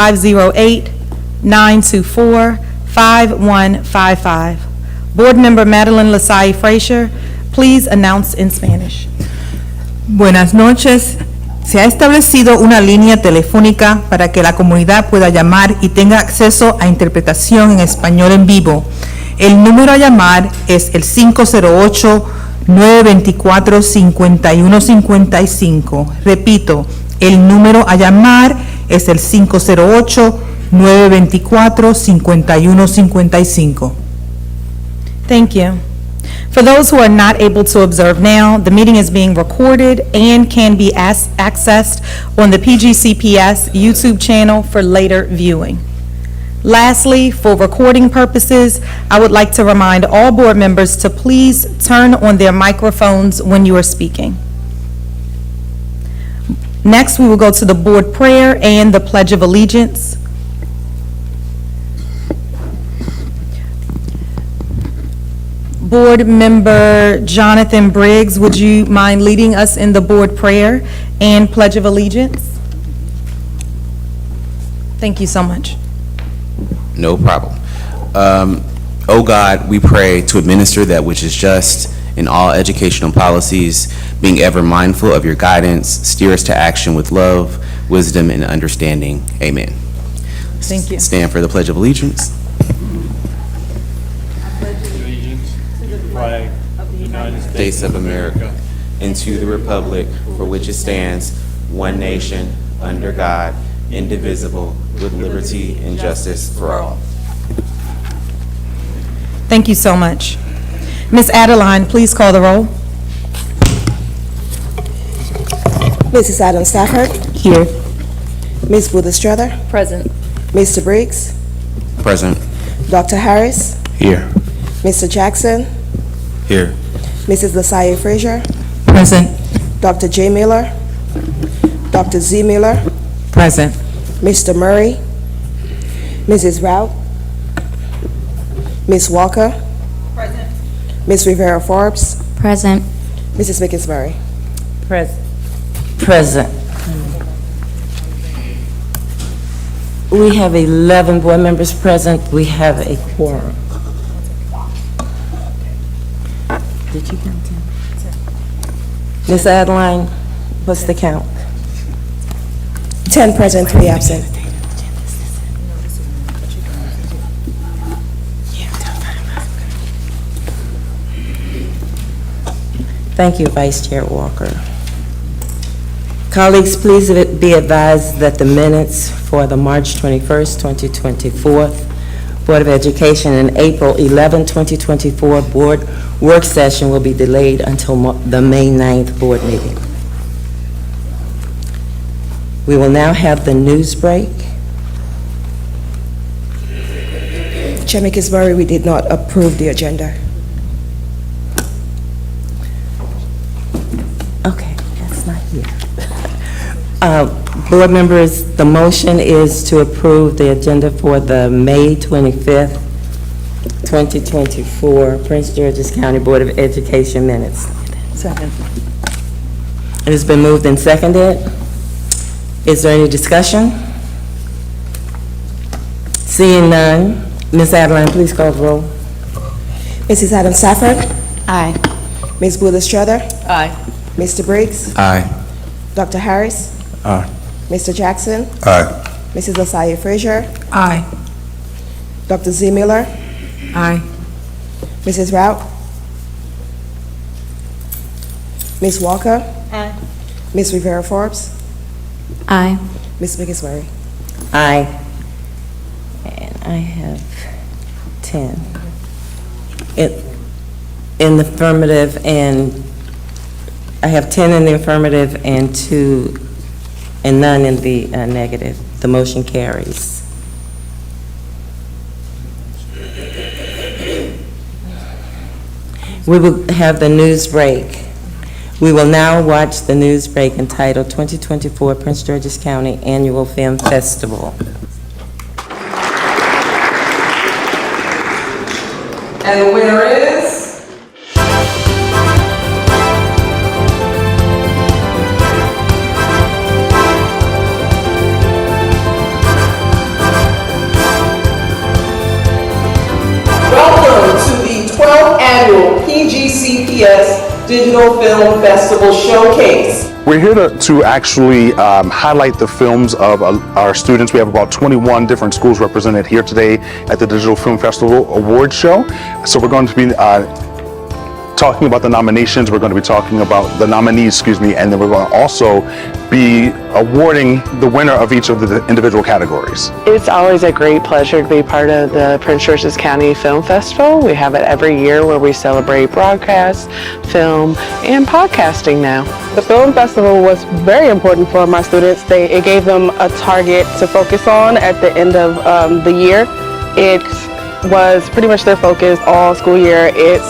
508-924-5155. Board Member Madeline Lasalle Frazier, please announce in Spanish. Buenas noches. Se ha establecido una línea telefónica para que la comunidad pueda llamar y tenga acceso a interpretación en español en vivo. El número a llamar es el 508-924-5155. Repito, el número a llamar es el 508-924-5155. Thank you. For those who are not able to observe now, the meeting is being recorded and can be accessed on the PGCPS YouTube channel for later viewing. Lastly, for recording purposes, I would like to remind all board members to please turn on their microphones when you are speaking. Next, we will go to the board prayer and the Pledge of Allegiance. Board Member Jonathan Briggs, would you mind leading us in the board prayer and Pledge of Allegiance? Thank you so much. No problem. O God, we pray to administer that which is just in all educational policies, being ever mindful of your guidance, steer us to action with love, wisdom, and understanding. Amen. Thank you. Stand for the Pledge of Allegiance. Flag of the United States of America, and to the republic for which it stands, one nation, under God, indivisible, with liberty and justice for all. Thank you so much. Ms. Adeline, please call the roll. Mrs. Adam Stafford. Here. Ms. Booth Estrada. Present. Mr. Briggs. Present. Dr. Harris. Here. Mr. Jackson. Here. Mrs. Lasalle Frazier. Present. Dr. J. Miller. Dr. Z. Miller. Present. Mr. Murray. Mrs. Rout. Ms. Walker. Present. Ms. Rivera Forbes. Present. Mrs. Mickinsbury. Present. We have 11 board members present. We have a quorum. Did you count 10? Ms. Adeline, what's the count? 10 present, 3 absent. Thank you, Vice Chair Walker. Colleagues, please be advised that the minutes for the March 21st, 2024 Board of Education and April 11, 2024 Board Work Session will be delayed until the May 9th Board meeting. We will now have the news break. Chair Mickinsbury, we did not approve the agenda. Okay, that's not here. Board members, the motion is to approve the agenda for the May 25th, 2024 Prince George's County Board of Education minutes. Second. It has been moved and seconded. Is there any discussion? Seeing none, Ms. Adeline, please call the roll. Mrs. Adam Stafford. Aye. Ms. Booth Estrada. Aye. Mr. Briggs. Aye. Dr. Harris. Aye. Mr. Jackson. Aye. Mrs. Lasalle Frazier. Aye. Dr. Z. Miller. Aye. Mrs. Rout. Ms. Walker. Aye. Ms. Rivera Forbes. Aye. Ms. Mickinsbury. Aye. And I have 10. In the affirmative, and I have 10 in the affirmative and 2 and none in the negative. The motion carries. We will have the news break. We will now watch the news break entitled 2024 Prince George's County Annual Film Festival. And the winner is Digital Film Festival Showcase. We're here to actually highlight the films of our students. We have about 21 different schools represented here today at the Digital Film Festival Awards Show. So we're going to be talking about the nominations, we're going to be talking about the nominees, and then we're going to also be awarding the winner of each of the individual categories. It's always a great pleasure to be part of the Prince George's County Film Festival. We have it every year where we celebrate broadcast, film, and podcasting now. The film festival was very important for my students. It gave them a target to focus on at the end of the year. It was pretty much their focus all school year. It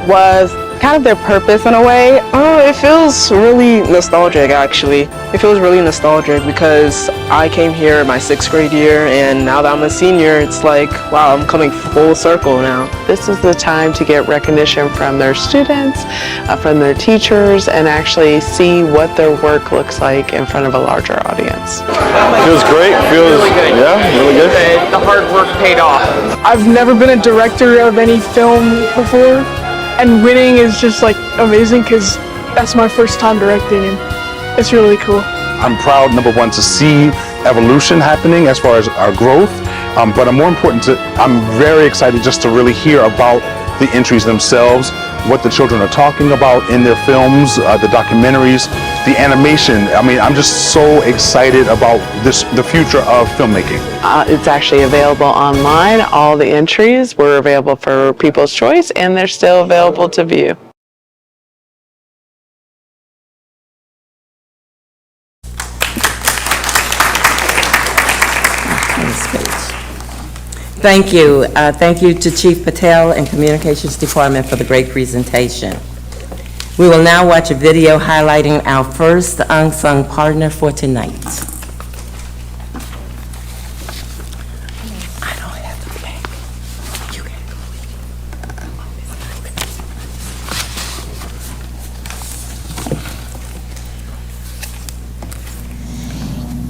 was kind of their purpose in a way. It feels really nostalgic, actually. It feels really nostalgic because I came here my 6th grade year, and now that I'm a senior, it's like, wow, I'm coming full circle now. This is the time to get recognition from their students, from their teachers, and actually see what their work looks like in front of a larger audience. Feels great. Feels really good. Yeah, really good. The hard work paid off. I've never been a director of any film before, and winning is just like amazing because that's my first time directing, and it's really cool. I'm proud, number one, to see evolution happening as far as our growth, but I'm very excited just to really hear about the entries themselves, what the children are talking about in their films, the documentaries, the animation. I mean, I'm just so excited about the future of filmmaking. It's actually available online. All the entries were available for People's Choice, and they're still available to view. Thank you. Thank you to Chief Patel and Communications Department for the great presentation. We will now watch a video highlighting our first unsung partner for tonight. I don't have to pay. You can go.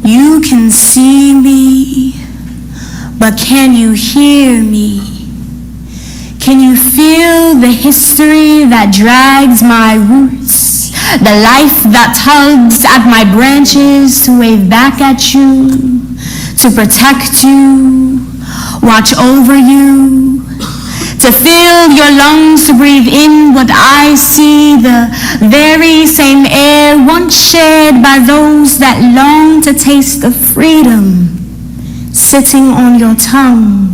You can see me, but can you hear me? Can you feel the history that drags my roots? The life that tugs at my branches to wave back at you, to protect you, watch over you, to fill your lungs, to breathe in what I see, the very same air once shared by those that long to taste the freedom sitting on your tongue,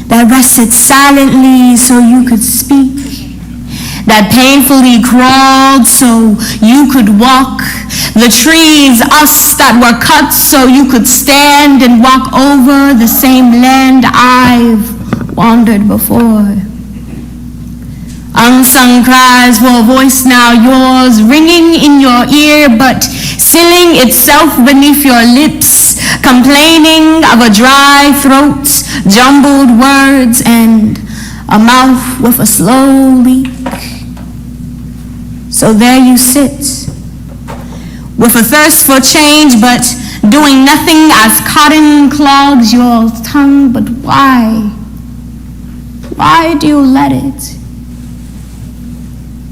that rested silently so you could speak, that painfully crawled so you could walk, the trees, us that were cut so you could stand and walk over the same land I've wandered before. Unsung cries for a voice now yours, ringing in your ear but sealing itself beneath your lips, complaining of a dry throat, jumbled words, and a mouth with a slow leak. So there you sit, with a thirst for change but doing nothing as cotton clogs your tongue. But why? Why do you let it?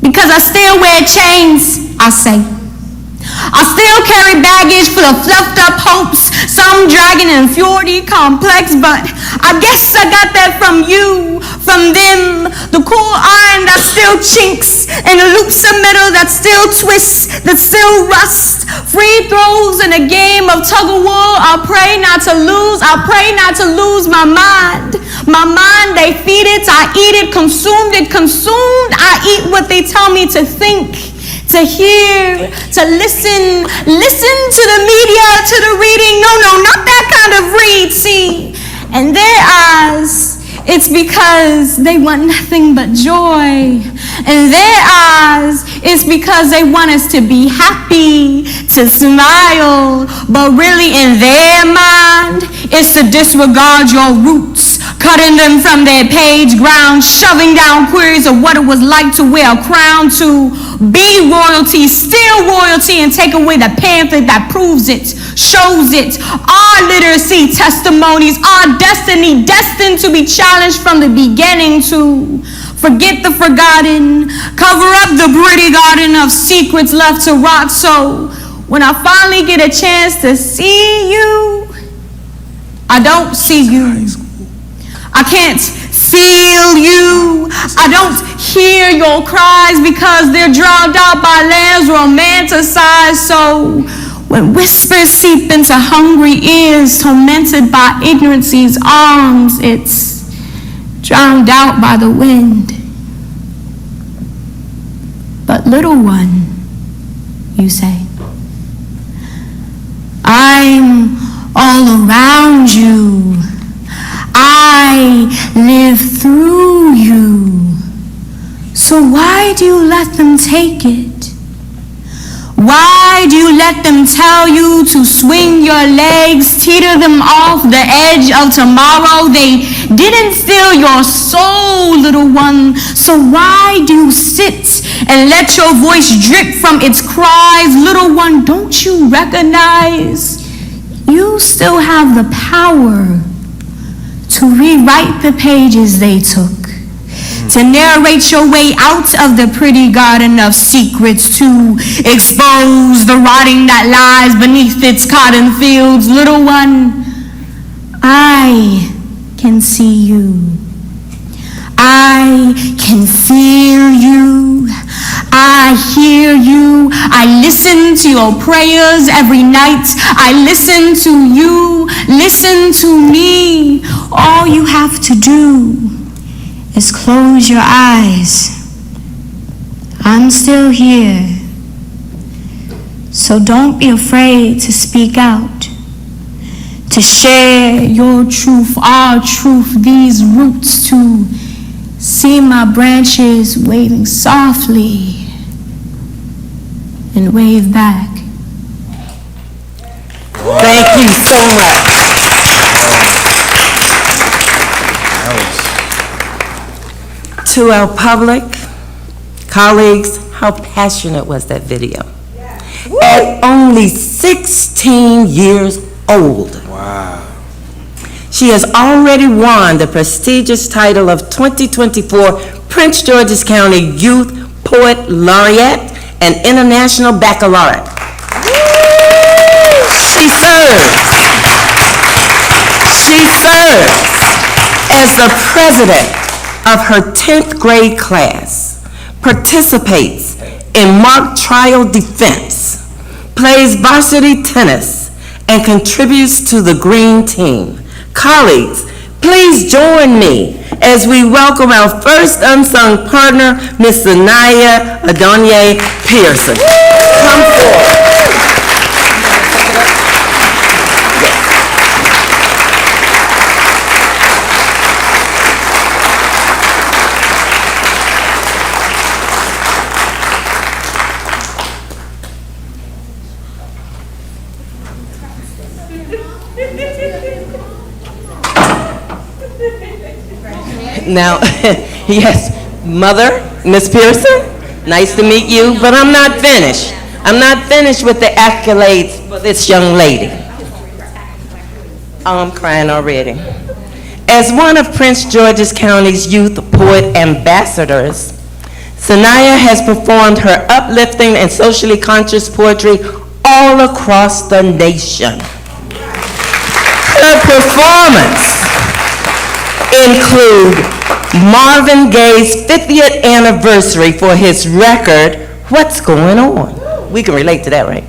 Because I still wear chains, I say. I still carry baggage full of fluffed up hopes, some dragon and fjordy complex, but I guess I got that from you, from them, the cool iron that still chinks, and the loops of metal that still twists, that still rust, free throws in a game of tug of war. I pray not to lose my mind. My mind, they feed it, I eat it, consumed, I eat what they tell me to think, to hear, to listen to the media, to the reading. No, not that kind of read, see. And their eyes, it's because they want nothing but joy. And their eyes, it's because they want us to be happy, to smile. But really in their mind, it's to disregard your roots, cutting them from their page ground, shoving down queries of what it was like to wear a crown, to be royalty, still royalty, and take away the pamphlet that proves it, shows it. Our literacy testimonies, our destiny, destined to be challenged from the beginning, to Forget the forgotten, cover up the pretty garden of secrets left to rot. So when I finally get a chance to see you, I don't see you. I can't feel you. I don't hear your cries because they're drowned out by lands romanticized. So when whispers seep into hungry ears, tormented by ignorance's arms, it's drowned out by the wind. But little one, you say, I'm all around you. I live through you. So why do you let them take it? Why do you let them tell you to swing your legs, teeter them off the edge of tomorrow? They didn't steal your soul, little one. So why do you sit and let your voice drip from its cries? Little one, don't you recognize you still have the power to rewrite the pages they took? To narrate your way out of the pretty garden of secrets, to expose the rotting that lies beneath its cotton fields. Little one, I can see you. I can feel you. I hear you. I listen to your prayers every night. I listen to you. Listen to me. All you have to do is close your eyes. I'm still here. So don't be afraid to speak out, to share your truth, our truth, these roots, to see my branches waving softly and wave back. Thank you so much. To our public, colleagues, how passionate was that video? At only 16 years old. Wow. She has already won the prestigious title of 2024 Prince George's County Youth Poet Laureate and International Baccalaureate. She serves as the president of her 10th grade class, participates in mock trial defense, plays varsity tennis, and contributes to the green team. Colleagues, please join me as we welcome our first unsung partner, Ms. Sanaya Adonye Pearson. Come forward. Now, yes, Mother, Ms. Pearson, nice to meet you, but I'm not finished. I'm not finished with the accolades for this young lady. Oh, I'm crying already. As one of Prince George's County's Youth Poet Ambassadors, Sanaya has performed her uplifting and socially conscious poetry all across the nation. Her performance include Marvin Gaye's 50th anniversary for his record, What's Going On? We can relate to that, right?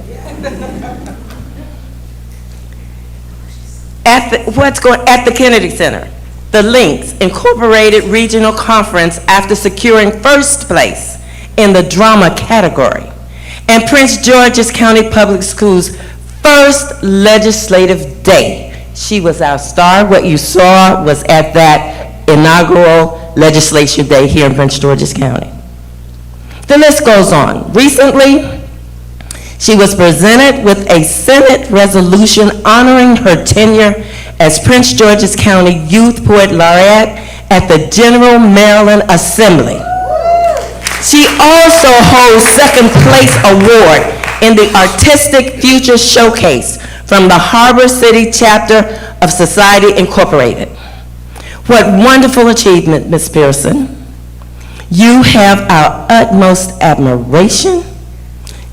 At the Kennedy Center, the Lynx Incorporated Regional Conference after securing first place in the drama category, and Prince George's County Public Schools' first legislative day. She was our star. What you saw was at that inaugural legislature day here in Prince George's County. The list goes on. Recently, she was presented with a Senate resolution honoring her tenure as Prince George's County Youth Poet Laureate at the General Maryland Assembly. She also holds second place award in the Artistic Future Showcase from the Harbor City chapter of Society Incorporated. What wonderful achievement, Ms. Pearson. You have our utmost admiration.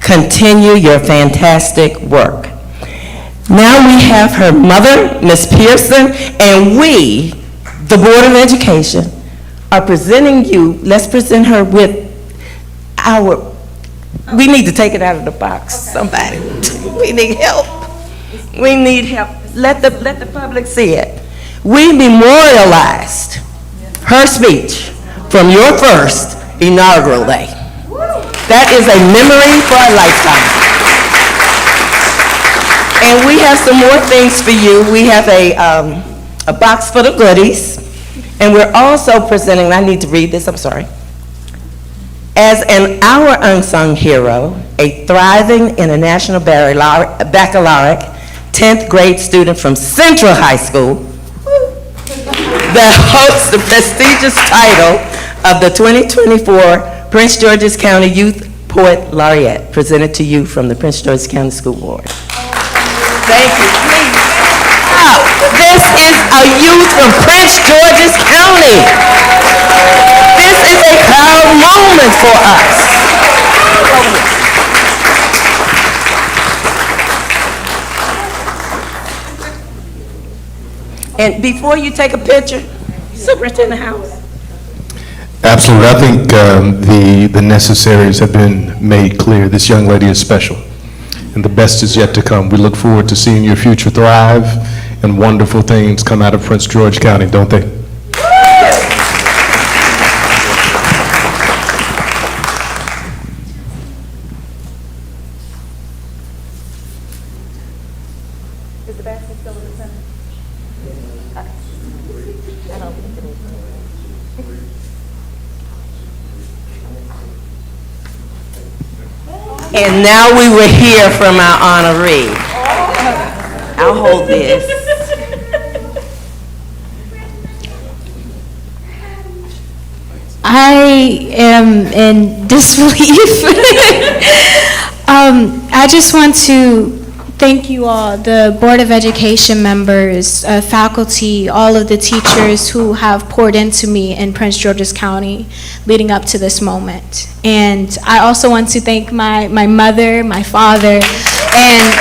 Continue your fantastic work. Now we have her mother, Ms. Pearson, and we, the Board of Education, are presenting you, let's present her with our, we need to take it out of the box, somebody. We need help. We need help. Let the public see it. We memorialized her speech from your first inaugural day. That is a memory for a lifetime. And we have some more things for you. We have a box full of goodies, and we're also presenting, I need to read this, I'm sorry. As our unsung hero, a thriving international baccalaureate 10th grade student from Central High School that holds the prestigious title of the 2024 Prince George's County Youth Poet Laureate, presented to you from the Prince George's County School Board. Thank you. Please. Wow. This is a youth from Prince George's County. This is a proud moment for us. And before you take a picture, Superintendent House. Absolutely. I think the necessaries have been made clear. This young lady is special, and the best is yet to come. We look forward to seeing your future thrive and wonderful things come out of Prince George County, don't they? Is the basket still in the center? I don't think it is. And now we will hear from our honoree. I'll hold this. I am in disbelief. I just want to thank you all, the Board of Education members, faculty, all of the teachers who have poured into me in Prince George's County leading up to this moment. And I also want to thank my mother, my father, and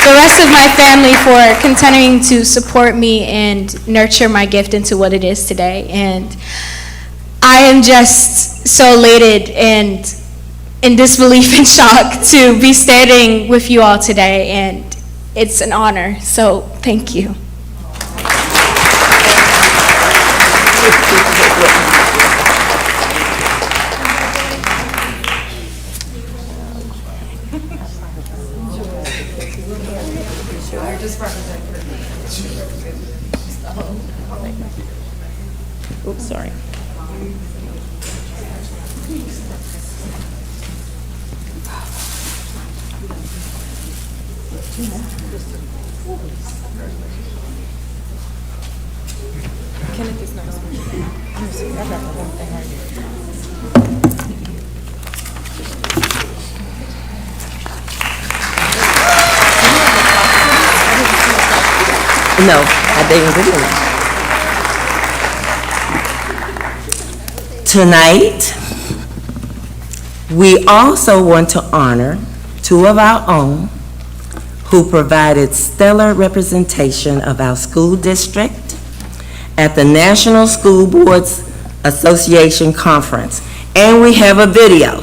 the rest of my family for continuing to support me and nurture my gift into what it is today. And I am just so elated and in disbelief and shock to be standing with you all today, and it's an honor, so thank you. Oops, sorry. No, I didn't do that. Tonight, we also want to honor two of our own who provided stellar representation of our school district at the National School Boards Association Conference. And we have a video.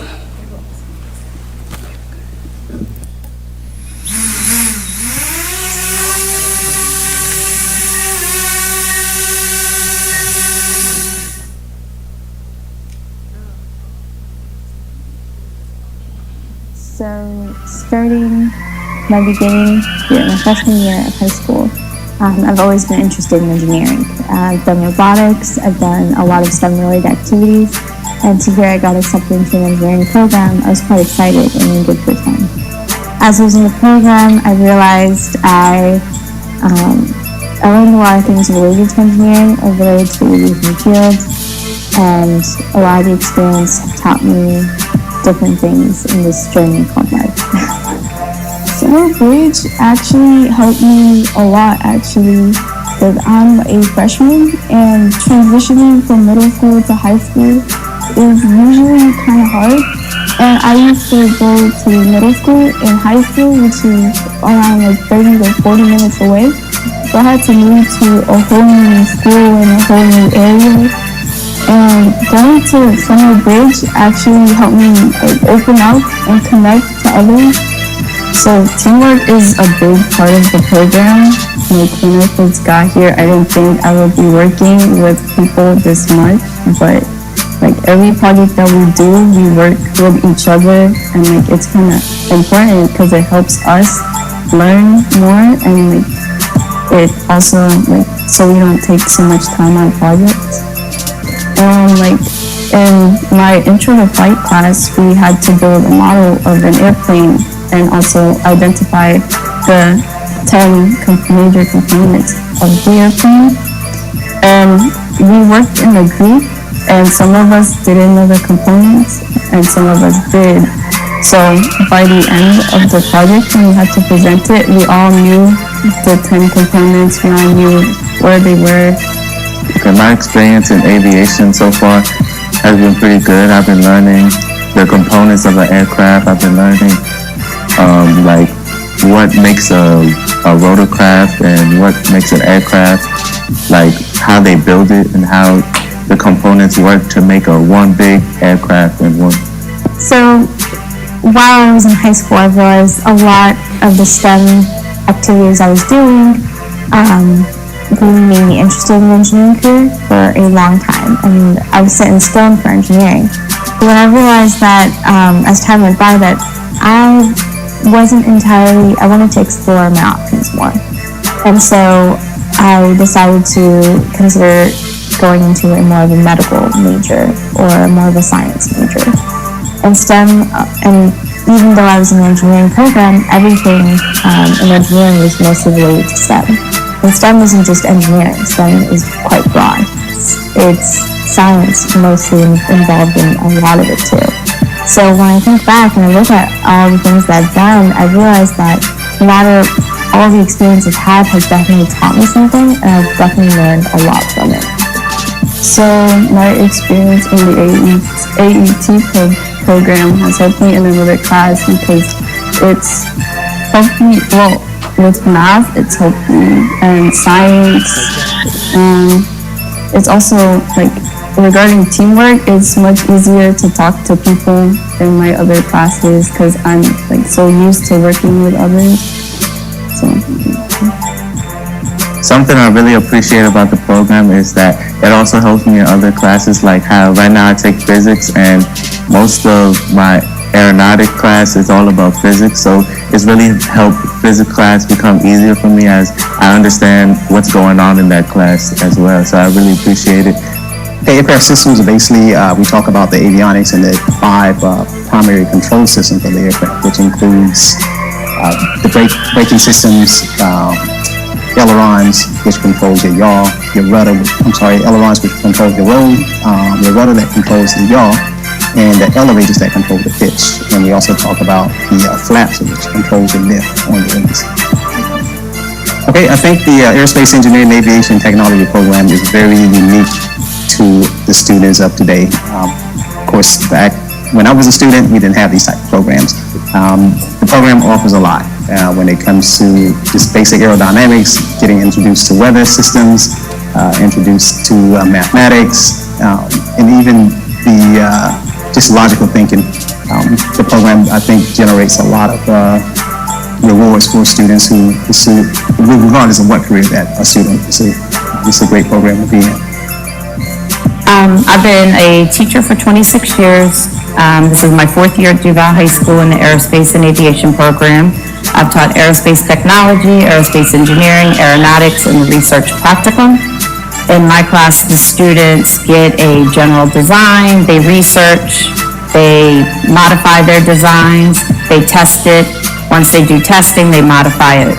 So, starting my beginning here, my freshman year of high school, I've always been interested in engineering. I've done robotics, I've done a lot of STEM-related activities, and to hear I got accepted into an engineering program, I was quite excited and in good for time. As I was in the program, I realized I learned a lot of things related to engineering or related to what we do in the field, and a lot of the experience taught me different things in this journey called life. So Bridge actually helped me a lot, actually, because I'm a freshman and transitioning from middle school to high school is usually kind of hard. And I used to go to middle school and high school, which is around like 30 to 40 minutes away. So I had to move to a whole new school in a whole new area. And going to Summer Bridge actually helped me like open up and connect to others. So teamwork is a big part of the program. Like when I first got here, I didn't think I would be working with people this much, but like every project that we do, we work with each other, and like it's kind of important because it helps us learn more, and like it also like so we don't take so much time on projects. And like in my intro to flight class, we had to build a model of an airplane and also identify the 10 major components of the airplane. And we worked in a group, and some of us didn't know the components and some of us did. So by the end of the project, when we had to present it, we all knew the 10 components, we all knew where they were. Okay, my experience in aviation so far has been pretty good. I've been learning the components of an aircraft. I've been learning like what makes a rotorcraft and what makes an aircraft, like how they build it and how the components work to make one big aircraft and one. So while I was in high school, I realized a lot of the STEM activities I was doing really made me interested in the engineering career for a long time, and I was set in stone for engineering. But when I realized that as time went by that I wanted to explore my options more. And so I decided to consider going into more of a medical major or more of a science major. And STEM, and even though I was in the engineering program, everything in engineering was mostly related to STEM. And STEM isn't just engineering, STEM is quite broad. It's science mostly involved in a lot of it too. So when I think back and I look at all the things that I've done, I realize that no matter all the experience I've had has definitely taught me something, and I've definitely learned a lot from it. So my experience in the AET program has helped me in another class because it's helped me, well, with math, it's helped me, and science, and it's also like, regarding teamwork, it's much easier to talk to people in my other classes because I'm like so used to working with others. So. Something I really appreciate about the program is that it also helps me in other classes, like how right now I take physics and most of my aeronautic class is all about physics, so it's really helped physics class become easier for me as I understand what's going on in that class as well, so I really appreciate it. The aircraft systems are basically, we talk about the avionics and the 5 primary control systems for the aircraft, which includes the braking systems, ailerons, which controls your yaw, your rudder, ailerons which controls your roll, your rudder that controls the yaw, and the elevators that control the pitch. And we also talk about the flaps, which controls the lift on the wings. Okay, I think the Aerospace Engineering and Aviation Technology program is very unique to the students of today. Of course, back when I was a student, we didn't have these type of programs. The program offers a lot when it comes to just basic aerodynamics, getting introduced to weather systems, introduced to mathematics, and even the just logical thinking. The program, I think, generates a lot of rewards for students who pursue, regardless of what career that a student pursues. It's a great program to be in. I've been a teacher for 26 years. This is my 4th year at Duval High School in the Aerospace and Aviation program. I've taught aerospace technology, aerospace engineering, aeronautics, and the research practicum. In my class, the students get a general design, they research, they modify their designs, they test it. Once they do testing, they modify it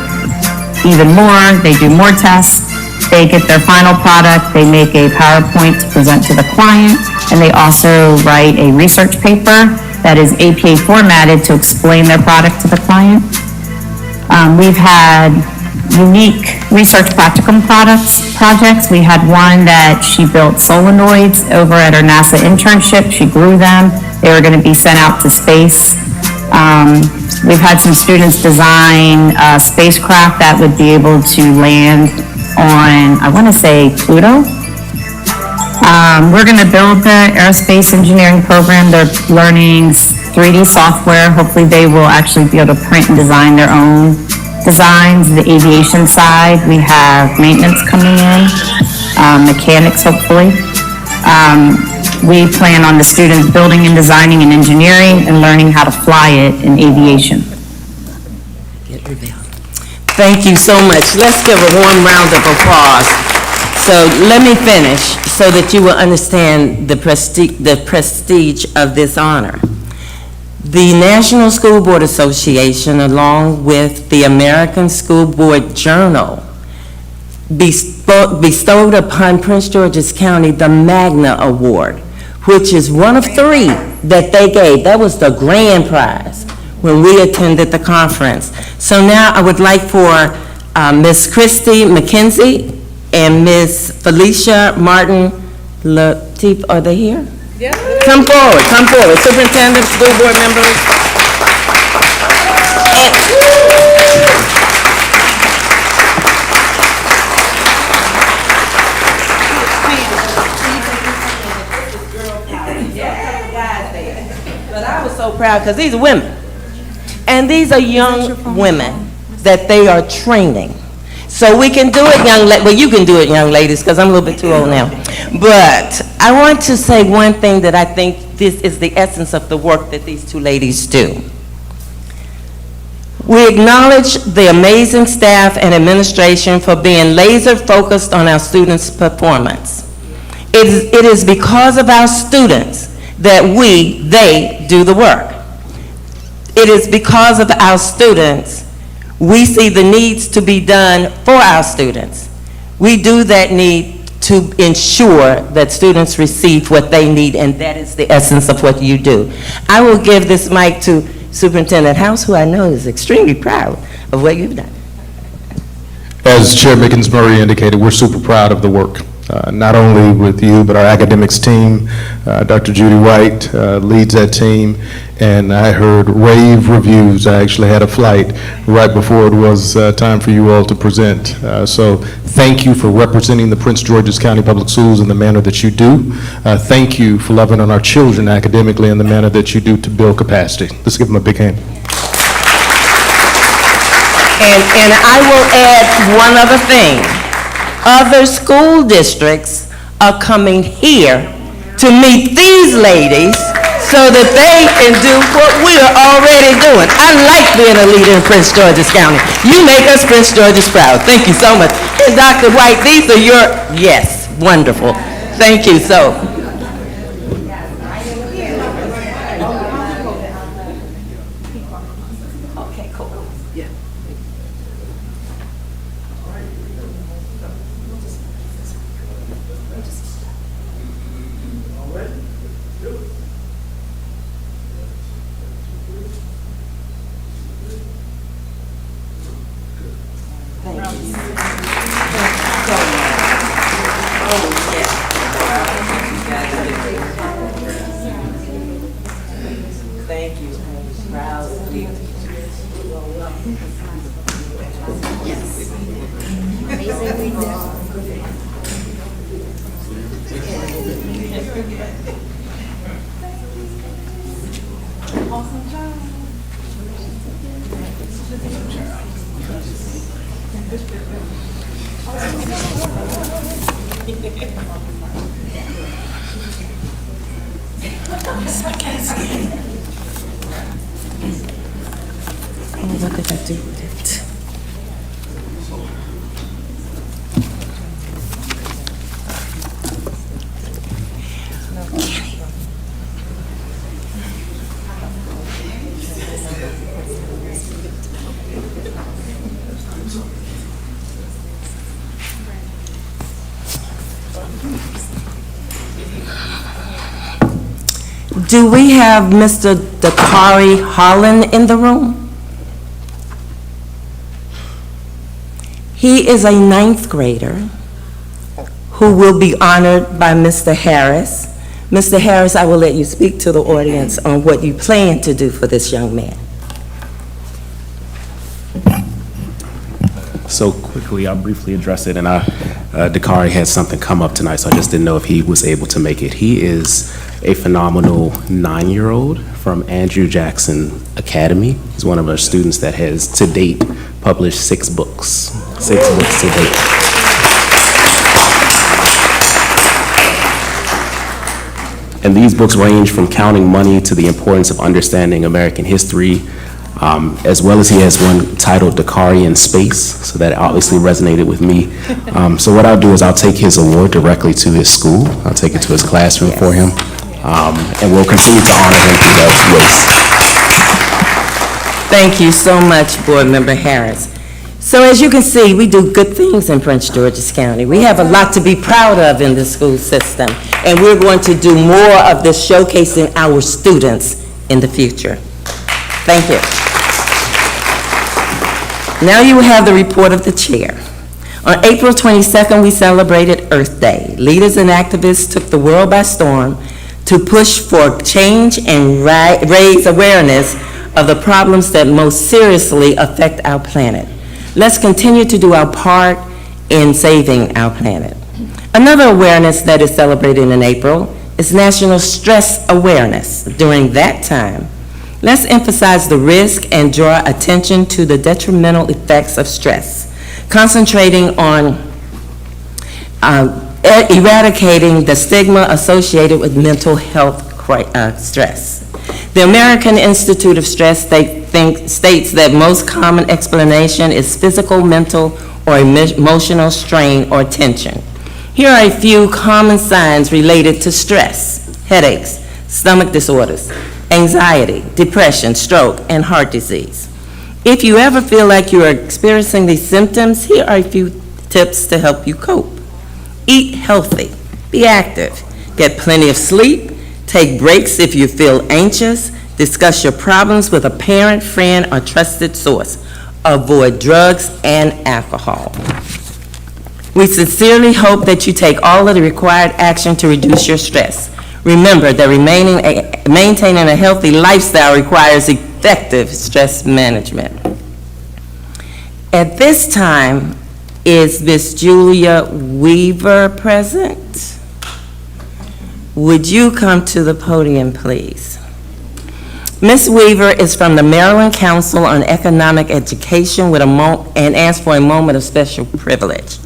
even more, they do more tests. They get their final product, they make a PowerPoint to present to the client, and they also write a research paper that is APA formatted to explain their product to the client. We've had unique research practicum projects. We had one that she built solenoids over at her NASA internship. She grew them. They were going to be sent out to space. We've had some students design a spacecraft that would be able to land on, I want to say, Pluto. We're going to build the aerospace engineering program. They're learning 3D software. Hopefully they will actually be able to print and design their own designs. The aviation side, we have maintenance coming in, mechanics hopefully. We plan on the students building and designing and engineering and learning how to fly it in aviation. Thank you so much. Let's give a warm round of applause. So let me finish so that you will understand the prestige of this honor. The National School Board Association, along with the American School Board Journal, bestowed upon Prince George's County the Magna Award, which is one of 3 that they gave. That was the grand prize when we attended the conference. So now I would like for Ms. Christy McKenzie and Ms. Felicia Martin Latif, are they here? Yeah. Come forward. Superintendent, school board members. But I was so proud because these are women. And these are young women that they are training. So we can do it, well, you can do it, young ladies, because I'm a little bit too old now. But I want to say one thing that I think this is the essence of the work that these 2 ladies do. We acknowledge the amazing staff and administration for being laser focused on our students' performance. It is because of our students that they do the work. It is because of our students we see the needs to be done for our students. We do that need to ensure that students receive what they need, and that is the essence of what you do. I will give this mic to Superintendent House, who I know is extremely proud of what you've done. As Chair Mickens-Murray indicated, we're super proud of the work, not only with you, but our academics team. Dr. Judy White leads that team, and I heard rave reviews. I actually had a flight right before it was time for you all to present. So thank you for representing the Prince George's County Public Schools in the manner that you do. Thank you for loving on our children academically in the manner that you do to build capacity. Let's give them a big hand. And I will add one other thing. Other school districts are coming here to meet these ladies so that they can do what we are already doing. I like being a leader in Prince George's County. You make us Prince George's proud. Thank you so much. And Dr. White, these are your, yes, wonderful. Thank you. So. Okay, cool. Yeah. Thank you. Proud of you. Awesome job. What did I do with it? Do we have Mr. Dakari Holland in the room? He is a ninth grader who will be honored by Mr. Harris. Mr. Harris, I will let you speak to the audience on what you plan to do for this young man. So quickly, I'll briefly address it, and Dakari had something come up tonight, so I just didn't know if he was able to make it. He is a phenomenal 9-year-old from Andrew Jackson Academy. He's one of our students that has, to date, published 6 books. 6 books to date. And these books range from counting money to the importance of understanding American history, as well as he has one titled Dakari in Space, so that obviously resonated with me. So what I'll do is I'll take his award directly to his school. I'll take it to his classroom for him, and we'll continue to honor him through those ways. Thank you so much, Board Member Harris. So as you can see, we do good things in Prince George's County. We have a lot to be proud of in the school system, and we're going to do more of this showcasing our students in the future. Thank you. Now you have the report of the chair. On April 22nd, we celebrated Earth Day. Leaders and activists took the world by storm to push for change and raise awareness of the problems that most seriously affect our planet. Let's continue to do our part in saving our planet. Another awareness that is celebrated in April is National Stress Awareness. During that time, let's emphasize the risk and draw attention to the detrimental effects of stress, concentrating on eradicating the stigma associated with mental health stress. The American Institute of Stress states that most common explanation is physical, mental, or emotional strain or tension. Here are a few common signs related to stress: headaches, stomach disorders, anxiety, depression, stroke, and heart disease. If you ever feel like you are experiencing these symptoms, here are a few tips to help you cope. Eat healthy, be active, get plenty of sleep, take breaks if you feel anxious, discuss your problems with a parent, friend, or trusted source. Avoid drugs and alcohol. We sincerely hope that you take all of the required action to reduce your stress. Remember that maintaining a healthy lifestyle requires effective stress management. At this time, is Miss Julia Weaver present? Would you come to the podium, please? Ms. Weaver is from the Maryland Council on Economic Education and asks for a moment of special privilege.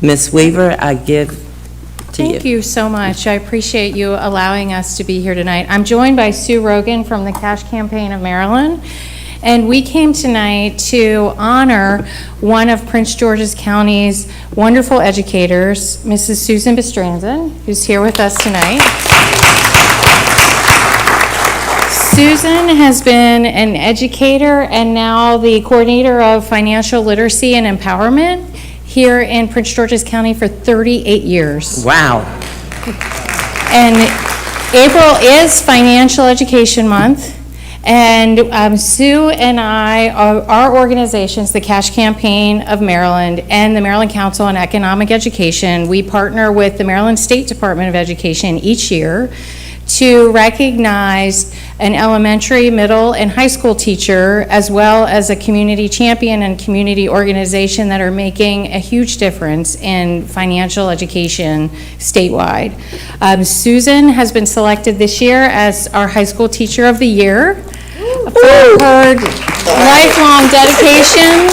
Ms. Weaver, I give to you. Thank you so much. I appreciate you allowing us to be here tonight. I'm joined by Sue Rogan from the Cash Campaign of Maryland, and we came tonight to honor one of Prince George's County's wonderful educators, Mrs. Susan Bestranzen, who's here with us tonight. Susan has been an educator and now the coordinator of financial literacy and empowerment here in Prince George's County for 38 years. Wow. And April is Financial Education Month, and Sue and I, our organizations, the Cash Campaign of Maryland and the Maryland Council on Economic Education, we partner with the Maryland State Department of Education each year to recognize an elementary, middle, and high school teacher, as well as a community champion and community organization that are making a huge difference in financial education statewide. Susan has been selected this year as our high school teacher of the year for her lifelong dedication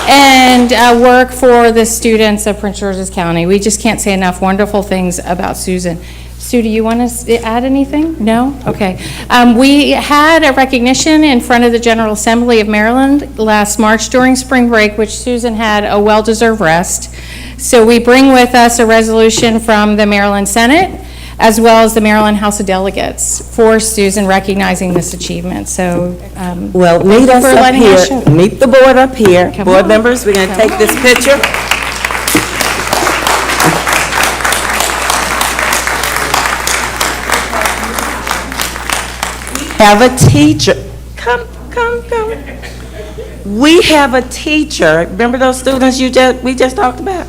and work for the students of Prince George's County. We just can't say enough wonderful things about Susan. Sue, do you want to add anything? No? Okay. We had a recognition in front of the General Assembly of Maryland last March during spring break, which Susan had a well-deserved rest. So we bring with us a resolution from the Maryland Senate, as well as the Maryland House of Delegates, for Susan recognizing this achievement. So, well, meet us up here. Meet the board up here. Board members, we're going to take this picture. Have a teacher. Come. We have a teacher, remember those students we just talked about?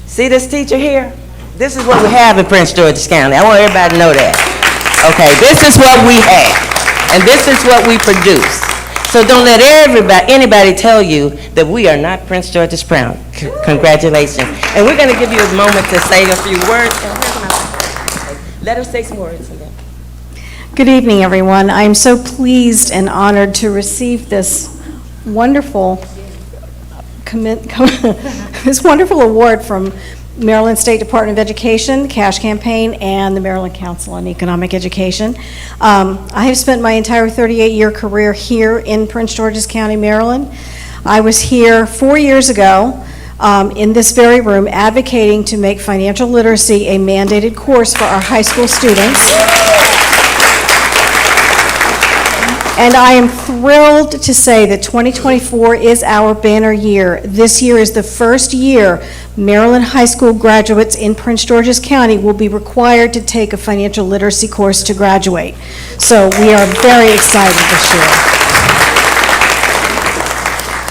See this teacher here? This is what we have in Prince George's County. I want everybody to know that. Okay, this is what we have, and this is what we produce. So don't let anybody tell you that we are not Prince George's proud. Congratulations. And we're going to give you a moment to say a few words. Let her say some words. Good evening, everyone. I'm so pleased and honored to receive this wonderful this wonderful award from Maryland State Department of Education, the Cash Campaign, and the Maryland Council on Economic Education. I have spent my entire 38-year career here in Prince George's County, Maryland. I was here 4 years ago in this very room advocating to make financial literacy a mandated course for our high school students. And I am thrilled to say that 2024 is our banner year. This year is the first year Maryland high school graduates in Prince George's County will be required to take a financial literacy course to graduate. So we are very excited this year.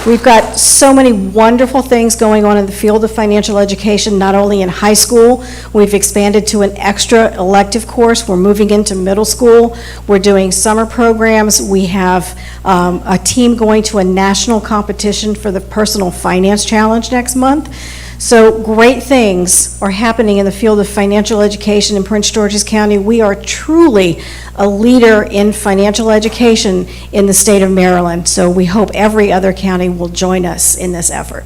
We've got so many wonderful things going on in the field of financial education, not only in high school. We've expanded to an extra elective course. We're moving into middle school. We're doing summer programs. We have a team going to a national competition for the Personal Finance Challenge next month. So great things are happening in the field of financial education in Prince George's County. We are truly a leader in financial education in the state of Maryland. So we hope every other county will join us in this effort.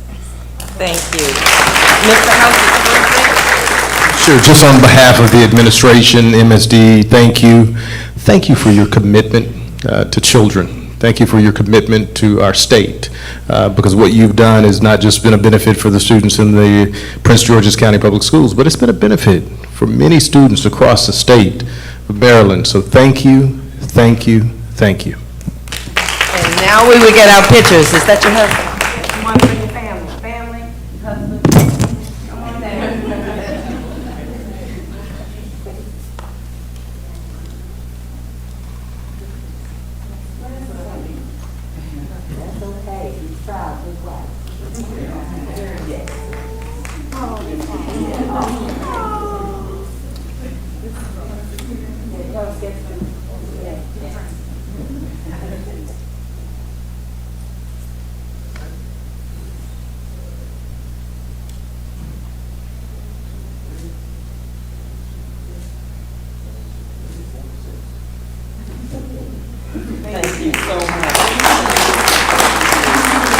Thank you. Mr. House, Sure, just on behalf of the administration, MSD, thank you. Thank you for your commitment to children. Thank you for your commitment to our state, because what you've done has not just been a benefit for the students in the Prince George's County Public Schools, but it's been a benefit for many students across the state of Maryland. So thank you, thank you, thank you. And now we will get our pictures. Is that your husband? Come on, bring your family. Family, husband. Come on down. That's okay. He's proud. He's black. Yes. Thank you so much.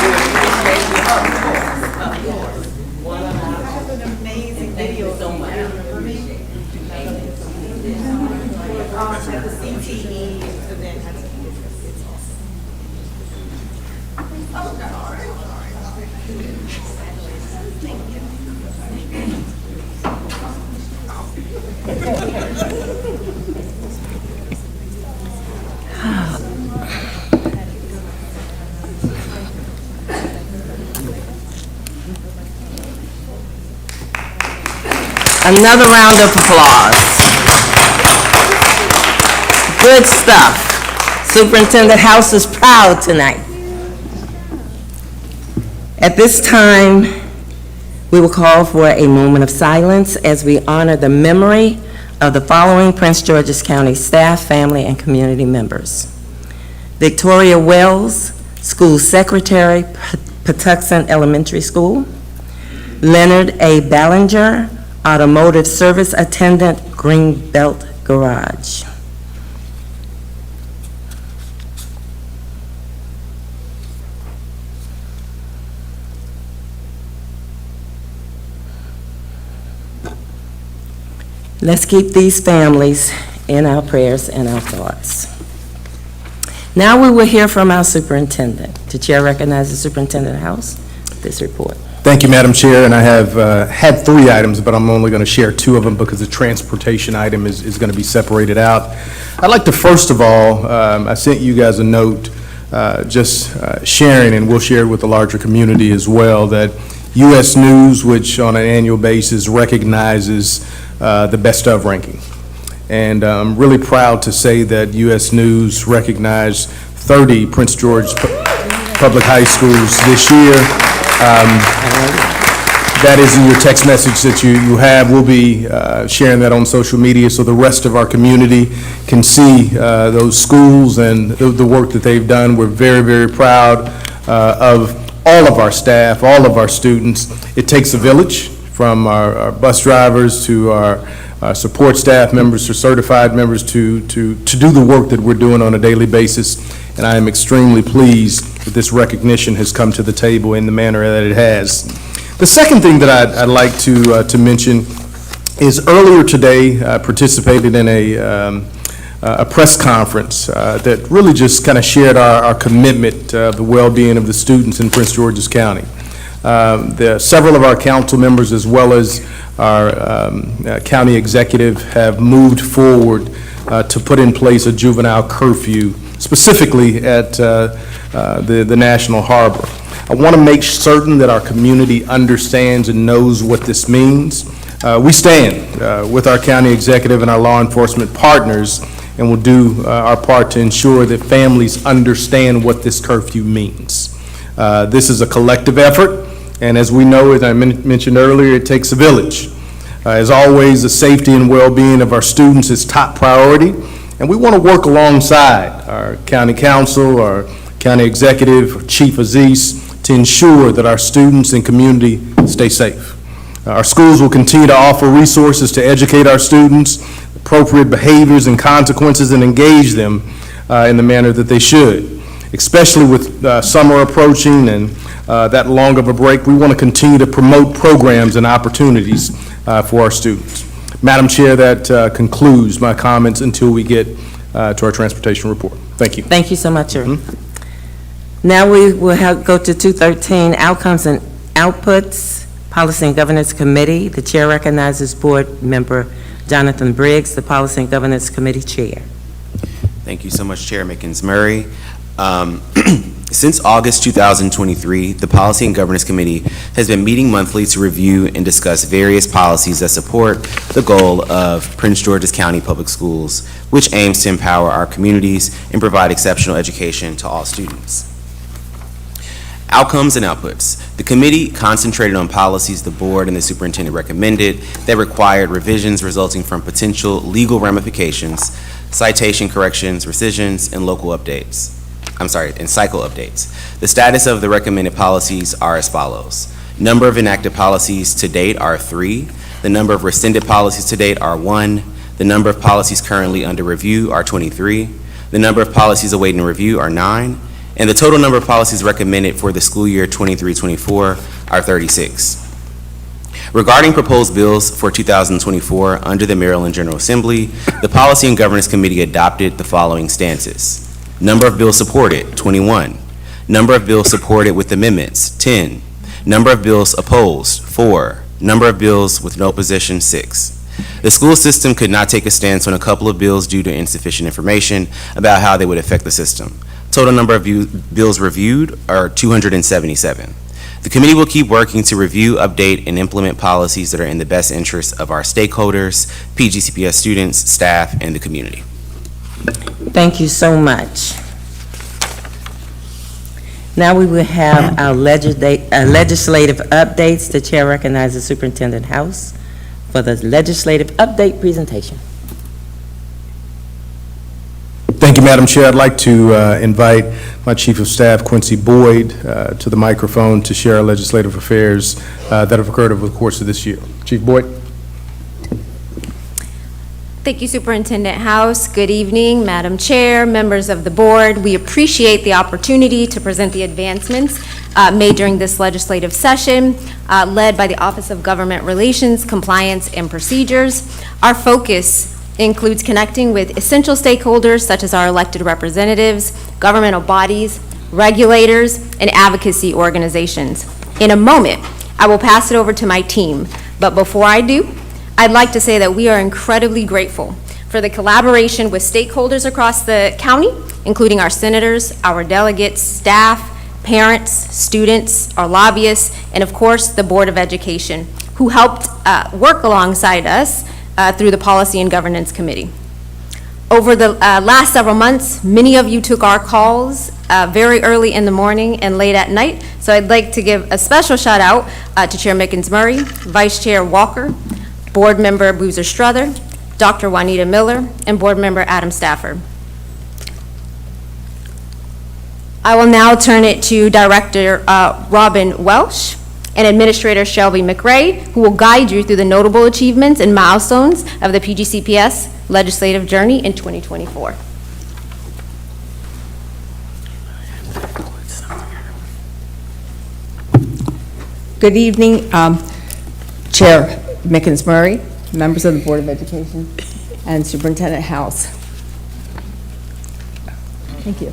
We appreciate your help, of course. One of our- Have an amazing video so much. At the CTE event. Another round of applause. Good stuff. Superintendent House is proud tonight. At this time, we will call for a moment of silence as we honor the memory of the following Prince George's County staff, family, and community members. Victoria Wells, School Secretary, Patuxent Elementary School. Leonard A. Ballinger, Automotive Service Attendant, Greenbelt Garage. Let's keep these families in our prayers and our thoughts. Now we will hear from our superintendent. The chair recognizes the superintendent House. This report. Thank you, Madam Chair, and I have had 3 items, but I'm only going to share 2 of them because the transportation item is going to be separated out. I'd like to, first of all, I sent you guys a note just sharing, and we'll share it with the larger community as well, that U.S. News, which on an annual basis recognizes the best of ranking. And I'm really proud to say that U.S. News recognized 30 Prince George public high schools this year. That is in your text message that you have. We'll be sharing that on social media so the rest of our community can see those schools and the work that they've done. We're very, very proud of all of our staff, all of our students. It takes a village, from our bus drivers to our support staff members to certified members to do the work that we're doing on a daily basis. And I am extremely pleased that this recognition has come to the table in the manner that it has. The second thing that I'd like to mention is earlier today, I participated in a press conference that really just kind of shared our commitment to the well-being of the students in Prince George's County. Several of our council members, as well as our county executive, have moved forward to put in place a juvenile curfew, specifically at the National Harbor. I want to make certain that our community understands and knows what this means. We stand with our county executive and our law enforcement partners, and will do our part to ensure that families understand what this curfew means. This is a collective effort, and as we know, as I mentioned earlier, it takes a village. As always, the safety and well-being of our students is top priority, and we want to work alongside our county council, our county executive, Chief Aziz, to ensure that our students and community stay safe. Our schools will continue to offer resources to educate our students, appropriate behaviors and consequences, and engage them in the manner that they should. Especially with summer approaching and that long of a break, we want to continue to promote programs and opportunities for our students. Madam Chair, that concludes my comments until we get to our transportation report. Thank you. Thank you so much, sir. Now we will go to 213, Outcomes and Outputs, Policy and Governance Committee. The chair recognizes Board Member Jonathan Briggs, the Policy and Governance Committee Chair. Thank you so much, Chair Mickens-Murray. Since August 2023, the Policy and Governance Committee has been meeting monthly to review and discuss various policies that support the goal of Prince George's County Public Schools, which aims to empower our communities and provide exceptional education to all students. Outcomes and outputs. The committee concentrated on policies the board and the superintendent recommended that required revisions resulting from potential legal ramifications, citation corrections, rescissions, and and cycle updates. The status of the recommended policies are as follows. Number of enacted policies to date are 3. The number of rescinded policies to date are 1. The number of policies currently under review are 23. The number of policies awaiting review are 9. And the total number of policies recommended for the school year 23-24 are 36. Regarding proposed bills for 2024 under the Maryland General Assembly, the Policy and Governance Committee adopted the following stances. Number of bills supported, 21. Number of bills supported with amendments, 10. Number of bills opposed, 4. Number of bills with no opposition, 6. The school system could not take a stance on a couple of bills due to insufficient information about how they would affect the system. Total number of bills reviewed are 277. The committee will keep working to review, update, and implement policies that are in the best interest of our stakeholders, PGCPS students, staff, and the community. Thank you so much. Now we will have our legislative updates. The chair recognizes Superintendent House for the legislative update presentation. Thank you, Madam Chair. I'd like to invite my Chief of Staff, Quincy Boyd, to the microphone to share our legislative affairs that have occurred over the course of this year. Chief Boyd. Thank you, Superintendent House. Good evening, Madam Chair, members of the board. We appreciate the opportunity to present the advancements made during this legislative session, led by the Office of Government Relations, Compliance, and Procedures. Our focus includes connecting with essential stakeholders such as our elected representatives, governmental bodies, regulators, and advocacy organizations. In a moment, I will pass it over to my team, but before I do, I'd like to say that we are incredibly grateful for the collaboration with stakeholders across the county, including our senators, our delegates, staff, parents, students, our lobbyists, and of course, the Board of Education, who helped work alongside us through the Policy and Governance Committee. Over the last several months, many of you took our calls very early in the morning and late at night. So I'd like to give a special shout out to Chair Mickens-Murray, Vice Chair Walker, Board Member Boozer Struther, Dr. Juanita Miller, and Board Member Adam Stafford. I will now turn it to Director Robin Welsh and Administrator Shelby McRae, who will guide you through the notable achievements and milestones of the PGCPS legislative journey in 2024. Good evening, Chair Mickens-Murray, members of the Board of Education, and Superintendent House. Thank you.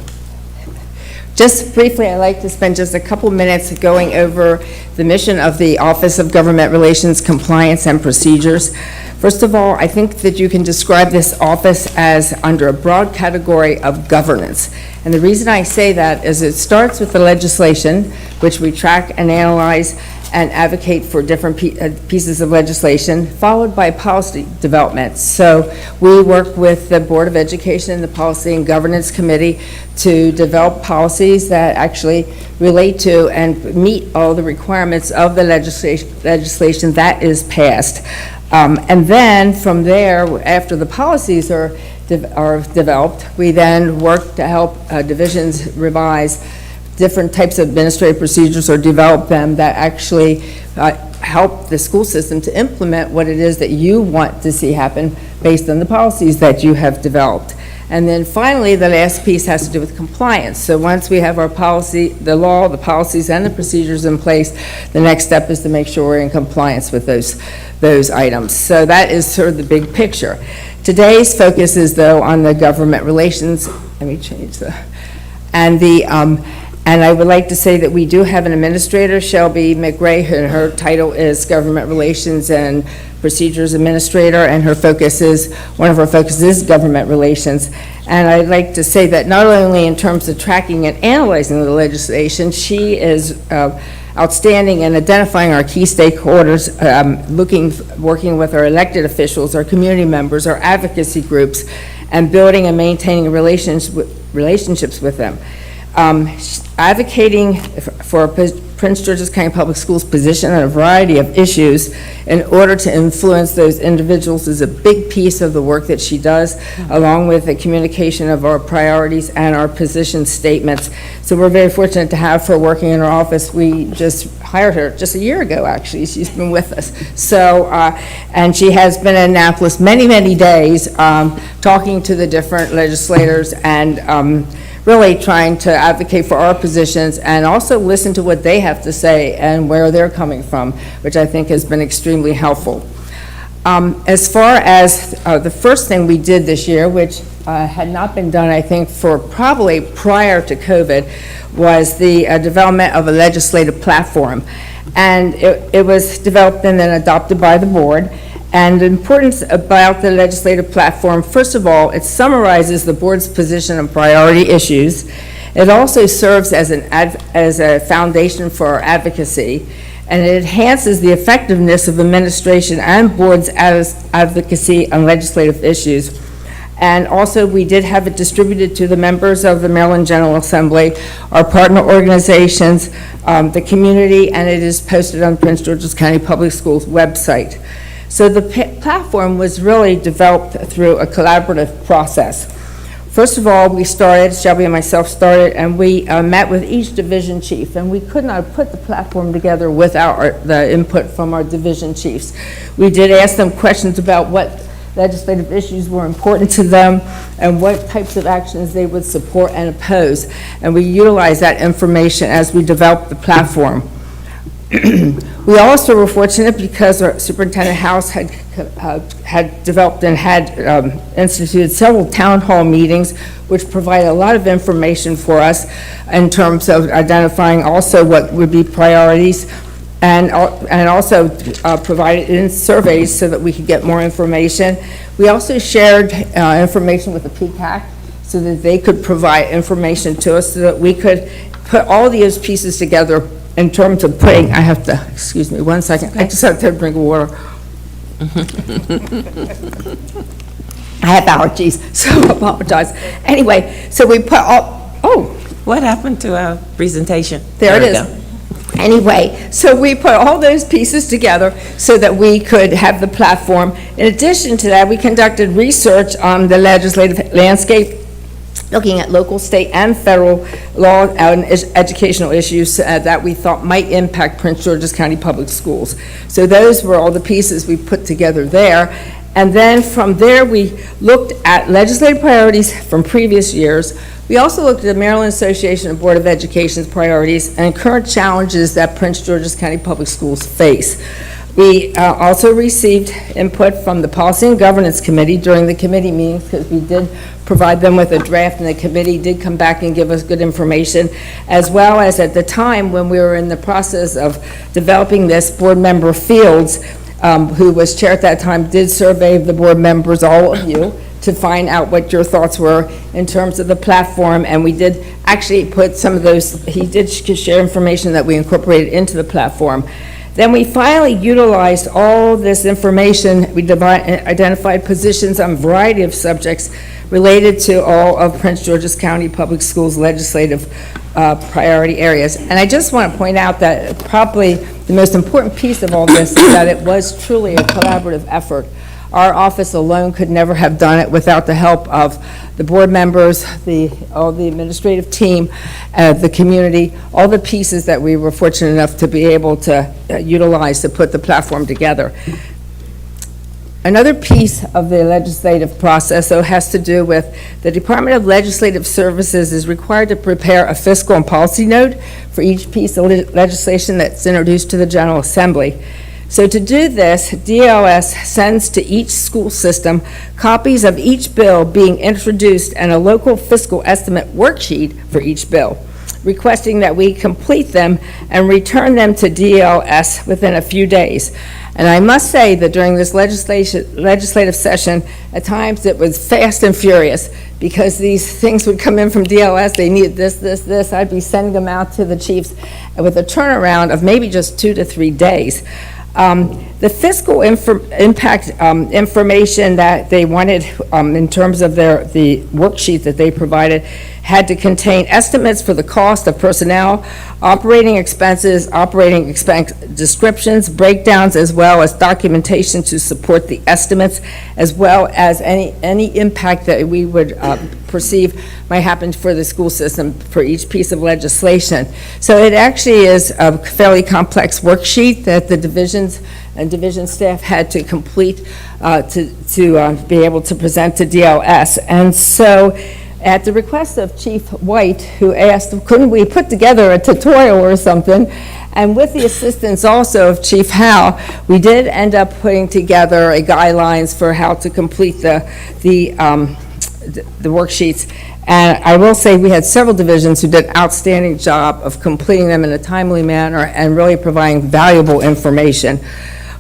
Just briefly, I'd like to spend just a couple minutes going over the mission of the Office of Government Relations, Compliance, and Procedures. First of all, I think that you can describe this office as under a broad category of governance. And the reason I say that is it starts with the legislation, which we track and analyze and advocate for different pieces of legislation, followed by policy development. So we work with the Board of Education and the Policy and Governance Committee to develop policies that actually relate to and meet all the requirements of the legislation that is passed. And then from there, after the policies are developed, we then work to help divisions revise different types of administrative procedures or develop them that actually help the school system to implement what it is that you want to see happen based on the policies that you have developed. And then finally, the last piece has to do with compliance. So once we have our policy, the law, the policies, and the procedures in place, the next step is to make sure we're in compliance with those items. So that is sort of the big picture. Today's focus is, though, on the government relations. Let me change the, and I would like to say that we do have an administrator, Shelby McRae, and her title is Government Relations and Procedures Administrator, and one of her focuses is government relations. And I'd like to say that not only in terms of tracking and analyzing the legislation, she is outstanding in identifying our key stakeholders, working with our elected officials, our community members, our advocacy groups, and building and maintaining relationships with them. Advocating for Prince George's County Public Schools position on a variety of issues in order to influence those individuals is a big piece of the work that she does, along with the communication of our priorities and our position statements. So we're very fortunate to have her working in our office. We just hired her just a year ago, actually. She's been with us. So, and she has been in Annapolis many, many days, talking to the different legislators and really trying to advocate for our positions and also listen to what they have to say and where they're coming from, which I think has been extremely helpful. As far as the first thing we did this year, which had not been done, I think, for probably prior to COVID, was the development of a legislative platform. And it was developed and then adopted by the board. And the importance about the legislative platform, first of all, it summarizes the board's position on priority issues. It also serves as a foundation for our advocacy, and it enhances the effectiveness of administration and board's advocacy on legislative issues. And also, we did have it distributed to the members of the Maryland General Assembly, our partner organizations, the community, and it is posted on Prince George's County Public Schools website. So the platform was really developed through a collaborative process. First of all, Shelby and myself started, and we met with each division chief, and we could not have put the platform together without the input from our division chiefs. We did ask them questions about what legislative issues were important to them and what types of actions they would support and oppose, and we utilized that information as we developed the platform. We also were fortunate because our Superintendent House had developed and had instituted several town hall meetings, which provided a lot of information for us in terms of identifying also what would be priorities, and also provided in surveys so that we could get more information. We also shared information with the PCAC so that they could provide information to us so that we could put all these pieces together in terms of putting, I have to, excuse me one second, I just have to drink water. I have allergies, so I apologize. Anyway, so we put all, What happened to our presentation? There it we is. go. Anyway, so we put all those pieces together so that we could have the platform. In addition to that, we conducted research on the legislative landscape, looking at local, state, and federal law and educational issues that we thought might impact Prince George's County Public Schools. So those were all the pieces we put together there. And then from there, we looked at legislative priorities from previous years. We also looked at the Maryland Association of Board of Education's priorities and current challenges that Prince George's County Public Schools face. We also received input from the Policy and Governance Committee during the committee meetings, because we did provide them with a draft, and the committee did come back and give us good information, as well as at the time when we were in the process of developing this, Board Member Fields, who was chair at that time, did survey the board members, all of you, to find out what your thoughts were in terms of the platform, and we did actually put some of those, he did share information that we incorporated into the platform. Then we finally utilized all this information. We identified positions on a variety of subjects related to all of Prince George's County Public Schools legislative priority areas. And I just want to point out that probably the most important piece of all this is that it was truly a collaborative effort. Our office alone could never have done it without the help of the board members, all the administrative team, the community, all the pieces that we were fortunate enough to be able to utilize to put the platform together. Another piece of the legislative process, though, has to do with the Department of Legislative Services is required to prepare a fiscal and policy note for each piece of legislation that's introduced to the General Assembly. So to do this, DLS sends to each school system copies of each bill being introduced and a local fiscal estimate worksheet for each bill, requesting that we complete them and return them to DLS within a few days. And I must say that during this legislative session, at times it was fast and furious, because these things would come in from DLS, they needed this. I'd be sending them out to the chiefs with a turnaround of maybe just 2 to 3 days. The fiscal impact information that they wanted in terms of the worksheet that they provided had to contain estimates for the cost of personnel, operating expenses, operating expense descriptions, breakdowns, as well as documentation to support the estimates, as well as any impact that we would perceive might happen for the school system for each piece of legislation. So it actually is a fairly complex worksheet that the divisions and division staff had to complete to be able to present to DLS. And so at the request of Chief White, who asked, couldn't we put together a tutorial or something? And with the assistance also of Chief Howe, we did end up putting together a guidelines for how to complete the worksheets. And I will say we had several divisions who did an outstanding job of completing them in a timely manner and really providing valuable information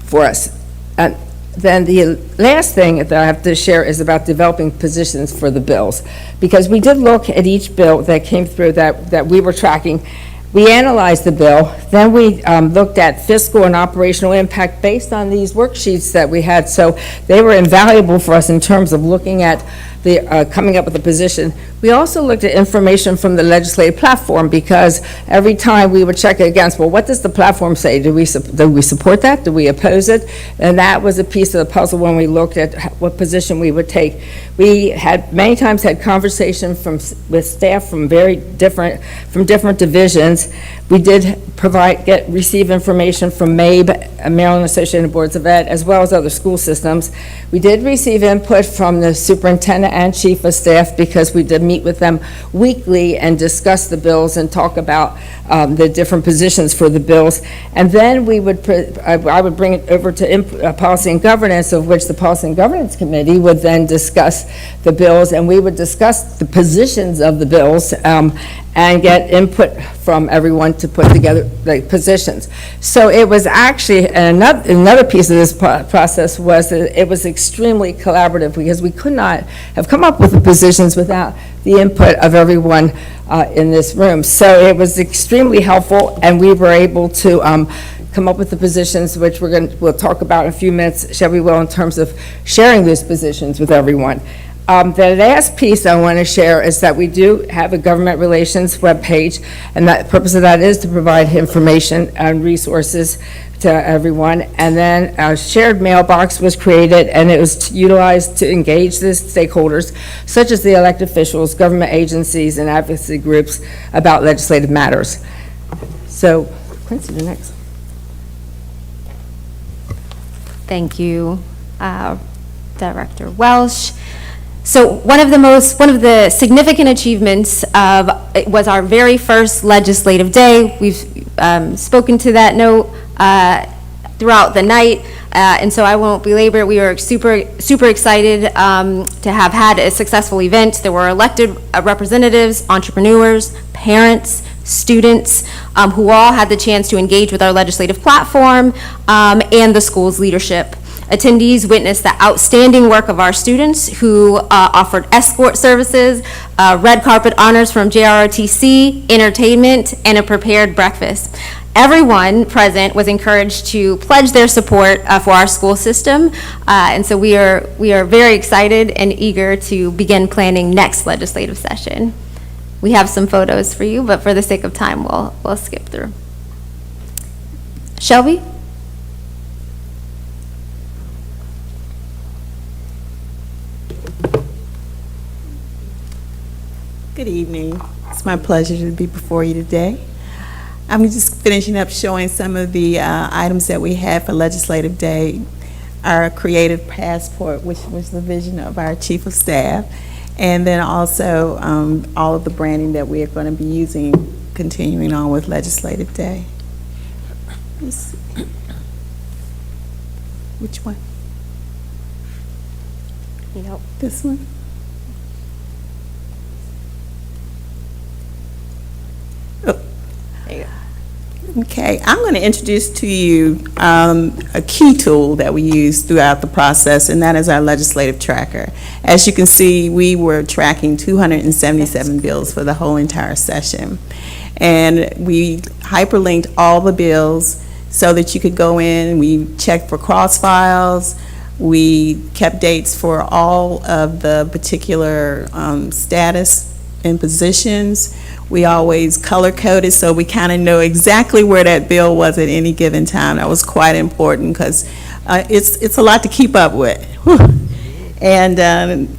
for us. And then the last thing that I have to share is about developing positions for the bills, because we did look at each bill that came through that we were tracking. We analyzed the bill, then we looked at fiscal and operational impact based on these worksheets that we had. So they were invaluable for us in terms of looking at the coming up with a position. We also looked at information from the legislative platform, because every time we would check it against, well, what does the platform say? Do we support that? Do we oppose it? And that was a piece of the puzzle when we looked at what position we would take. We had many times had conversation with staff from different divisions. We did receive information from MABE, Maryland Association of Boards of Ed, as well as other school systems. We did receive input from the superintendent and chief of staff, because we did meet with them weekly and discuss the bills and talk about the different positions for the bills. And then I would bring it over to Policy and Governance, of which the Policy and Governance Committee would then discuss the bills, and we would discuss the positions of the bills and get input from everyone to put together the positions. So it was actually, another piece of this process was that it was extremely collaborative, because we could not have come up with the positions without the input of everyone in this room. So it was extremely helpful, and we were able to come up with the positions, which we'll talk about in a few minutes, shall we will, in terms of sharing those positions with everyone. The last piece I want to share is that we do have a government relations webpage, and the purpose of that is to provide information and resources to everyone. And then a shared mailbox was created, and it was utilized to engage the stakeholders, such as the elected officials, government agencies, and advocacy groups about legislative matters. So, Quincy, the next. Thank you, Director Welsh. So one of the significant achievements was our very first legislative day. We've spoken to that note throughout the night, and so I won't belabor it. We are super excited to have had a successful event. There were elected representatives, entrepreneurs, parents, students, who all had the chance to engage with our legislative platform and the school's leadership. Attendees witnessed the outstanding work of our students who offered escort services, red carpet honors from JROTC, entertainment, and a prepared breakfast. Everyone present was encouraged to pledge their support for our school system, and so we are very excited and eager to begin planning next legislative session. We have some photos for you, but for the sake of time, we'll skip through. Shelby? Good evening. It's my pleasure to be before you today. I'm just finishing up showing some of the items that we had for Legislative Day. Our creative passport, which was the vision of our Chief of Staff, and then also all of the branding that we are going to be using continuing on with Legislative Day. Let's see. Which one? Yep. This one? Okay, I'm going to introduce to you a key tool that we use throughout the process, and that is our legislative tracker. As you can see, we were tracking 277 bills for the whole entire session. And we hyperlinked all the bills so that you could go in, we checked for cross files, we kept dates for all of the particular status and positions. We always color-coded so we kind of know exactly where that bill was at any given time. That was quite important because it's a lot to keep up with. Whew. And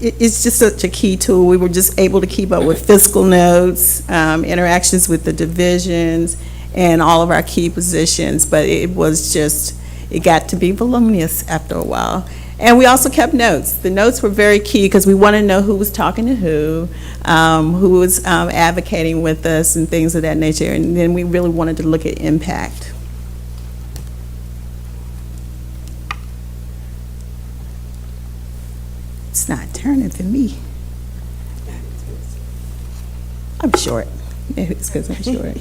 it's just such a key tool. We were just able to keep up with fiscal notes, interactions with the divisions, and all of our key positions, but it got to be voluminous after a while. And we also kept notes. The notes were very key because we wanted to know who was talking to who was advocating with us and things of that nature. And then we really wanted to look at impact. It's not turning for me. I'm short. Maybe it's because I'm short.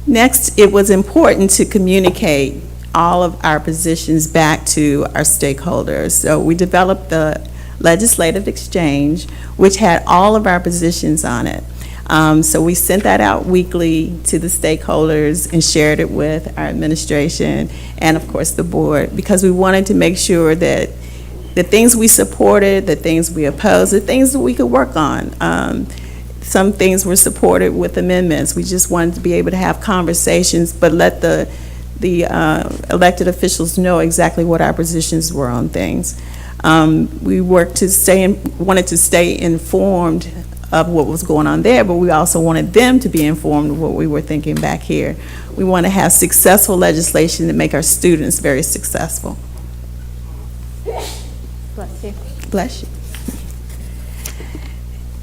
Next, it was important to communicate all of our positions back to our stakeholders. So we developed the legislative exchange, which had all of our positions on it. So we sent that out weekly to the stakeholders and shared it with our administration and, of course, the board, because we wanted to make sure that the things we supported, the things we opposed, the things that we could work on. Some things were supported with amendments. We just wanted to be able to have conversations, but let the elected officials know exactly what our positions were on things. We wanted to stay informed of what was going on there, but we also wanted them to be informed of what we were thinking back here. We want to have successful legislation to make our students very successful. Bless you. Bless you.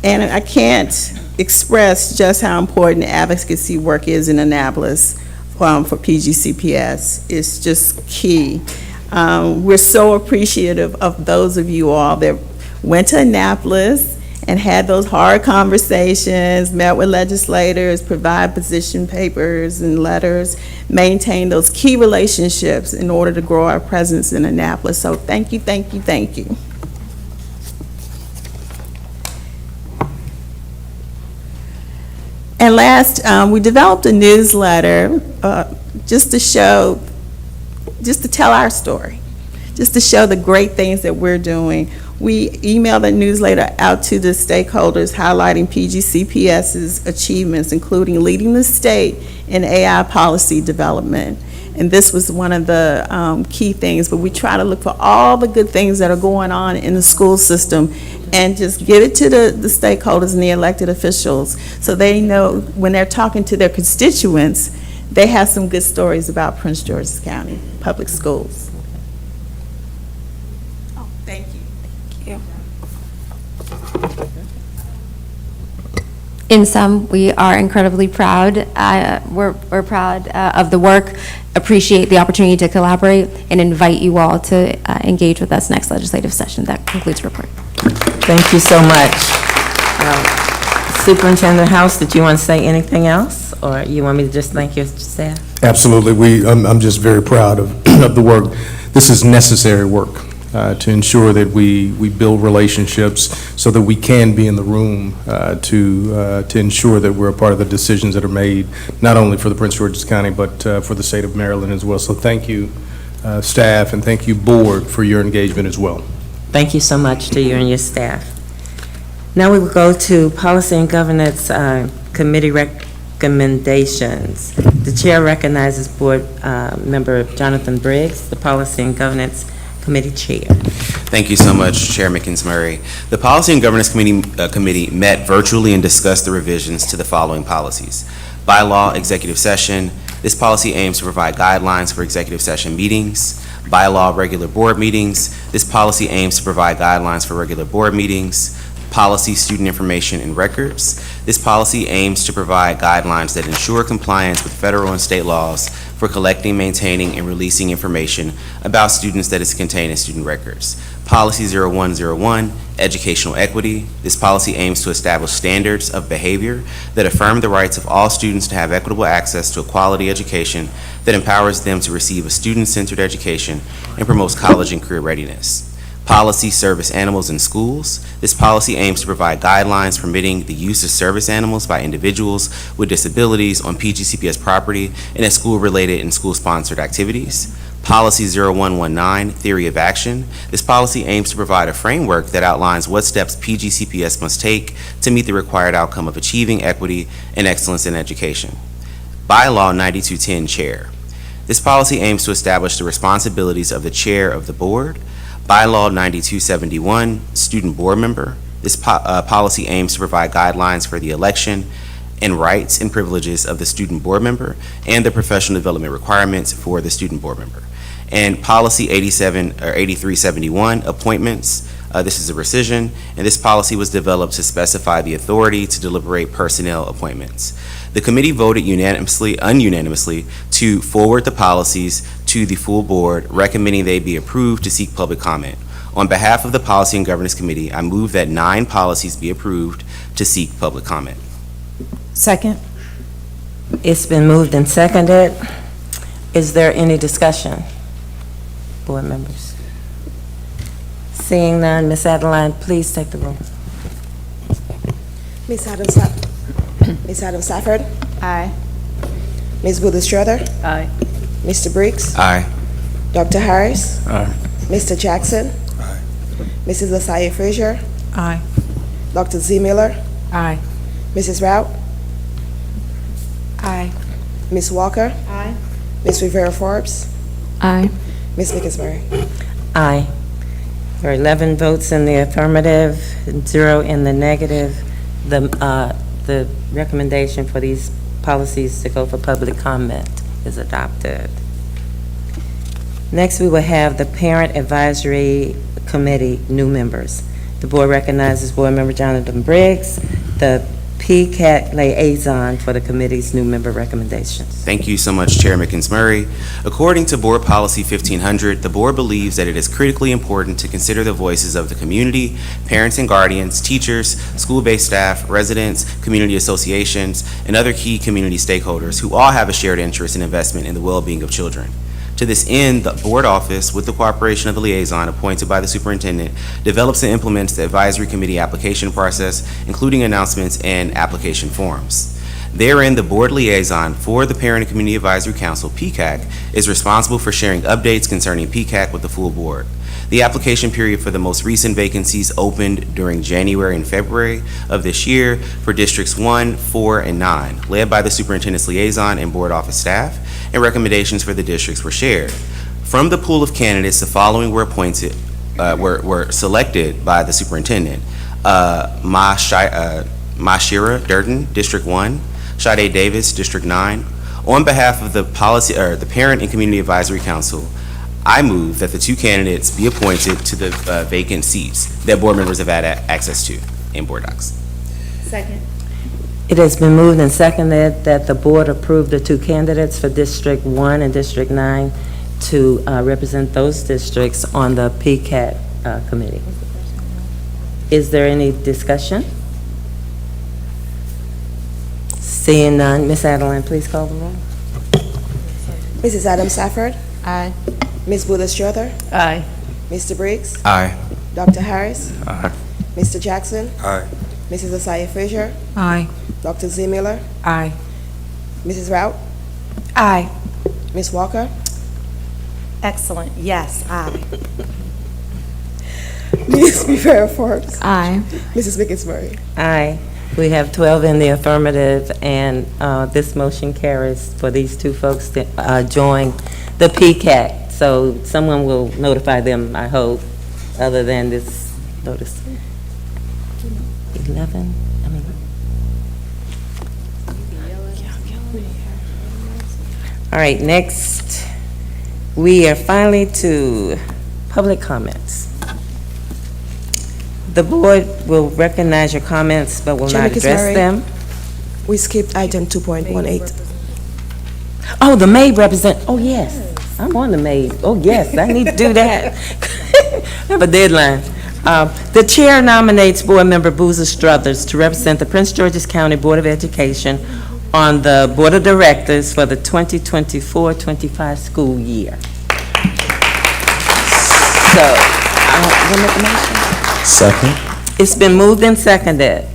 And I can't express just how important advocacy work is in Annapolis for PGCPS. It's just key. We're so appreciative of those of you all that went to Annapolis and had those hard conversations, met with legislators, provide position papers and letters, maintain those key relationships in order to grow our presence in Annapolis. So thank you, thank you, thank you. And last, we developed a newsletter just to tell our story, just to show the great things that we're doing. We email the newsletter out to the stakeholders highlighting PGCPS's achievements, including leading the state in AI policy development. And this was one of the key things, but we try to look for all the good things that are going on in the school system and just give it to the stakeholders and the elected officials so they know when they're talking to their constituents, they have some good stories about Prince George's County Public Schools. Oh, thank you. In sum, we are incredibly proud. We're proud of the work, appreciate the opportunity to collaborate, and invite you all to engage with us next legislative session. That concludes the report. Thank you so much. Superintendent House, did you want to say anything else? Or you want me to just thank your staff? Absolutely. I'm just very proud of the work. This is necessary work to ensure that we build relationships so that we can be in the room to ensure that we're a part of the decisions that are made, not only for the Prince George's County, but for the state of Maryland as well. So thank you, staff, and thank you, board, for your engagement as well. Thank you so much to you and your staff. Now we will go to Policy and Governance Committee recommendations. The chair recognizes Board Member Jonathan Briggs, the Policy and Governance Committee Chair. Thank you so much, Chair McInsmurry. The Policy and Governance Committee met virtually and discussed the revisions to the following policies. Bylaw executive session. This policy aims to provide guidelines for executive session meetings. Bylaw regular board meetings. This policy aims to provide guidelines for regular board meetings. Policy student information and records. This policy aims to provide guidelines that ensure compliance with federal and state laws for collecting, maintaining, and releasing information about students that is contained in student records. Policy 0101, educational equity. This policy aims to establish standards of behavior that affirm the rights of all students to have equitable access to a quality education that empowers them to receive a student-centered education and promotes college and career readiness. Policy service animals in schools. This policy aims to provide guidelines permitting the use of service animals by individuals with disabilities on PGCPS property and at school-related and school-sponsored activities. Policy 0119, theory of action. This policy aims to provide a framework that outlines what steps PGCPS must take to meet the required outcome of achieving equity and excellence in education. Bylaw 9210, chair. This policy aims to establish the responsibilities of the chair of the board. Bylaw 9271, student board member. This policy aims to provide guidelines for the election and rights and privileges of the student board member and the professional development requirements for the student board member. And policy 8371, appointments. This is a rescission, and this policy was developed to specify the authority to deliberate personnel appointments. The committee voted ununanimously to forward the policies to the full board, recommending they be approved to seek public comment. On behalf of the Policy and Governance Committee, I move that 9 policies be approved to seek public comment. Second. It's been moved and seconded. Is there any discussion, board members? Seeing none, Ms. Adeline, please take the roll. Ms. Adams Stafford? Aye. Ms. Woods-Strother? Aye. Mr. Briggs? Aye. Dr. Harris? Aye. Mr. Jackson? Aye. Mrs. LaSalle Frazier? Aye. Dr. Z. Miller? Aye. Mrs. Rout? Aye. Ms. Walker? Aye. Ms. Rivera Forbes? Aye. Ms. McInsmurry? Aye. There are 11 votes in the affirmative, 0 in the negative. The recommendation for these policies to go for public comment is adopted. Next, we will have the Parent Advisory Committee new members. The board recognizes Board Member Jonathan Briggs, the PCAT liaison for the committee's new member recommendations. Thank you so much, Chair McInsmurry. According to Board Policy 1500, the board believes that it is critically important to consider the voices of the community, parents and guardians, teachers, school-based staff, residents, community associations, and other key community stakeholders who all have a shared interest and investment in the well-being of children. To this end, the board office, with the cooperation of the liaison appointed by the superintendent, develops and implements the advisory committee application process, including announcements and application forms. Therein, the board liaison for the Parent and Community Advisory Council, PCAC, is responsible for sharing updates concerning PCAC with the full board. The application period for the most recent vacancies opened during January and February of this year for Districts 1, 4, and 9, led by the Superintendent's liaison and board office staff, and recommendations for the districts were shared. From the pool of candidates, the following were appointed, were selected by the Superintendent. Mashira Durden, District 1, Sade Davis, District 9. On behalf of the the Parent and Community Advisory Council, I move that the two candidates be appointed to the vacant seats that board members have had access to in board docs. Second. It has been moved and seconded that the board approve the two candidates for District 1 and District 9 to represent those districts on the PCAT committee. Is there any discussion? Seeing none, Ms. Adeline, please call the roll. Mrs. Adams Safford? Aye. Ms. Buller Strother? Aye. Mr. Briggs? Aye. Dr. Harris? Aye. Mr. Jackson? Aye. Mrs. Asaya Frazier? Aye. Dr. Z. Miller? Aye. Mrs. Rout? Aye. Ms. Walker? Excellent. Yes, aye. Ms. Rivera Forbes? Aye. Mrs. Mickinsbury? Aye. We have 12 in the affirmative, and this motion carries for these two folks to join the PCAT. So someone will notify them, I hope, other than this notice. 11, I mean. All right, next, we are finally to public comments. The board will recognize your comments, but will not address them. We skipped item 2.18. Oh, the MAID represent, oh, yes, I'm on the MAID. Oh, yes, I need to do that. I have a deadline. The chair nominates Board Member Boozer Struthers to represent the Prince George's County Board of Education on the Board of Directors for the 2024-25 school year. So, we'll make a motion. Second. It's been moved and seconded.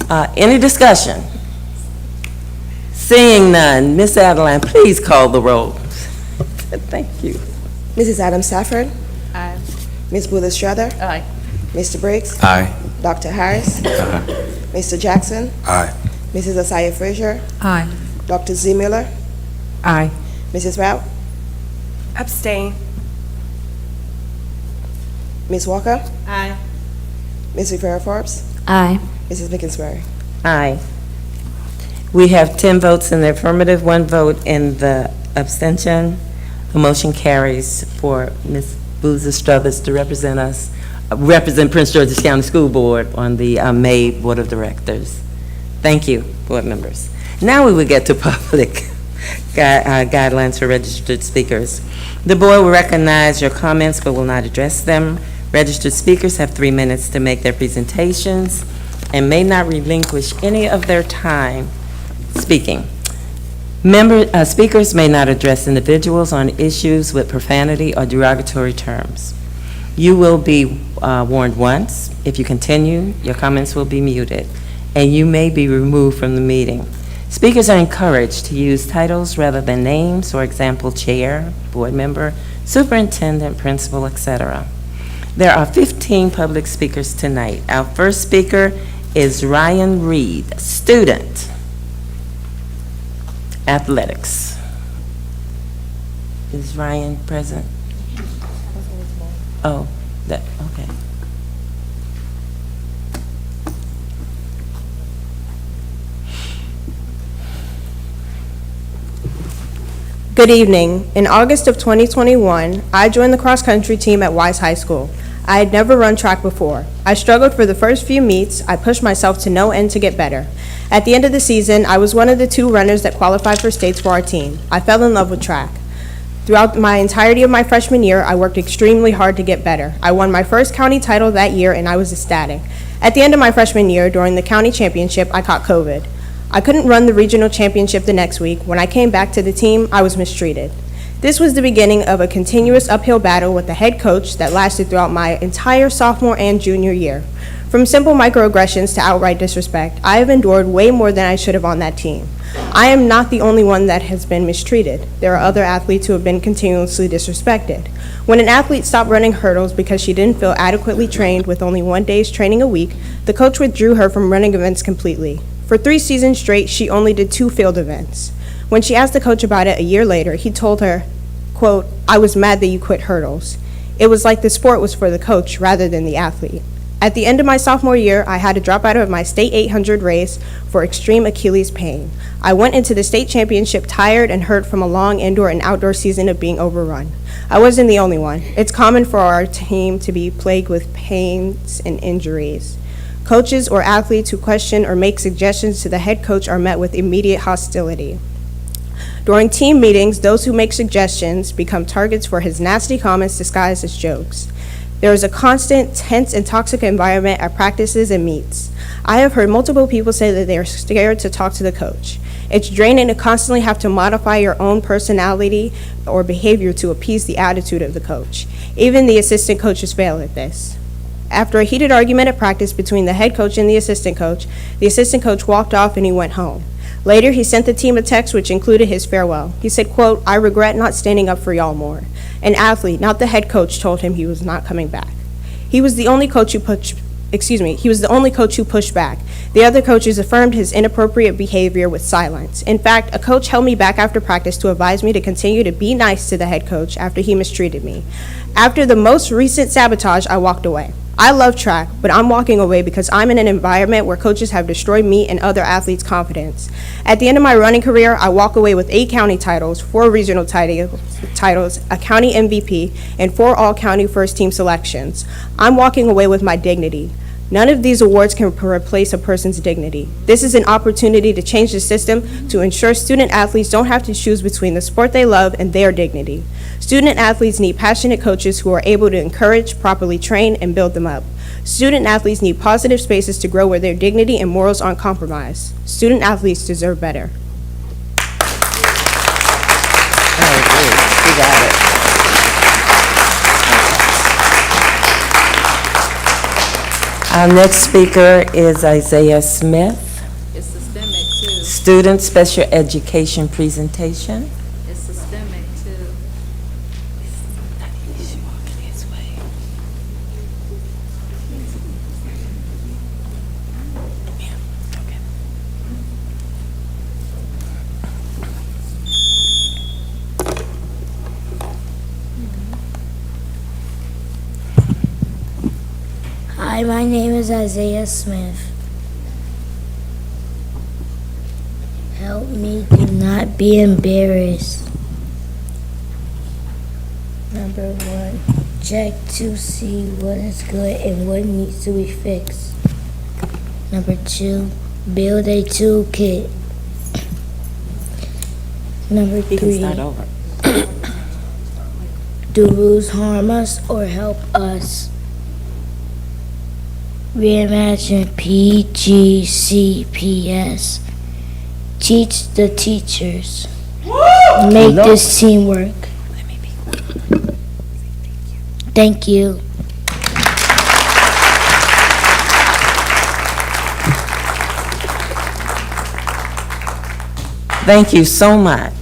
Any discussion? Seeing none, Ms. Adeline, please call the roll. Thank you. Mrs. Adams Safford? Aye. Ms. Buller Strother? Aye. Mr. Briggs? Aye. Dr. Harris? Mr. Jackson? Aye. Mrs. Asaya Frazier? Aye. Dr. Z. Miller? Aye. Mrs. Rout? Abstain. Ms. Walker? Aye. Ms. Rivera Forbes? Aye. Mrs. Mickinsbury? Aye. We have 10 votes in the affirmative, 1 vote in the abstention. The motion carries for Ms. Boozer Struthers to represent Prince George's County School Board on the May Board of Directors. Thank you, board members. Now we will get to public guidelines for registered speakers. The board will recognize your comments but will not address them. Registered speakers have 3 minutes to make their presentations and may not relinquish any of their time speaking. Speakers may not address individuals on issues with profanity or derogatory terms. You will be warned once. If you continue, your comments will be muted, and you may be removed from the meeting. Speakers are encouraged to use titles rather than names, for example, chair, board member, superintendent, principal, etc. There are 15 public speakers tonight. Our first speaker is Ryan Reed, student, athletics. Is Ryan present? Oh, okay. Good evening. In August of 2021, I joined the cross-country team at Wise High School. I had never run track before. I struggled for the first few meets. I pushed myself to no end to get better. At the end of the season, I was one of the 2 runners that qualified for states for our team. I fell in love with track. Throughout my entirety of my freshman year, I worked extremely hard to get better. I won my first county title that year, and I was ecstatic. At the end of my freshman year, during the county championship, I caught COVID. I couldn't run the regional championship the next week. When I came back to the team, I was mistreated. This was the beginning of a continuous uphill battle with the head coach that lasted throughout my entire sophomore and junior year. From simple microaggressions to outright disrespect, I have endured way more than I should have on that team. I am not the only one that has been mistreated. There are other athletes who have been continuously disrespected. When an athlete stopped running hurdles because she didn't feel adequately trained with only 1 day's training a week, the coach withdrew her from running events completely. For 3 seasons straight, she only did 2 field events. When she asked the coach about it a year later, he told her, quote, "I was mad that you quit hurdles." It was like the sport was for the coach rather than the athlete. At the end of my sophomore year, I had to drop out of my state 800 race for extreme Achilles pain. I went into the state championship tired and hurt from a long indoor and outdoor season of being overrun. I wasn't the only one. It's common for our team to be plagued with pains and injuries. Coaches or athletes who question or make suggestions to the head coach are met with immediate hostility. During team meetings, those who make suggestions become targets for his nasty comments disguised as jokes. There is a constant, tense, and toxic environment at practices and meets. I have heard multiple people say that they are scared to talk to the coach. It's draining to constantly have to modify your own personality or behavior to appease the attitude of the coach. Even the assistant coaches fail at this. After a heated argument at practice between the head coach and the assistant coach walked off and he went home. Later, he sent the team a text which included his farewell. He said, quote, "I regret not standing up for y'all more." An athlete, not the head coach, told him he was not coming back. He was the only coach who pushed back. The other coaches affirmed his inappropriate behavior with silence. In fact, a coach held me back after practice to advise me to continue to be nice to the head coach after he mistreated me. After the most recent sabotage, I walked away. I love track, but I'm walking away because I'm in an environment where coaches have destroyed me and other athletes' confidence. At the end of my running career, I walk away with 8 county titles, 4 regional titles, a county MVP, and 4 all-county first-team selections. I'm walking away with my dignity. None of these awards can replace a person's dignity. This is an opportunity to change the system to ensure student athletes don't have to choose between the sport they love and their dignity. Student athletes need passionate coaches who are able to encourage, properly train, and build them up. Student athletes need positive spaces to grow where their dignity and morals aren't compromised. Student athletes deserve better. You got it. Our next speaker is Isaiah Smith. It's systemic too. Student special education presentation. It's systemic too. Hi, my name is Isaiah Smith. Help me to not be embarrassed. Number 1, check to see what is good and what needs to be fixed. Number 2, build a toolkit. Number 3, You can start over. do rules harm us or help us? Reimagine PGCPS. Teach the teachers. Make this team work. Thank you. Thank you so much.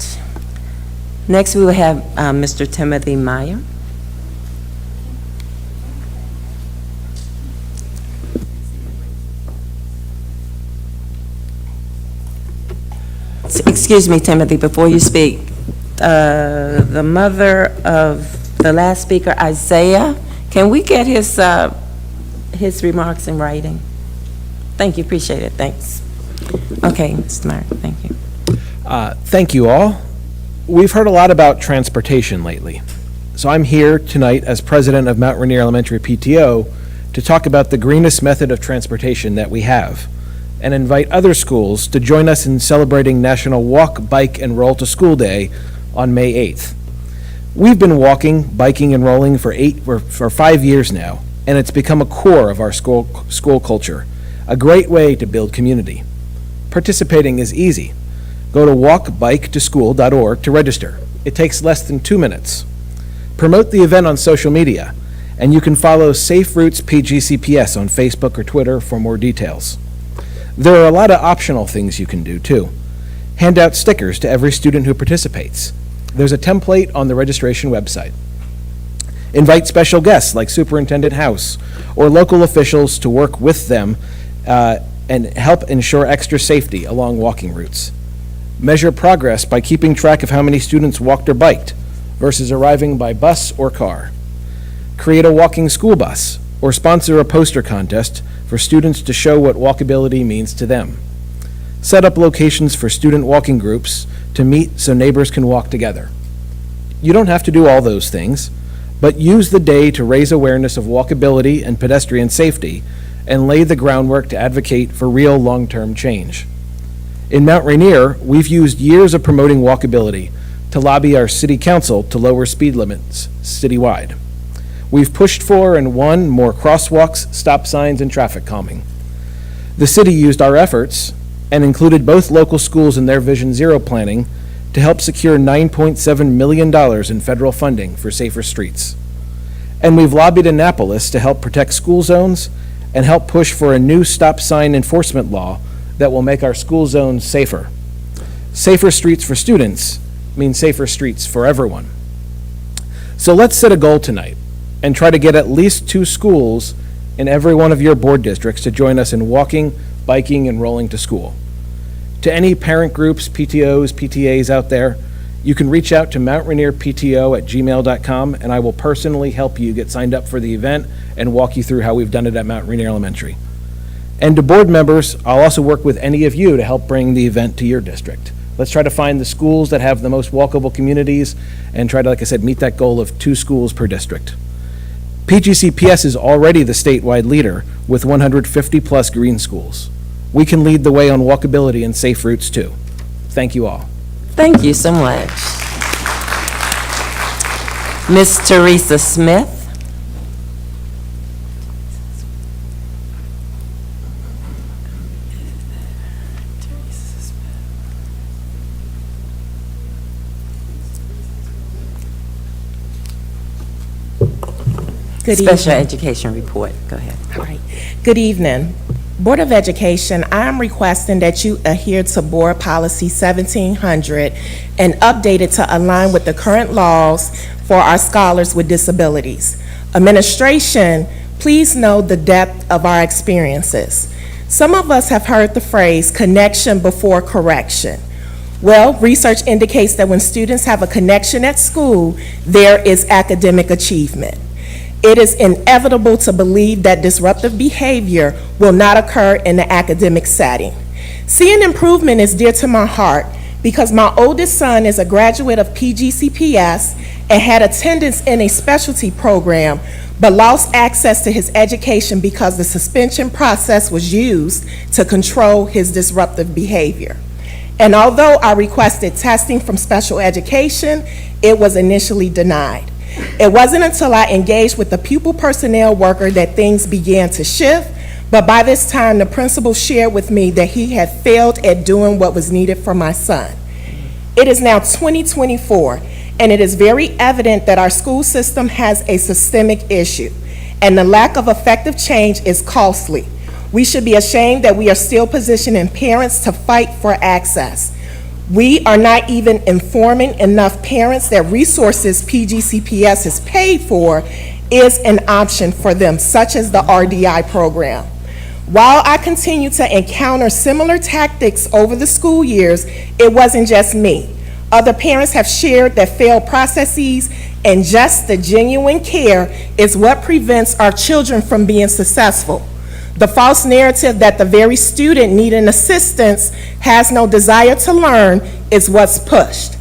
Next, we will have Mr. Timothy Meyer. Excuse me, Timothy, before you speak, the mother of the last speaker, Isaiah, can we get his remarks in writing? Thank you, appreciate it, thanks. Okay, Mr. Meyer, thank you. Thank you all. We've heard a lot about transportation lately. So I'm here tonight as president of Mount Rainier Elementary PTO to talk about the greenest method of transportation that we have and invite other schools to join us in celebrating National Walk, Bike, and Roll to School Day on May 8th. We've been walking, biking, and rolling for 5 years now, and it's become a core of our school culture, a great way to build community. Participating is easy. Go to walkbiketoschool.org to register. It takes less than 2 minutes. Promote the event on social media And you can follow Safe Routes PGCPS on Facebook or Twitter for more details. There are a lot of optional things you can do, too. Hand out stickers to every student who participates. There's a template on the registration website. Invite special guests like Superintendent House or local officials to work with them and help ensure extra safety along walking routes. Measure progress by keeping track of how many students walked or biked versus arriving by bus or car. Create a walking school bus or sponsor a poster contest for students to show what walkability means to them. Set up locations for student walking groups to meet so neighbors can walk together. You don't have to do all those things, but use the day to raise awareness of walkability and pedestrian safety and lay the groundwork to advocate for real long-term change. In Mount Rainier, we've used years of promoting walkability to lobby our city council to lower speed limits citywide. We've pushed for and won more crosswalks, stop signs, and traffic calming. The city used our efforts and included both local schools in their Vision Zero planning to help secure $9.7 million in federal funding for safer streets. And we've lobbied Annapolis to help protect school zones and help push for a new stop sign enforcement law that will make our school zones safer. Safer streets for students means safer streets for everyone. So let's set a goal tonight and try to get at least 2 schools in every one of your board districts to join us in walking, biking, and rolling to school. To any parent groups, PTOs, PTAs out there, you can reach out to mountrainierpto@gmail.com, and I will personally help you get signed up for the event and walk you through how we've done it at Mount Rainier Elementary. And to board members, I'll also work with any of you to help bring the event to your district. Let's try to find the schools that have the most walkable communities and try to, like I said, meet that goal of 2 schools per district. PGCPS is already the statewide leader with 150-plus green schools. We can lead the way on walkability and safe routes, too. Thank you all. Thank you so much. Ms. Teresa Smith. Special Education Report. Go ahead. All right. Good evening. Board of Education, I am requesting that you adhere to Board Policy 1700 and update it to align with the current laws for our scholars with disabilities. Administration, please know the depth of our experiences. Some of us have heard the phrase connection before correction. Well, research indicates that when students have a connection at school, there is academic achievement. It is inevitable to believe that disruptive behavior will not occur in the academic setting. Seeing improvement is dear to my heart because my oldest son is a graduate of PGCPS and had attendance in a specialty program, but lost access to his education because the suspension process was used to control his disruptive behavior. And although I requested testing from special education, it was initially denied. It wasn't until I engaged with the pupil personnel worker that things began to shift, but by this time the principal shared with me that he had failed at doing what was needed for my son. It is now 2024, and it is very evident that our school system has a systemic issue, and the lack of effective change is costly. We should be ashamed that we are still positioning parents to fight for access. We are not even informing enough parents that resources PGCPS is paid for is an option for them, such as the RDI program. While I continue to encounter similar tactics over the school years, it wasn't just me. Other parents have shared that failed processes and just the genuine care is what prevents our children from being successful. The false narrative that the very student needing assistance has no desire to learn is what's pushed.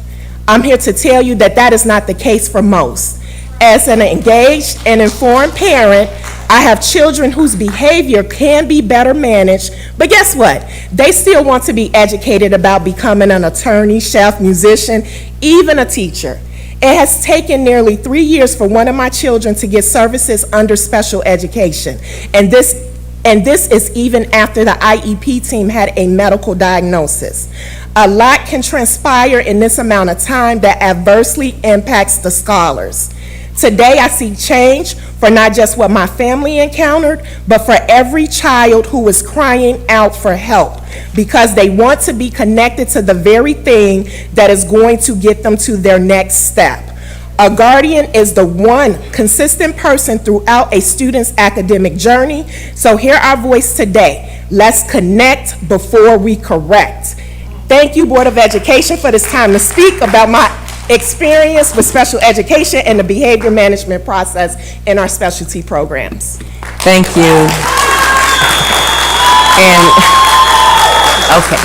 I'm here to tell you that that is not the case for most. As an engaged and informed parent, I have children whose behavior can be better managed, but guess what? They still want to be educated about becoming an attorney, chef, musician, even a teacher. It has taken nearly 3 years for one of my children to get services under special education, and this is even after the IEP team had a medical diagnosis. A lot can transpire in this amount of time that adversely impacts the scholars. Today, I see change for not just what my family encountered, but for every child who is crying out for help because they want to be connected to the very thing that is going to get them to their next step. A guardian is the one consistent person throughout a student's academic journey. So hear our voice today. Let's connect before we correct. Thank you, Board of Education, for this time to speak about my experience with special education and the behavior management process in our specialty programs. Thank you. And, okay.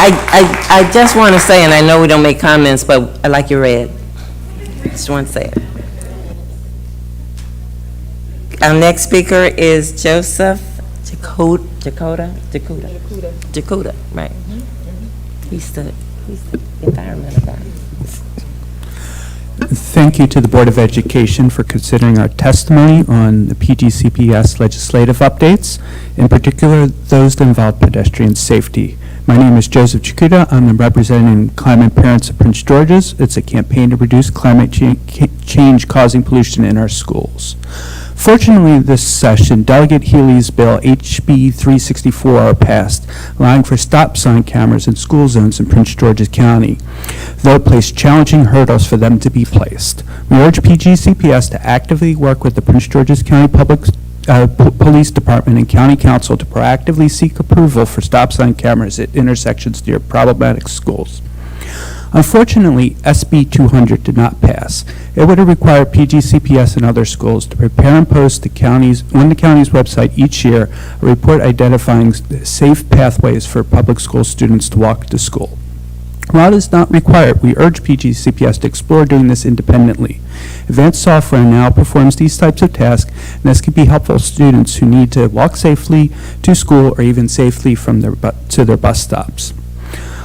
I just want to say, and I know we don't make comments, but I like your red. Just want to say it. Our next speaker is Joseph Jacoda, right? He's the environmental guy. Thank you to the Board of Education for considering our testimony on the PGCPS legislative updates, in particular those that involve pedestrian safety. My name is Joseph Chikuda. I'm representing Climate Parents of Prince George's. It's a campaign to reduce climate change causing pollution in our schools. Fortunately, this session, Delegate Healy's bill, HB 364, passed, allowing for stop sign cameras in school zones in Prince George's County, though it placed challenging hurdles for them to be placed. We urge PGCPS to actively work with the Prince George's County Police Department and County Council to proactively seek approval for stop sign cameras at intersections near problematic schools. Unfortunately, SB 200 did not pass. It would have required PGCPS and other schools to prepare and post on the county's website each year a report identifying safe pathways for public school students to walk to school. While it is not required, we urge PGCPS to explore doing this independently. Advanced software now performs these types of tasks, and this can be helpful to students who need to walk safely to school or even safely from to their bus stops.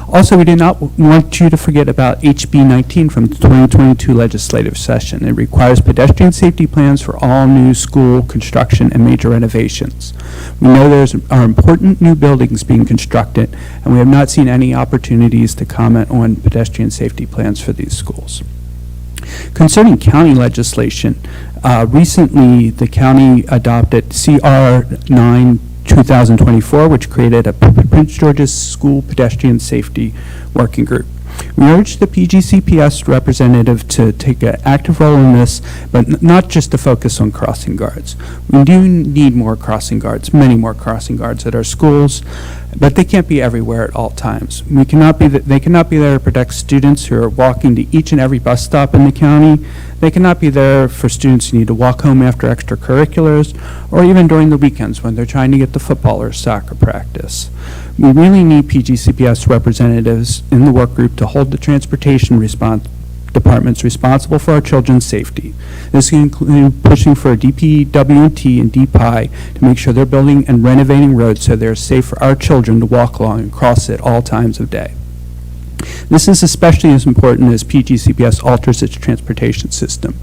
Also, we did not want you to forget about HB 19 from the 2022 legislative session. It requires pedestrian safety plans for all new school construction and major renovations. We know there are important new buildings being constructed, and we have not seen any opportunities to comment on pedestrian safety plans for these schools. Concerning county legislation, recently the county adopted CR 9 2024, which created a Prince George's School Pedestrian Safety Working Group. We urge the PGCPS representative to take an active role in this, but not just to focus on crossing guards. We do need more crossing guards, many more crossing guards at our schools, but they can't be everywhere at all times. They cannot be there to protect students who are walking to each and every bus stop in the county. They cannot be there for students who need to walk home after extracurriculars, or even during the weekends when they're trying to get to football or soccer practice. We really need PGCPS representatives in the work group to hold the transportation departments responsible for our children's safety. This can include pushing for a DPWT and DPI to make sure they're building and renovating roads so they're safe for our children to walk along and cross at all times of day. This is especially as important as PGCPS alters its transportation system.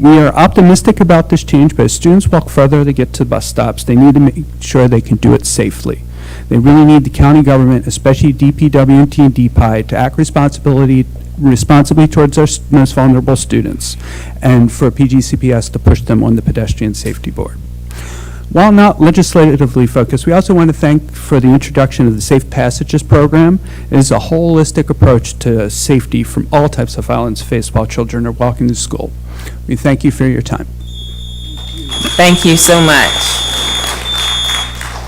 We are optimistic about this change, but as students walk further to get to bus stops, they need to make sure they can do it safely. They really need the county government, especially DPWT and DPI, to act responsibly towards our most vulnerable students, and for PGCPS to push them on the Pedestrian Safety Board. While not legislatively focused, we also want to thank for the introduction of the Safe Passages program. It is a holistic approach to safety from all types of violence faced while children are walking to school. We thank you for your time. Thank you so much.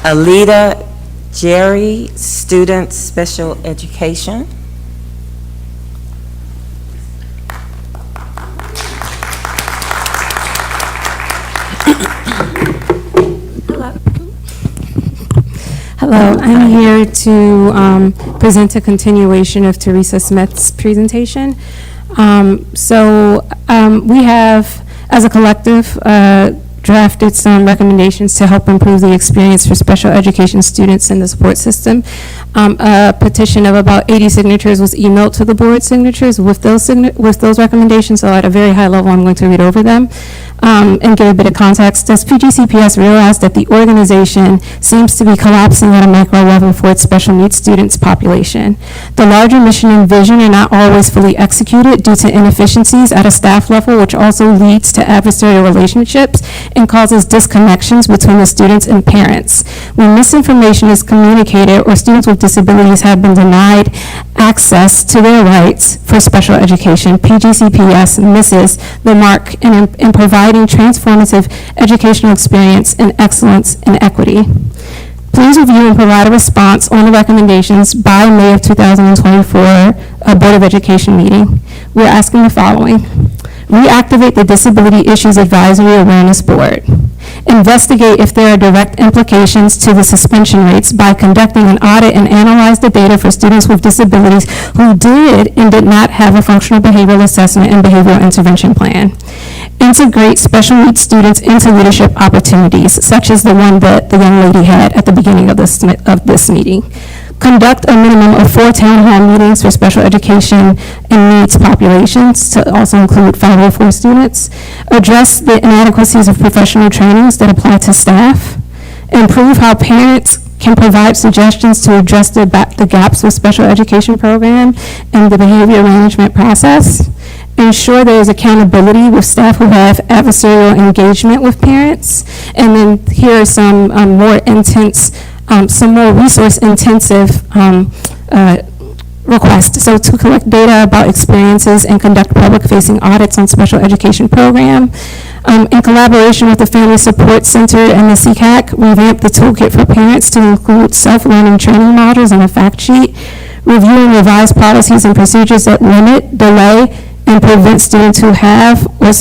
Alita Jerry, Student Special Education. Hello, I'm here to present a continuation of Teresa Smith's presentation. We have, as a collective, drafted some recommendations to help improve the experience for special education students in the support system. A petition of about 80 signatures was emailed to the board signatures with those recommendations, so at a very high level, I'm going to read over them. and give a bit of context, does PGCPS realize that the organization seems to be collapsing at a micro level for its special needs students population? The larger mission and vision are not always fully executed due to inefficiencies at a staff level, which also leads to adversarial relationships and causes disconnections between the students and parents. When misinformation is communicated or students with disabilities have been denied access to their rights for special education, PGCPS misses the mark in providing transformative educational experience and excellence and equity. Please review and provide a response on the recommendations by May of 2024 Board of Education meeting. We're asking the following. Reactivate the Disability Issues Advisory Awareness Board. Investigate if there are direct implications to the suspension rates by conducting an audit and analyze the data for students with disabilities who did and did not have a functional behavioral assessment and behavioral intervention plan. Integrate special needs students into leadership opportunities, such as the one that the young lady had at the beginning of this meeting. Conduct a minimum of 4 town hall meetings for special education and needs populations, to also include 504 students. Address the inadequacies of professional trainings that apply to staff. Improve how parents can provide suggestions to address the gaps with special education program and the behavior management process. Ensure there is accountability with staff who have adversarial engagement with parents. And then here are some more resource-intensive requests. So to collect data about experiences and conduct public-facing audits on special education program. In collaboration with the Family Support Center and the CCAC, revamp the toolkit for parents to include self-learning training modules and a fact sheet. Review and revise policies and procedures that limit, delay, and prevent students who have or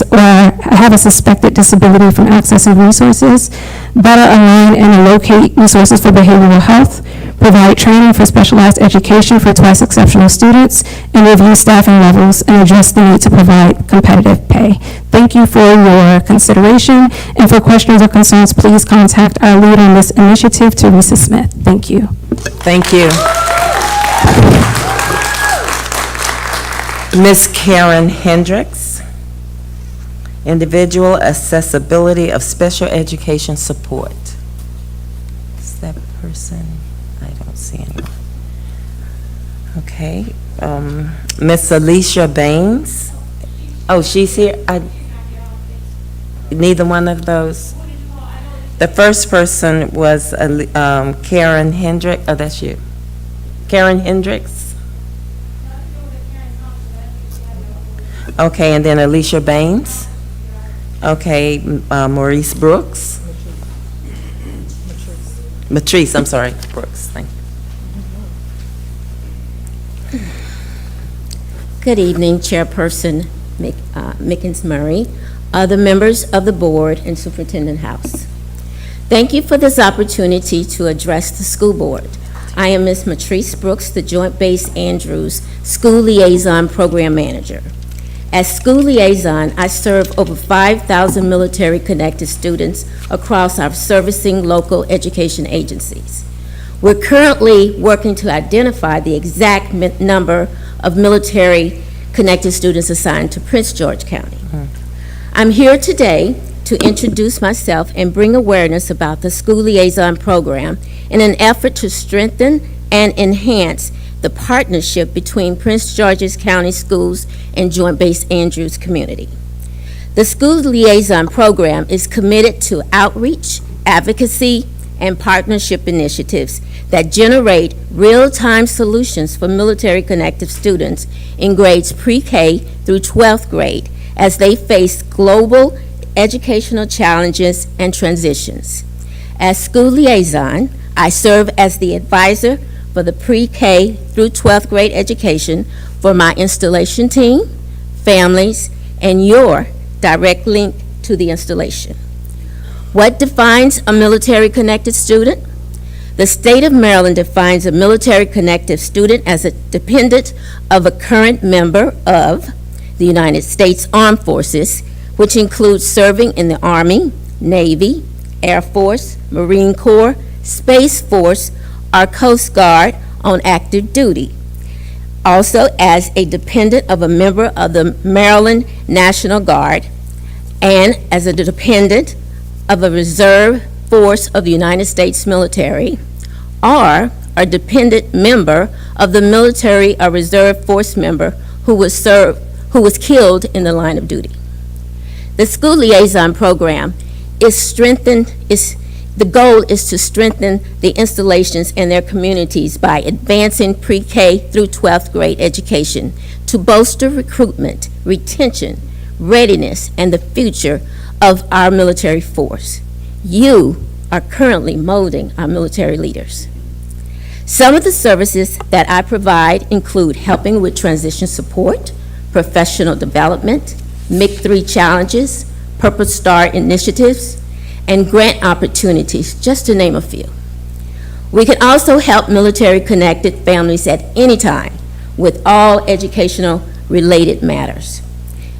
have a suspected disability from accessing resources. Better align and allocate resources for behavioral health. Provide training for specialized education for twice exceptional students, and review staffing levels and address the need to provide competitive pay. Thank you for your consideration, and for questions or concerns, please contact our lead on this initiative, Teresa Smith. Thank you. Thank you. Ms. Karen Hendricks, Individual Accessibility of Special Education Support. Is that person? I don't see anyone. Okay. Ms. Alicia Baines. Oh, she's here. Neither one of those. The first person was Karen Hendricks. Oh, that's you. Karen Hendricks. Okay, and then Alicia Baines. Okay, Maurice Brooks. Matrice, I'm sorry, Brooks, thank you. Good evening, Chairperson Mickens Murray, other members of the board, and Superintendent House. Thank you for this opportunity to address the school board. I am Ms. Matrice Brooks, the Joint Base Andrews School Liaison Program Manager. As school liaison, I serve over 5,000 military-connected students across our servicing local education agencies. We're currently working to identify the exact number of military-connected students assigned to Prince George County. I'm here today to introduce myself and bring awareness about the school liaison program in an effort to strengthen and enhance the partnership between Prince George's County Schools and Joint Base Andrews community. The School Liaison Program is committed to outreach, advocacy, and partnership initiatives that generate real-time solutions for military-connected students in grades pre-K through 12th grade as they face global educational challenges and transitions. As school liaison, I serve as the advisor for the pre-K through 12th grade education for my installation team, families, and your direct link to the installation. What defines a military-connected student? The state of Maryland defines a military-connected student as a dependent of a current member of the United States Armed Forces, which includes serving in the Army, Navy, Air Force, Marine Corps, Space Force, or Coast Guard on active duty. Also as a dependent of a member of the Maryland National Guard, and as a dependent of a reserve force of the United States military, or a dependent member of the military or reserve force member who was killed in the line of duty. The school liaison program the goal is to strengthen the installations in their communities by advancing pre-K through 12th grade education to bolster recruitment, retention, readiness, and the future of our military force. You are currently molding our military leaders. Some of the services that I provide include helping with transition support, professional development, MIC3 challenges, Purple Star initiatives, and grant opportunities, just to name a few. We can also help military-connected families at any time with all educational related matters.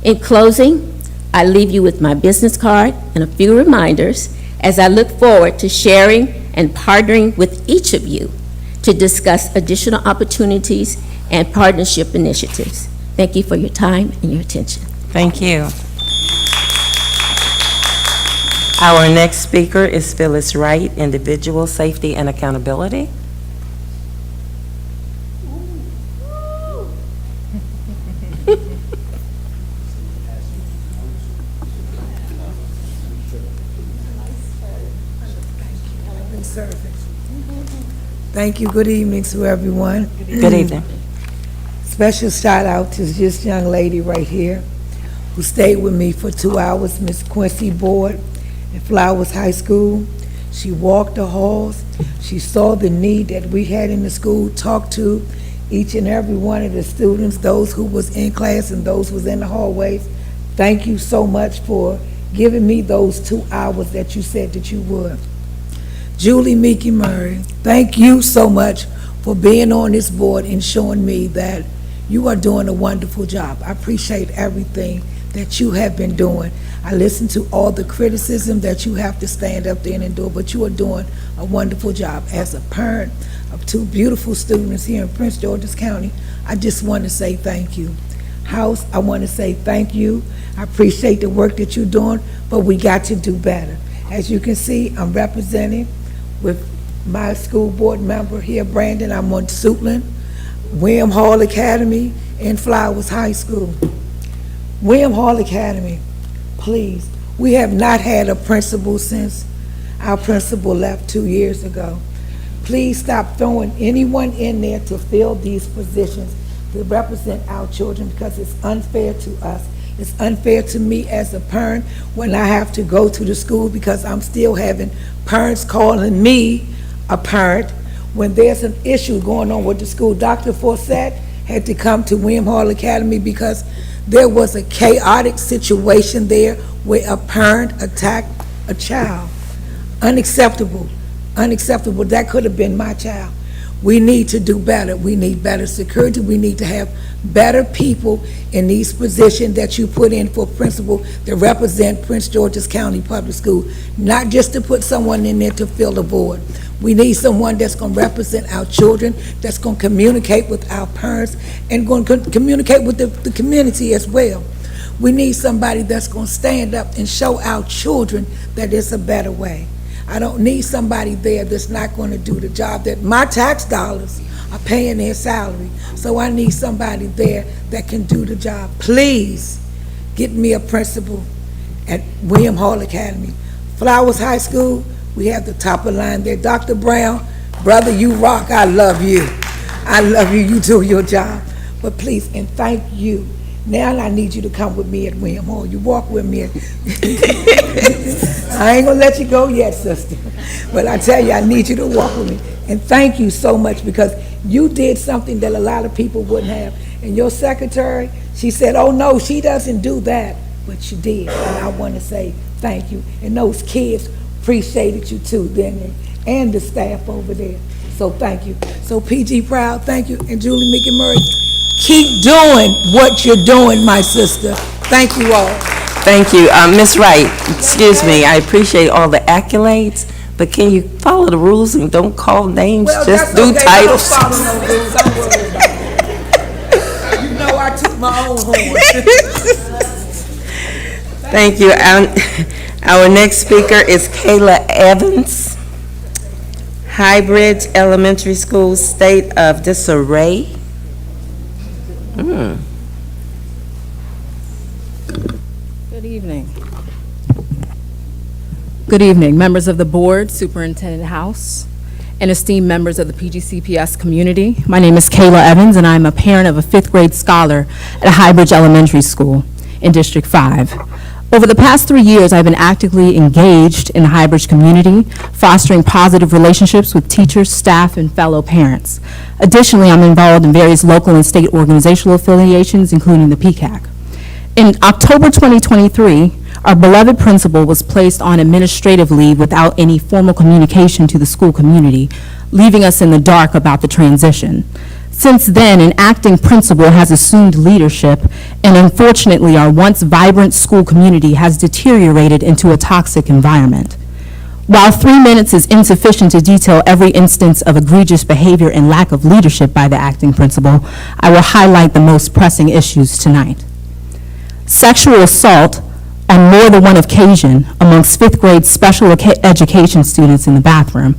In closing, I leave you with my business card and a few reminders as I look forward to sharing and partnering with each of you to discuss additional opportunities and partnership initiatives. Thank you for your time and your attention. Thank you. Our next speaker is Phyllis Wright, Individual Safety and Accountability. Thank you. Good evening to everyone. Good evening. Special shout out to this young lady right here who stayed with me for 2 hours, Miss Quincy Board at Flowers High School. She walked the halls. She saw the need that we had in the school, talked to each and every one of the students, those who was in class and those who was in the hallways. Thank you so much for giving me those 2 hours that you said that you would. Julie Meeky Murray, thank you so much for being on this board and showing me that you are doing a wonderful job. I appreciate everything that you have been doing. I listen to all the criticism that you have to stand up there and endure, but you are doing a wonderful job. As a parent of 2 beautiful students here in Prince George's County, I just want to say thank you. House, I want to say thank you. I appreciate the work that you're doing, but we got to do better. As you can see, I'm representing with my school board member here, Brandon. I'm on Suitland, William Hall Academy, and Flowers High School. William Hall Academy, please, we have not had a principal since our principal left 2 years ago. Please stop throwing anyone in there to fill these positions to represent our children, because it's unfair to us. It's unfair to me as a parent when I have to go to the school, because I'm still having parents calling me a parent when there's an issue going on with the school. Dr. Forsett had to come to William Hall Academy because there was a chaotic situation there where a parent attacked a child. Unacceptable. Unacceptable. That could have been my child. We need to do better. We need better security. We need to have better people in these positions that you put in for principal that represent Prince George's County Public School, not just to put someone in there to fill the board. We need someone that's going to represent our children, that's going to communicate with our parents, and going to communicate with the community as well. We need somebody that's going to stand up and show our children that there's a better way. I don't need somebody there that's not going to do the job that my tax dollars are paying their salary. So I need somebody there that can do the job. Please get me a principal at William Hall Academy. Flowers High School, we have the top of the line there. Dr. Brown, brother, you rock. I love you. I love you. You do your job. But please, and thank you. Now I need you to come with me at William Hall. You walk with me. I ain't gonna let you go yet, sister. But I tell you, I need you to walk with me. And thank you so much, because you did something that a lot of people wouldn't have. And your secretary, she said, oh no, she doesn't do that. But you did. And I want to say thank you. And those kids appreciated you too, didn't they? And the staff over there. So thank you. So PG Proud, thank you. And Julie Meeky Murray, keep doing what you're doing, my sister. Thank you all. Thank you. Ms. Wright, excuse me, I appreciate all the accolades, but can you follow the rules and don't call names, Well, just that's do okay. titles? Don't follow no rules. Don't worry about it. You know I took my own horn. Thank you. Our next speaker is Kayla Evans, Highbridge Elementary School, State of Disarray. Good evening. Good evening, members of the board, Superintendent House, and esteemed members of the PGCPS community. My name is Kayla Evans, and I'm a parent of a 5th grade scholar at Highbridge Elementary School in District 5. Over the past 3 years, I've been actively engaged in the Highbridge community, fostering positive relationships with teachers, staff, and fellow parents. Additionally, I'm involved in various local and state organizational affiliations, including the PCAC. In October 2023, our beloved principal was placed on administrative leave without any formal communication to the school community, leaving us in the dark about the transition. Since then, an acting principal has assumed leadership, and unfortunately, our once vibrant school community has deteriorated into a toxic environment. While 3 minutes is insufficient to detail every instance of egregious behavior and lack of leadership by the acting principal, I will highlight the most pressing issues tonight. Sexual assault on more than one occasion amongst 5th grade special education students in the bathroom,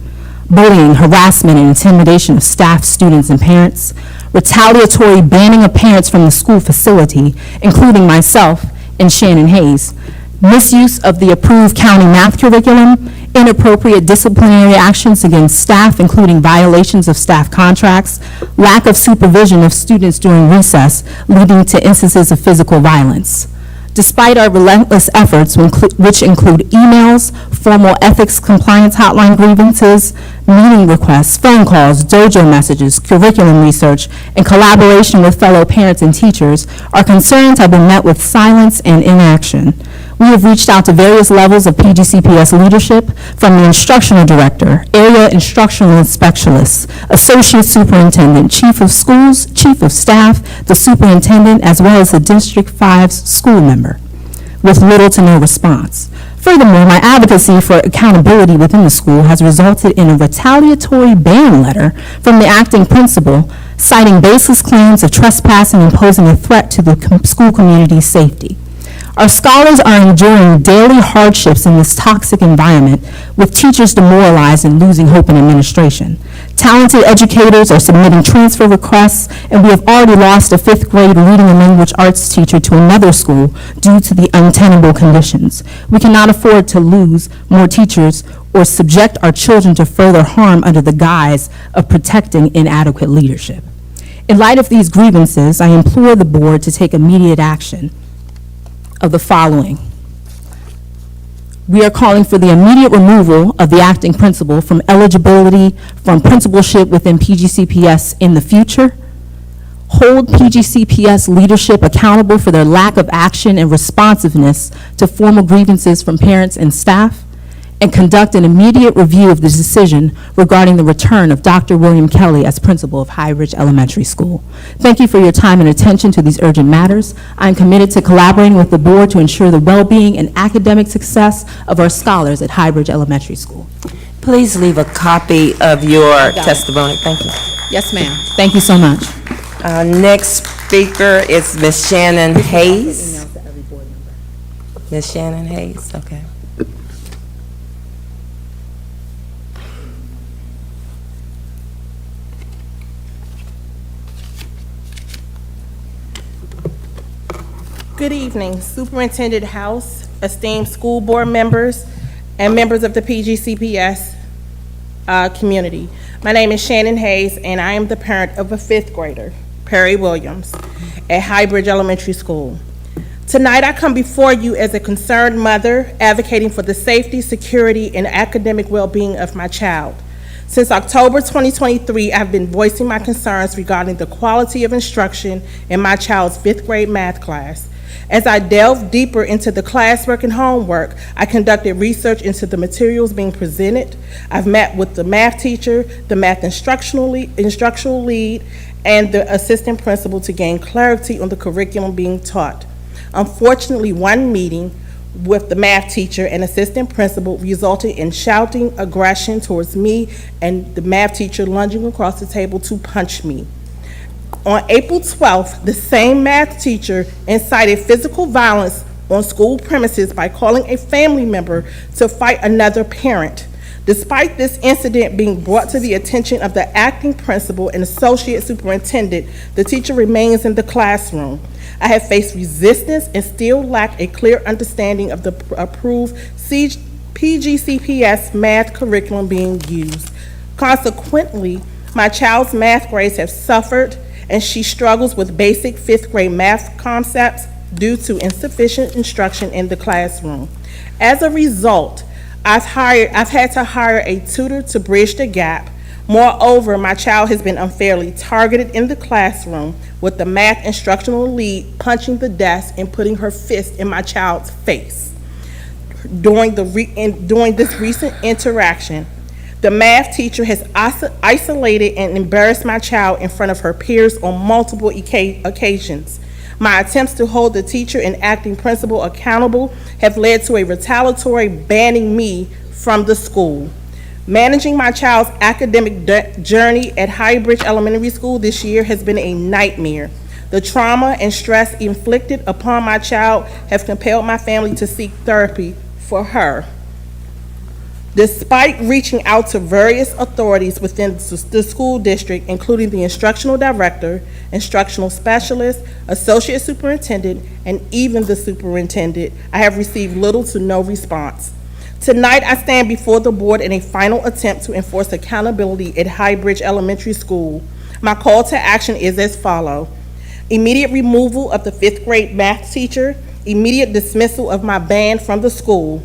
bullying, harassment, and intimidation of staff, students, and parents, retaliatory banning of parents from the school facility, including myself and Shannon Hayes, misuse of the approved county math curriculum, inappropriate disciplinary actions against staff, including violations of staff contracts, lack of supervision of students during recess, leading to instances of physical violence. Despite our relentless efforts, which include emails, formal ethics compliance hotline grievances, meeting requests, phone calls, dojo messages, curriculum research, and collaboration with fellow parents and teachers, our concerns have been met with silence and inaction. We have reached out to various levels of PGCPS leadership, from the instructional director, area instructional specialists, associate superintendent, chief of schools, chief of staff, the superintendent, as well as the District 5's school member, with little to no response. Furthermore, my advocacy for accountability within the school has resulted in a retaliatory ban letter from the acting principal, citing baseless claims of trespassing and posing a threat to the school community's safety. Our scholars are enduring daily hardships in this toxic environment, with teachers demoralized and losing hope in administration. Talented educators are submitting transfer requests, and we have already lost a 5th grade reading and language arts teacher to another school due to the untenable conditions. We cannot afford to lose more teachers or subject our children to further harm under the guise of protecting inadequate leadership. In light of these grievances, I implore the board to take immediate action of the following. We are calling for the immediate removal of the acting principal from eligibility from principalship within PGCPS in the future. Hold PGCPS leadership accountable for their lack of action and responsiveness to formal grievances from parents and staff, and conduct an immediate review of the decision regarding the return of Dr. William Kelly as principal of Highbridge Elementary School. Thank you for your time and attention to these urgent matters. I am committed to collaborating with the board to ensure the well-being and academic success of our scholars at Highbridge Elementary School. Please leave a copy of your testimony. Thank you. Yes, ma'am. Thank you so much. Our next speaker is Ms. Shannon Hayes. Ms. Shannon Hayes, okay. Good evening, Superintendent House, esteemed school board members, and members of the PGCPS community. My name is Shannon Hayes, and I am the parent of a 5th grader, Perry Williams, at Highbridge Elementary School. Tonight, I come before you as a concerned mother advocating for the safety, security, and academic well-being of my child. Since October 2023, I've been voicing my concerns regarding the quality of instruction in my child's 5th grade math class. As I delved deeper into the classwork and homework, I conducted research into the materials being presented. I've met with the math teacher, the math instructional lead, and the assistant principal to gain clarity on the curriculum being taught. Unfortunately, one meeting with the math teacher and assistant principal resulted in shouting aggression towards me and the math teacher lunging across the table to punch me. On April 12th, the same math teacher incited physical violence on school premises by calling a family member to fight another parent. Despite this incident being brought to the attention of the acting principal and associate superintendent, the teacher remains in the classroom. I have faced resistance and still lack a clear understanding of the approved PGCPS math curriculum being used. Consequently, my child's math grades have suffered, and she struggles with basic 5th grade math concepts due to insufficient instruction in the classroom. As a result, I've had to hire a tutor to bridge the gap. Moreover, my child has been unfairly targeted in the classroom, with the math instructional lead punching the desk and putting her fist in my child's face. During this recent interaction, the math teacher has isolated and embarrassed my child in front of her peers on multiple occasions. My attempts to hold the teacher and acting principal accountable have led to a retaliatory banning me from the school. Managing my child's academic journey at Highbridge Elementary School this year has been a nightmare. The trauma and stress inflicted upon my child have compelled my family to seek therapy for her. Despite reaching out to various authorities within the school district, including the instructional director, instructional specialist, associate superintendent, and even the superintendent, I have received little to no response. Tonight, I stand before the board in a final attempt to enforce accountability at Highbridge Elementary School. My call to action is as follows: immediate removal of the 5th grade math teacher, immediate dismissal of my band from the school.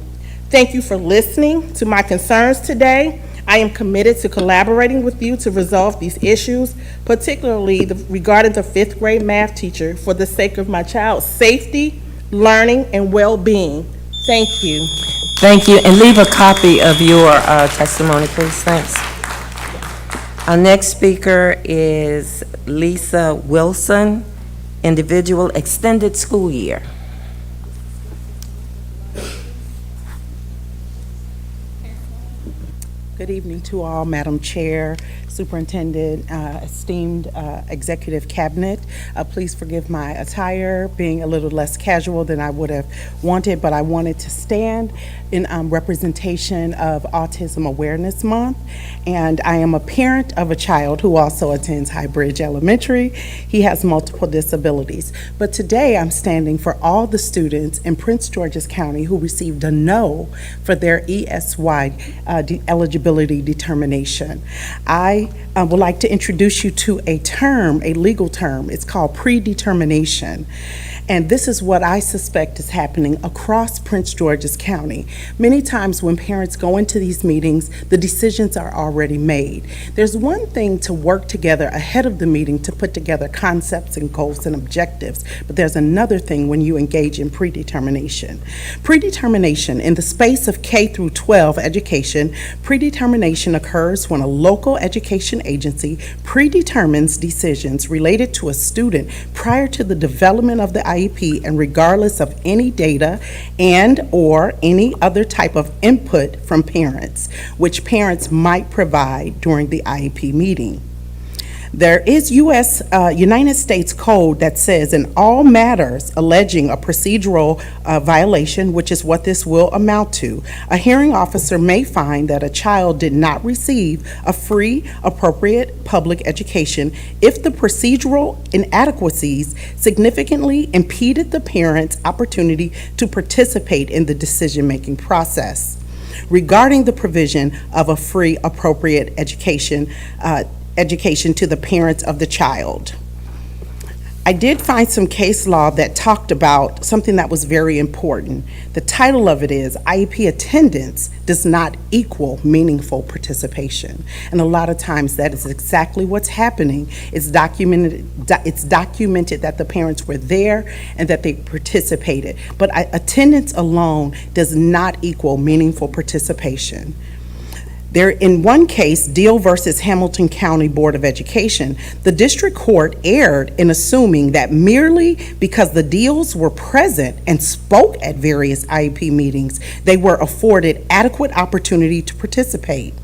Thank you for listening to my concerns today. I am committed to collaborating with you to resolve these issues, particularly regarding the 5th grade math teacher, for the sake of my child's safety, learning, and well-being. Thank you. Thank you, and leave a copy of your testimony, please. Thanks. Our next speaker is Lisa Wilson, individual extended school year. Good evening to all, Madam Chair, Superintendent, esteemed Executive Cabinet. Please forgive my attire being a little less casual than I would have wanted, but I wanted to stand in representation of Autism Awareness Month. And I am a parent of a child who also attends Highbridge Elementary. He has multiple disabilities. But today I'm standing for all the students in Prince George's County who received a no for their ESY eligibility determination. I would like to introduce you to a term, a legal term. It's called predetermination. And this is what I suspect is happening across Prince George's County. Many times when parents go into these meetings, the decisions are already made. There's one thing to work together ahead of the meeting to put together concepts and goals and objectives, but there's another thing when you engage in predetermination. Predetermination in the space of K through 12 education, predetermination occurs when a local education agency predetermines decisions related to a student prior to the development of the IEP and regardless of any data and or any other type of input from parents, which parents might provide during the IEP meeting. There is United States Code that says in all matters alleging a procedural violation, which is what this will amount to, a hearing officer may find that a child did not receive a free, appropriate public education if the procedural inadequacies significantly impeded the parent's opportunity to participate in the decision-making process. Regarding the provision of a free, appropriate education to the parents of the child. I did find some case law that talked about something that was very important. The title of it is IEP attendance does not equal meaningful participation. And a lot of times that is exactly what's happening. It's documented that the parents were there and that they participated. But attendance alone does not equal meaningful participation. There, in one case, Deal versus Hamilton County Board of Education, the district court erred in assuming that merely because the Deals were present and spoke at various IEP meetings, they were afforded adequate opportunity to participate.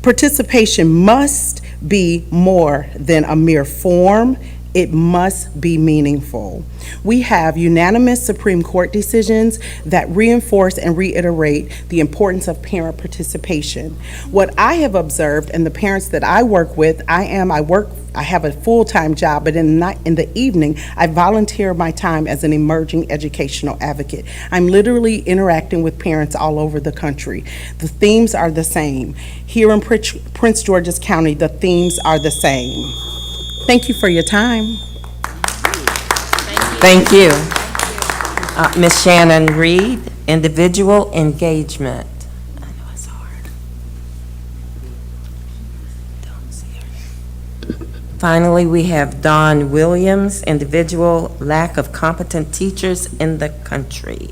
Participation must be more than a mere form It must be meaningful. We have unanimous Supreme Court decisions that reinforce and reiterate the importance of parent participation. What I have observed, and the parents that I work with, I have a full-time job, but in the evening, I volunteer my time as an emerging educational advocate. I'm literally interacting with parents all over the country. The themes are the same. Here in Prince George's County, the themes are the same. Thank you for your time. Thank you. Ms. Shannon Reed, individual engagement. I know it's hard. Don't see her. Finally, we have Dawn Williams, individual lack of competent teachers in the country.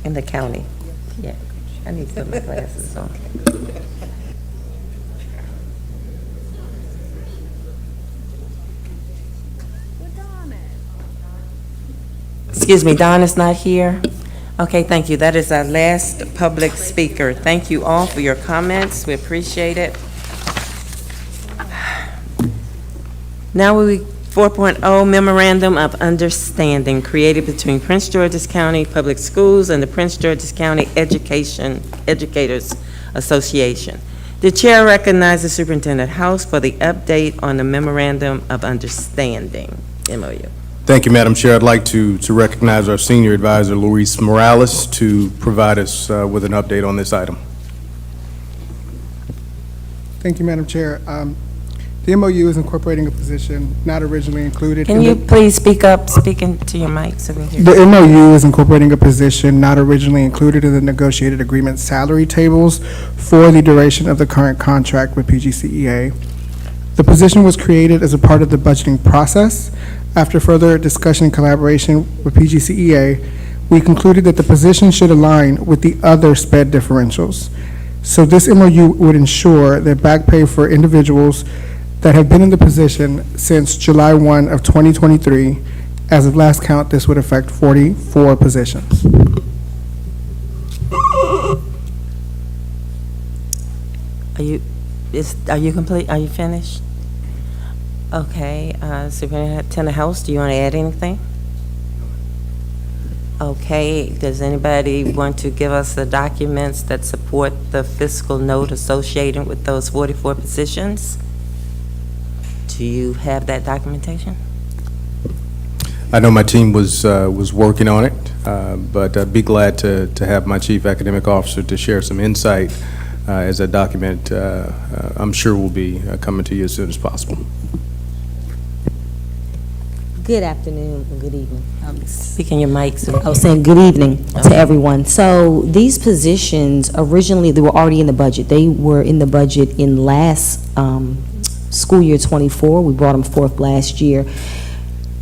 In the county. Yeah, I need to put my glasses on. Excuse me, Don is not here? Okay, thank you. That is our last public speaker. Thank you all for your comments. We appreciate it. Now 4.0 Memorandum of Understanding created between Prince George's County Public Schools and the Prince George's County Educators Association. The chair recognizes Superintendent House for the update on the Memorandum of Understanding, MOU. Thank you, Madam Chair. I'd like to recognize our senior advisor, Luis Morales, to provide us with an update on this item. Thank you, Madam Chair. The MOU is incorporating a position not originally included. Can you please speak up, speak into your mic so we hear you. The MOU is incorporating a position not originally included in the negotiated agreement salary tables for the duration of the current contract with PGCEA. The position was created as a part of the budgeting process. After further discussion and collaboration with PGCEA, we concluded that the position should align with the other SPED differentials. So this MOU would ensure that back pay for individuals that have been in the position since July 1 of 2023, as of last count, this would affect 44 positions. Are you complete? Are you finished? Okay, Superintendent House, do you want to add anything? Okay, does anybody want to give us the documents that support the fiscal note associated with those 44 positions? Do you have that documentation? I know my team was working on it, but I'd be glad to have my Chief Academic Officer to share some insight as that document, I'm sure, will be coming to you as soon as possible. Good afternoon and good evening. Speak in your mic. So I was saying good evening to everyone. So these positions, originally, they were already in the budget. They were in the budget in last school year 24. We brought them forth last year.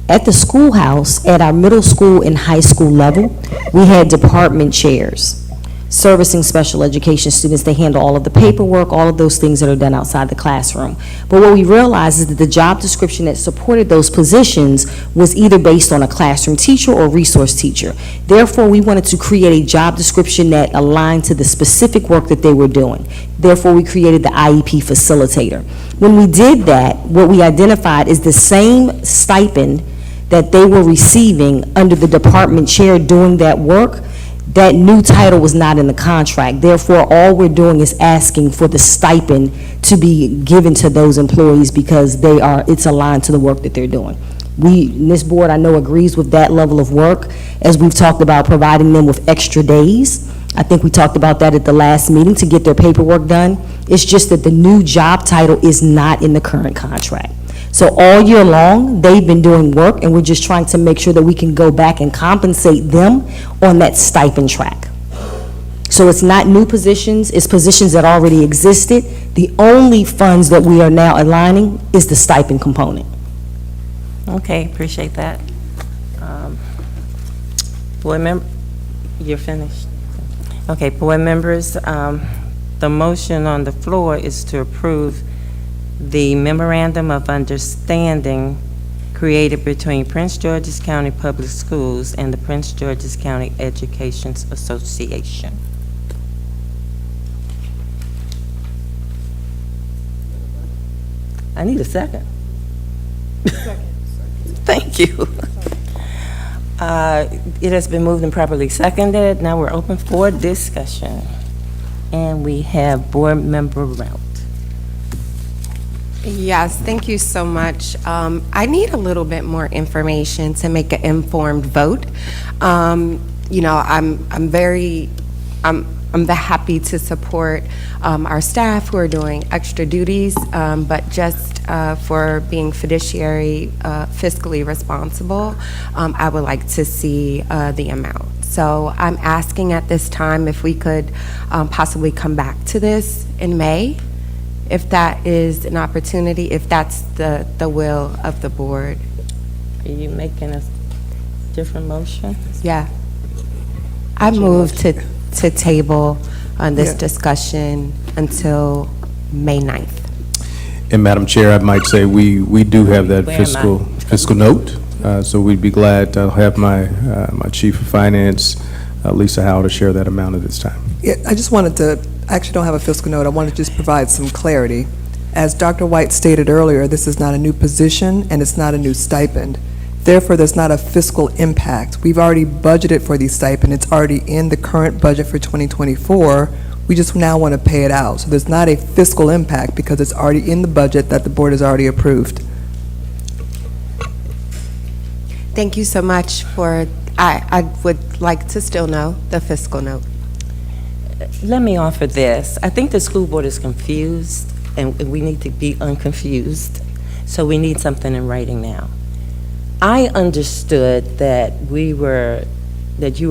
At the schoolhouse, at our middle school and high school level, we had department chairs servicing special education students. They handle all of the paperwork, all of those things that are done outside the classroom. But what we realized is that the job description that supported those positions was either based on a classroom teacher or resource teacher. Therefore, we wanted to create a job description that aligned to the specific work that they were doing. Therefore, we created the IEP facilitator. When we did that, what we identified is the same stipend that they were receiving under the department chair doing that work. That new title was not in the contract. Therefore, all we're doing is asking for the stipend to be given to those employees because it's aligned to the work that they're doing. This board, I know, agrees with that level of work, as we've talked about providing them with extra days. I think we talked about that at the last meeting to get their paperwork done. It's just that the new job title is not in the current contract. So all year long, they've been doing work, and we're just trying to make sure that we can go back and compensate them on that stipend track. So it's not new positions, it's positions that already existed. The only funds that we are now aligning is the stipend component. Okay, appreciate that. Board member, you're finished. Okay, board members, the motion on the floor is to approve the Memorandum of Understanding created between Prince George's County Public Schools and the Prince George's County Education Association. I need a second. Thank you. It has been moved and properly seconded. Now we're open for discussion. And we have Board Member Rout. Yes, thank you so much. I need a little bit more information to make an informed vote. You know, I'm very happy to support our staff who are doing extra duties, but just for being fiduciary, fiscally responsible, I would like to see the amount. So I'm asking at this time if we could possibly come back to this in May, if that is an opportunity, if that's the will of the board. Are you making a different motion? Yeah. I move to table on this discussion until May 9th. And Madam Chair, I might say we do have that Where am I? fiscal note, so we'd be glad to have my Chief of Finance, Lisa Howe, to share that amount at this time. Yeah, I just wanted to, I actually don't have a fiscal note, I wanted to just provide some clarity. As Dr. White stated earlier, this is not a new position and it's not a new stipend. Therefore, there's not a fiscal impact. We've already budgeted for the stipend. It's already in the current budget for 2024. We just now want to pay it out. So there's not a fiscal impact because it's already in the budget that the board has already approved. Thank you so much for, I would like to still know the fiscal note. Let me offer this. I think the school board is confused, and we need to be unconfused. So we need something in writing now. I understood that you were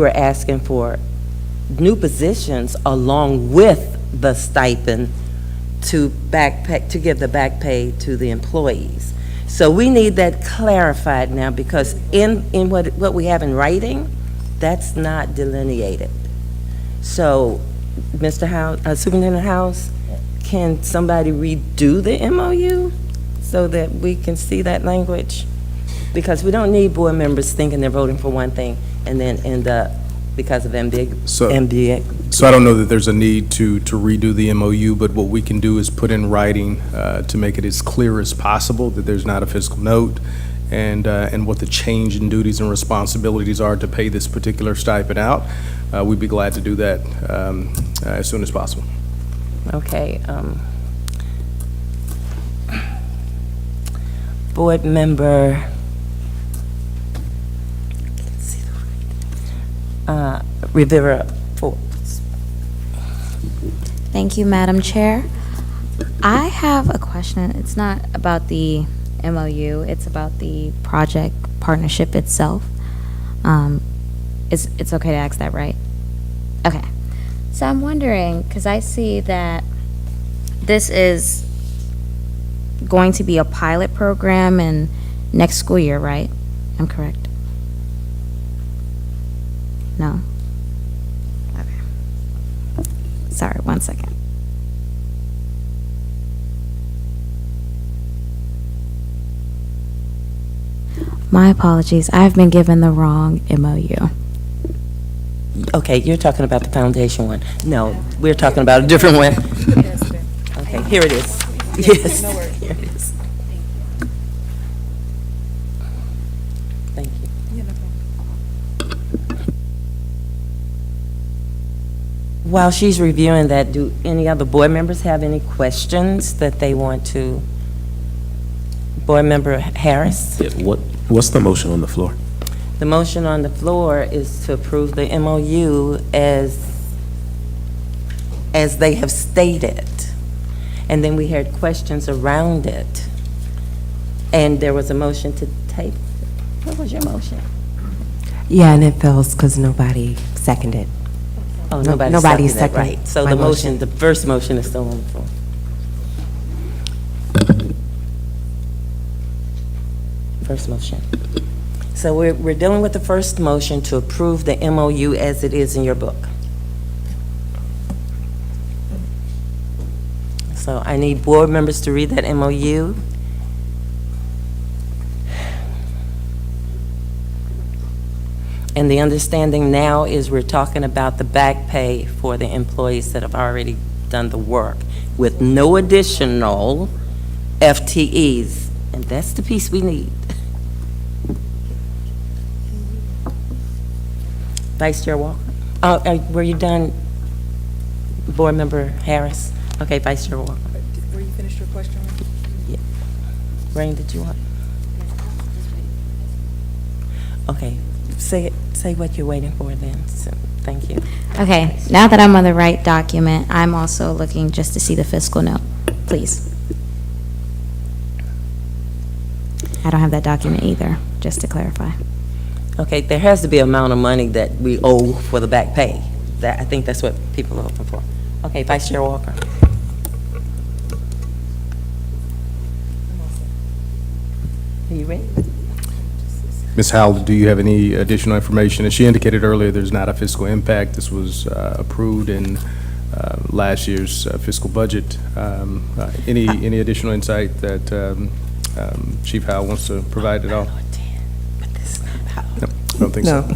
asking for new positions along with the stipend to give the back pay to the employees. So we need that clarified now, because in what we have in writing, that's not delineated. So, Mr. House, Superintendent House, can somebody redo the MOU so that we can see that language? Because we don't need board members thinking they're voting for one thing and then end up, because of MBA. So I don't know that there's a need to redo the MOU, but what we can do is put in writing to make it as clear as possible that there's not a fiscal note, and what the change in duties and responsibilities are to pay this particular stipend out. We'd be glad to do that as soon as possible. Okay. Board Member Rivera Forbes. Thank you, Madam Chair. I have a question. It's not about the MOU, it's about the project partnership itself. It's okay to ask that, right? Okay. So I'm wondering, because I see that this is going to be a pilot program in next school year, right? I'm correct? No? Okay. Sorry, one second. My apologies. I've been given the wrong MOU. Okay, you're talking about the foundation one. No, we're talking about a different one. Okay, here it is. Yes, here it is. Thank you. While she's reviewing that, do any other board members have any questions that they want to? Board Member Harris? What's the motion on the floor? The motion on the floor is to approve the MOU as they have stated. And then we had questions around it. And there was a motion to table. What was your motion? Yeah, and it fails because nobody seconded. Oh, nobody seconded, right. So the motion, the first motion is still on the floor. First motion. So we're dealing with the first motion to approve the MOU as it is in your book. So I need board members to read that MOU. And the understanding now is we're talking about the back pay for the employees that have already done the work with no additional FTEs, and that's the piece we need. Vice Chair Walker? Were you done, Board Member Harris? Okay, Vice Chair Walker. Were you finished your question? Yeah. Rain, did you want? Okay, say what you're waiting for then. So, thank you. Okay, now that I'm on the right document, I'm also looking just to see the fiscal note, please. I don't have that document either, just to clarify. Okay, there has to be an amount of money that we owe for the back pay. I think that's what people are looking for. Okay, Vice Chair Walker. Are you ready? Ms. Howell, do you have any additional information? As she indicated earlier, there's not a fiscal impact. This was approved in last year's fiscal budget. Any additional insight that Chief Howell wants to provide at all? No, I don't think so.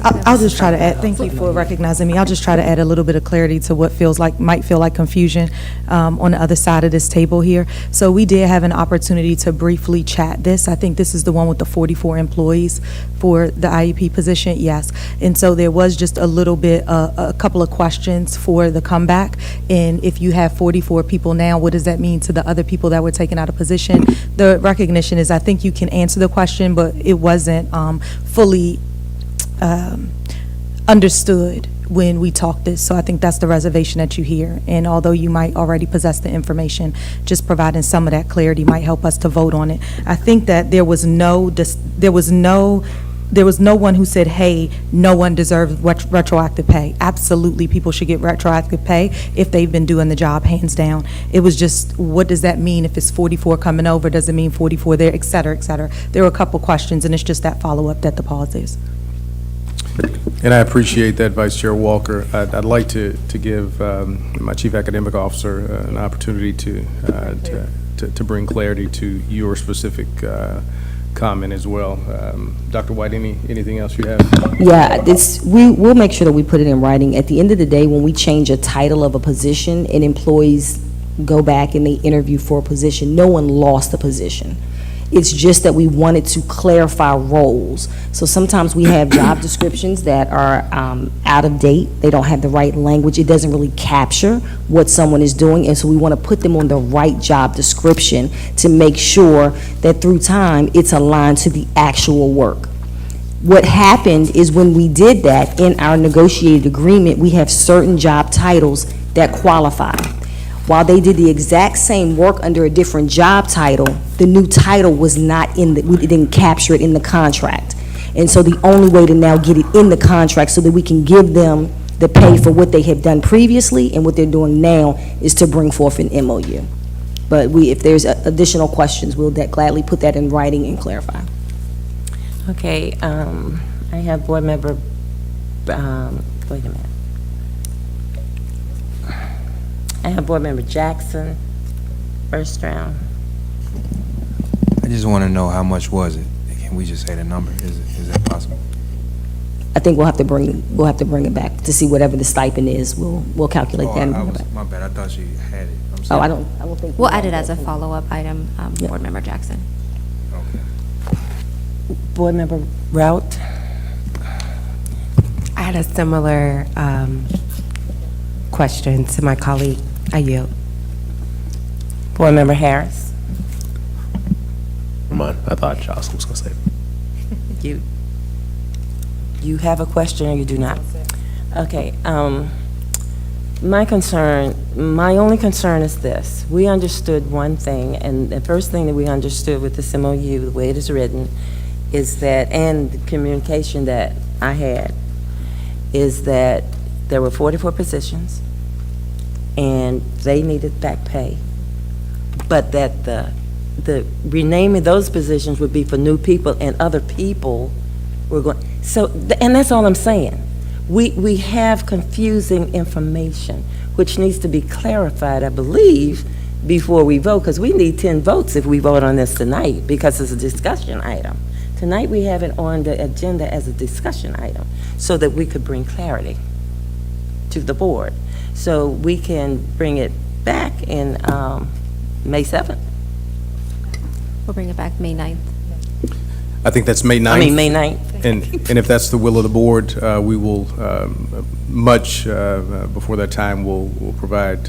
I'll just try to add, thank you for recognizing me. I'll just try to add a little bit of clarity to what might feel like confusion on the other side of this table here. So we did have an opportunity to briefly chat this. I think this is the one with the 44 employees for the IEP position, yes. And so there was just a little bit, a couple of questions for the comeback. And if you have 44 people now, what does that mean to the other people that were taken out of position? The recognition is, I think you can answer the question, but it wasn't fully understood when we talked this. So I think that's the reservation that you hear. And although you might already possess the information, just providing some of that clarity might help us to vote on it. I think that there was no one who said, hey, no one deserves retroactive pay. Absolutely, people should get retroactive pay if they've been doing the job, hands down. It was just, what does that mean if it's 44 coming over? Does it mean 44 there, et cetera, et cetera? There were a couple questions, and it's just that follow-up that the pause is. And I appreciate that, Vice Chair Walker. I'd like to give my Chief Academic Officer an opportunity to bring clarity to your specific comment as well. Dr. White, anything else you have? Yeah, we'll make sure that we put it in writing. At the end of the day, when we change a title of a position and employees go back and they interview for a position, no one lost the position. It's just that we wanted to clarify roles. So sometimes we have job descriptions that are out of date. They don't have the right language. It doesn't really capture what someone is doing. And so we want to put them on the right job description to make sure that through time it's aligned to the actual work. What happened is when we did that in our negotiated agreement, we have certain job titles that qualify. While they did the exact same work under a different job title, the new title was not we didn't capture it in the contract. And so the only way to now get it in the contract so that we can give them the pay for what they have done previously and what they're doing now is to bring forth an MOU. But if there's additional questions, we'll gladly put that in writing and clarify. Okay, I have Board Member, wait a minute. I have Board Member Jackson, first round. I just want to know how much was it? Can we just say the number? Is that possible? I think we'll have to bring it back to see whatever the stipend is. We'll calculate that and bring it back. My bad. I thought she had it. I'm Oh, sorry. I don't think. We'll add it as a follow-up item, Board Member Jackson. Board Member Rout. I had a similar question to my colleague. I yield. Board Member Harris. Come on, I thought Jocelyn was going to say it. You have a question or you do not? Okay, my only concern is this. We understood one thing, and the first thing that we understood with this MOU, the way it is written, is that, and the communication that I had, is that there were 44 positions, and they needed back pay, but that the renaming those positions would be for new people, and other people were going, so, and that's all I'm saying. We have confusing information, which needs to be clarified, I believe, before we vote, because we need 10 votes if we vote on this tonight, because it's a discussion item. Tonight, we have it on the agenda as a discussion item, so that we could bring clarity to the board. So we can bring it back in May 7th. We'll bring it back May 9th. I think that's May 9th. I mean, May 9th. And if that's the will of the board, we will, much before that time, we'll provide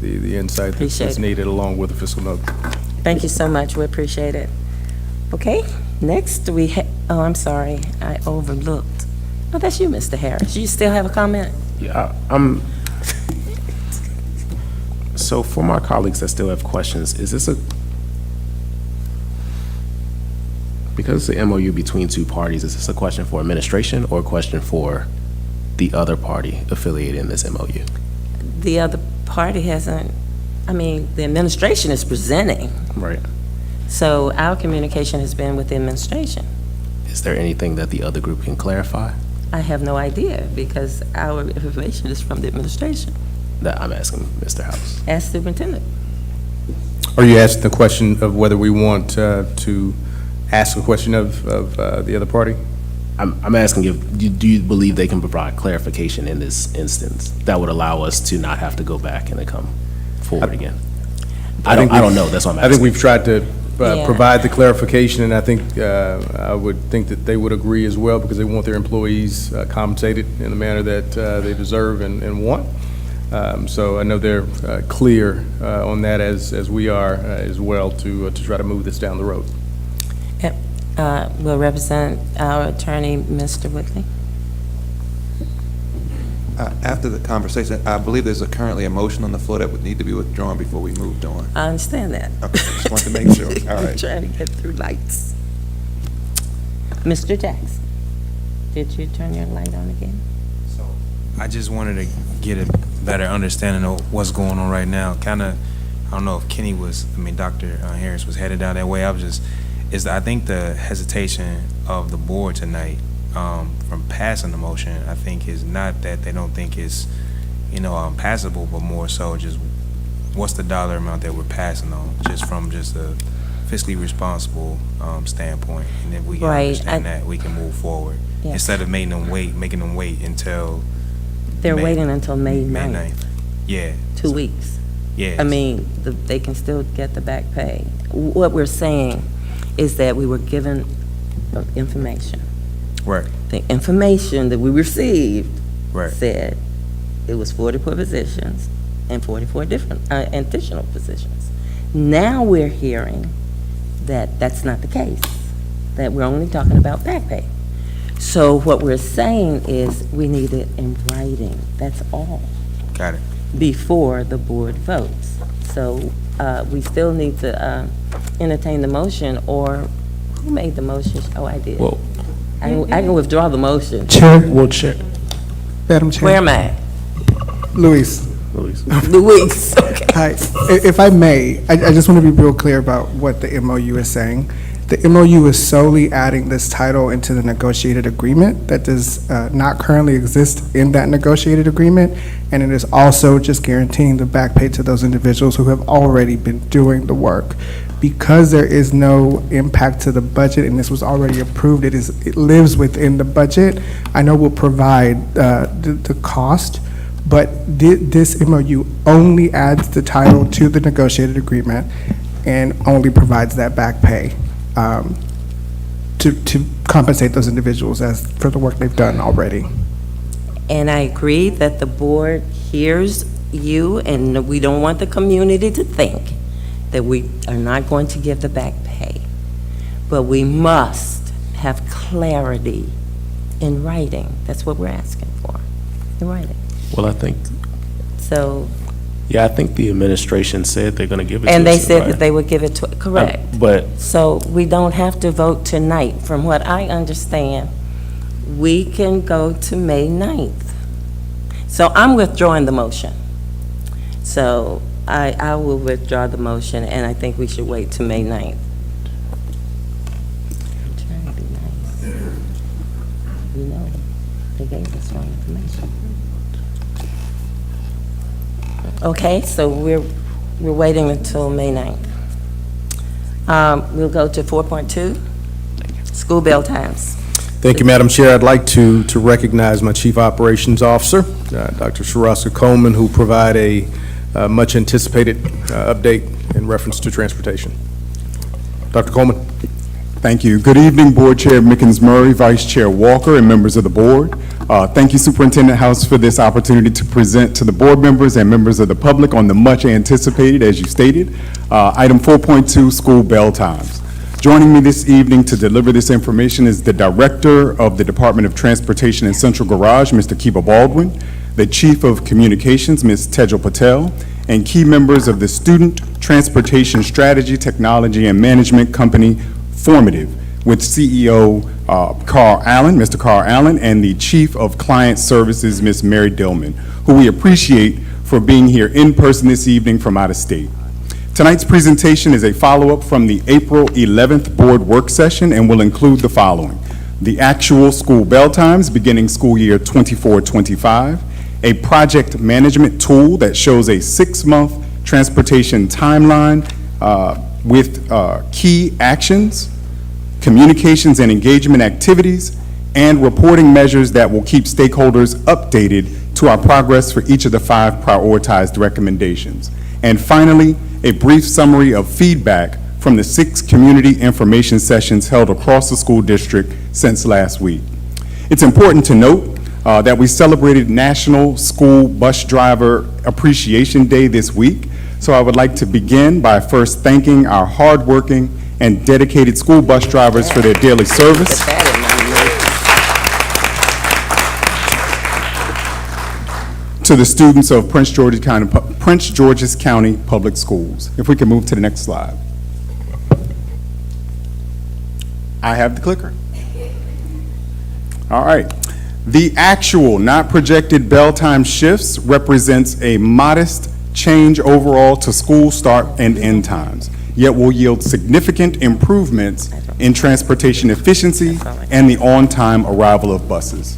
the insight that's Appreciate it. needed along with the fiscal note. Thank you so much, we appreciate it. Okay, next I'm sorry, I overlooked. Oh, that's you, Mr. Harris. You still have a comment? Yeah, so for my colleagues that still have questions, is this because it's an MOU between two parties, is this a question for administration or a question for the other party affiliated in this MOU? The other party hasn't, the administration is presenting. Right. So our communication has been with the administration. Is there anything that the other group can clarify? I have no idea because our information is from the administration. That I'm asking Mr. House. Ask Superintendent. Are you asking the question of whether we want to ask a question of the other party? I'm asking do you believe they can provide clarification in this instance that would allow us to not have to go back and then come forward again? I don't know, that's what I'm asking. I think we've tried to Yeah. provide the clarification, and I think, I would think that they would agree as well, because they want their employees compensated in the manner that they deserve and want. So I know they're clear on that, as we are as well, to try to move this down the road. Will represent our attorney, Mr. Whitley. After the conversation, I believe there's currently a motion on the floor that would need to be withdrawn before we moved on. I understand that. Okay, just want to make sure. All right. Trying to get through lights. Mr. Jackson, did you turn your light on again? So I just wanted to get a better understanding of what's going on right now. Kind of, I don't know if Kenny Dr. Harris was headed down that way. I think the hesitation of the board tonight from passing the motion, I think, is not that they don't think it's, passable, but more so just what's the dollar amount that we're passing on, just from just a fiscally responsible standpoint. And if we can understand that, we can move forward. Yeah. Instead of making them wait until They're waiting until May 9th. Yeah. 2 weeks. Yeah. They can still get the back pay. What we're saying is that we were given information. Right. The information that we received Right. said it was 44 positions and 44 different additional positions. Now we're hearing that that's not the case, that we're only talking about back pay. So what we're saying is we need it in writing, that's all, Got it. before the board votes. So we still need to entertain the motion, or who made the motion? Oh, I did. Well, I can withdraw the motion. Chair. Well, Chair. Madam Chair. Where am I? Luis. Luis, okay. Hi. If I may, I just want to be real clear about what the MOU is saying. The MOU is solely adding this title into the negotiated agreement that does not currently exist in that negotiated agreement, and it is also just guaranteeing the back pay to those individuals who have already been doing the work. Because there is no impact to the budget, and this was already approved, it lives within the budget. I know we'll provide the cost, but this MOU only adds the title to the negotiated agreement and only provides that back pay to compensate those individuals for the work they've done already. And I agree that the board hears you, and we don't want the community to think that we are not going to give the back pay. But we must have clarity in writing. That's what we're asking for, in writing. Well, I think, So, I think the administration said they're going to give it to us. and they in said writing. that they would give it to, correct. But So we don't have to vote tonight. From what I understand, we can go to May 9th. So I'm withdrawing the motion. So I will withdraw the motion, and I think we should wait to May 9th. I'm trying to be nice. You know, they gave us wrong information. Okay, so we're waiting until May 9th. We'll go to 4.2, school bell times. Thank you, Madam Chair. I'd like to recognize my Chief Operations Officer, Dr. Sharaska Coleman, who provide a much-anticipated update in reference to transportation. Dr. Coleman. Thank you. Good evening, Board Chair Mickens Murray, Vice Chair Walker, and members of the board. Thank you, Superintendent House, for this opportunity to present to the board members and members of the public on the much anticipated, as you stated, item 4.2, school bell times. Joining me this evening to deliver this information is the Director of the Department of Transportation and Central Garage, Mr. Kiba Baldwin, the Chief of Communications, Ms. Tejal Patel, and key members of the Student Transportation Strategy, Technology, and Management Company, Formative, with CEO Carl Allen, Mr. Carl Allen, and the Chief of Client Services, Ms. Mary Dillman, who we appreciate for being here in person this evening from out of state. Tonight's presentation is a follow-up from the April 11th board work session and will include the following: the actual school bell times beginning school year 24-25, a project management tool that shows a 6-month transportation timeline with key actions, communications and engagement activities, and reporting measures that will keep stakeholders updated to our progress for each of the 5 prioritized recommendations. And finally, a brief summary of feedback from the 6 community information sessions held across the school district since last week. It's important to note that we celebrated National School Bus Driver Appreciation Day this week, so I would like to begin by first thanking our hardworking and dedicated school bus drivers for their daily service. To the students of Prince George's County Public Schools. If we can move to the next slide. I have the clicker. All right. The actual, not projected bell time shifts represents a modest change overall to school start and end times, yet will yield significant improvements in transportation efficiency and the on-time arrival of buses.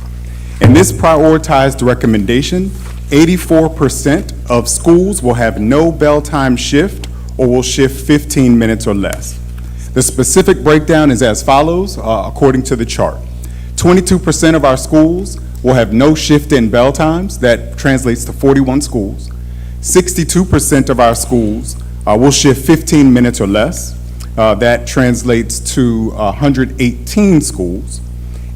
In this prioritized recommendation, 84% of schools will have no bell time shift or will shift 15 minutes or less. The specific breakdown is as follows, according to the chart. 22% of our schools will have no shift in bell times. That translates to 41 schools. 62% of our schools will shift 15 minutes or less. That translates to 118 schools.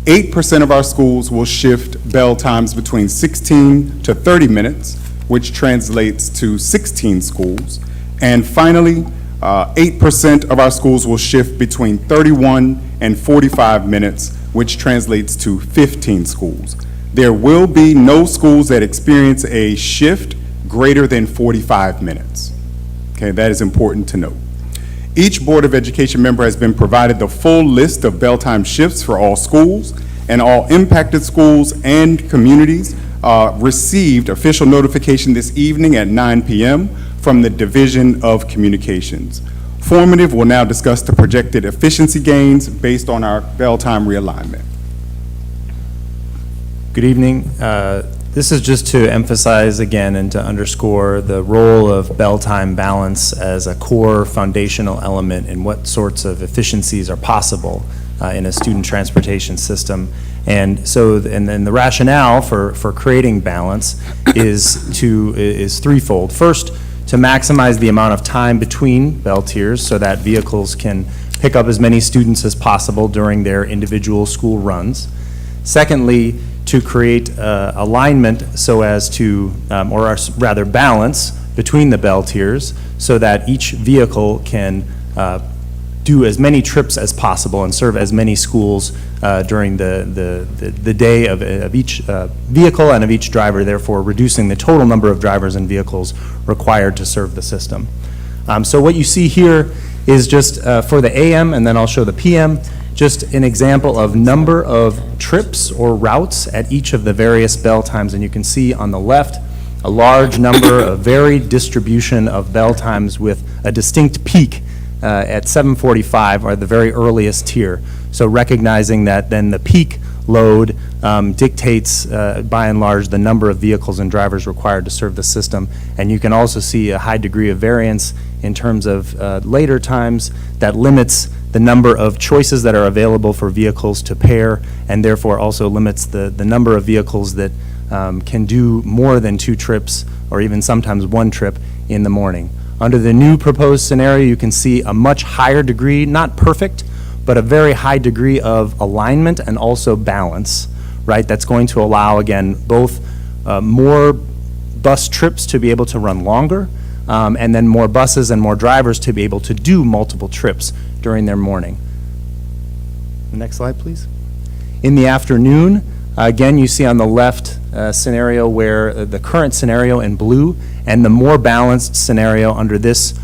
8% of our schools will shift bell times between 16 to 30 minutes, which translates to 16 schools. And finally, 8% of our schools will shift between 31 and 45 minutes, which translates to 15 schools. There will be no schools that experience a shift greater than 45 minutes. Okay, that is important to note. Each Board of Education member has been provided the full list of bell time shifts for all schools, and all impacted schools and communities received official notification this evening at 9 p.m. from the Division of Communications. Formative will now discuss the projected efficiency gains based on our bell time realignment. Good evening. This is just to emphasize again and to underscore the role of bell time balance as a core foundational element in what sorts of efficiencies are possible in a student transportation system. And so, and then the rationale for creating balance is threefold. First, to maximize the amount of time between bell tiers so that vehicles can pick up as many students as possible during their individual school runs. Secondly, to create alignment so as to, or rather balance between the bell tiers so that each vehicle can do as many trips as possible and serve as many schools during the day of each vehicle and of each driver, therefore reducing the total number of drivers and vehicles required to serve the system. So what you see here is just for the AM, and then I'll show the PM, just an example of number of trips or routes at each of the various bell times. And you can see on the left a large number, a varied distribution of bell times with a distinct peak at 7:45 are the very earliest tier. So recognizing that then the peak load dictates by and large the number of vehicles and drivers required to serve the system. And you can also see a high degree of variance in terms of later times that limits the number of choices that are available for vehicles to pair, and therefore also limits the number of vehicles that can do more than 2 trips or even sometimes 1 trip in the morning. Under the new proposed scenario, you can see a much higher degree, not perfect, but a very high degree of alignment and also balance, right? That's going to allow, again, both more bus trips to be able to run longer, and then more buses and more drivers to be able to do multiple trips during their morning. Next slide, please. In the afternoon, again, you see on the left scenario where the current scenario in blue and the more balanced scenario under this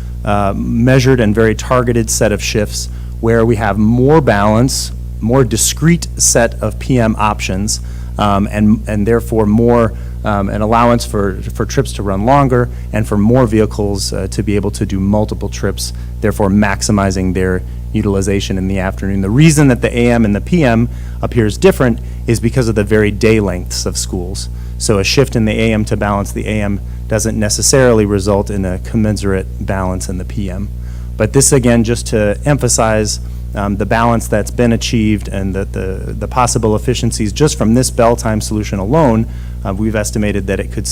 measured and very targeted set of shifts where we have more balance, more discrete set of PM options, and therefore more an allowance for trips to run longer and for more vehicles to be able to do multiple trips, therefore maximizing their utilization in the afternoon. The reason that the AM and the PM appears different is because of the very day lengths of schools. So a shift in the AM to balance the AM doesn't necessarily result in a commensurate balance in the PM. But this, again, just to emphasize the balance that's been achieved and the possible efficiencies just from this bell time solution alone, we've estimated that it could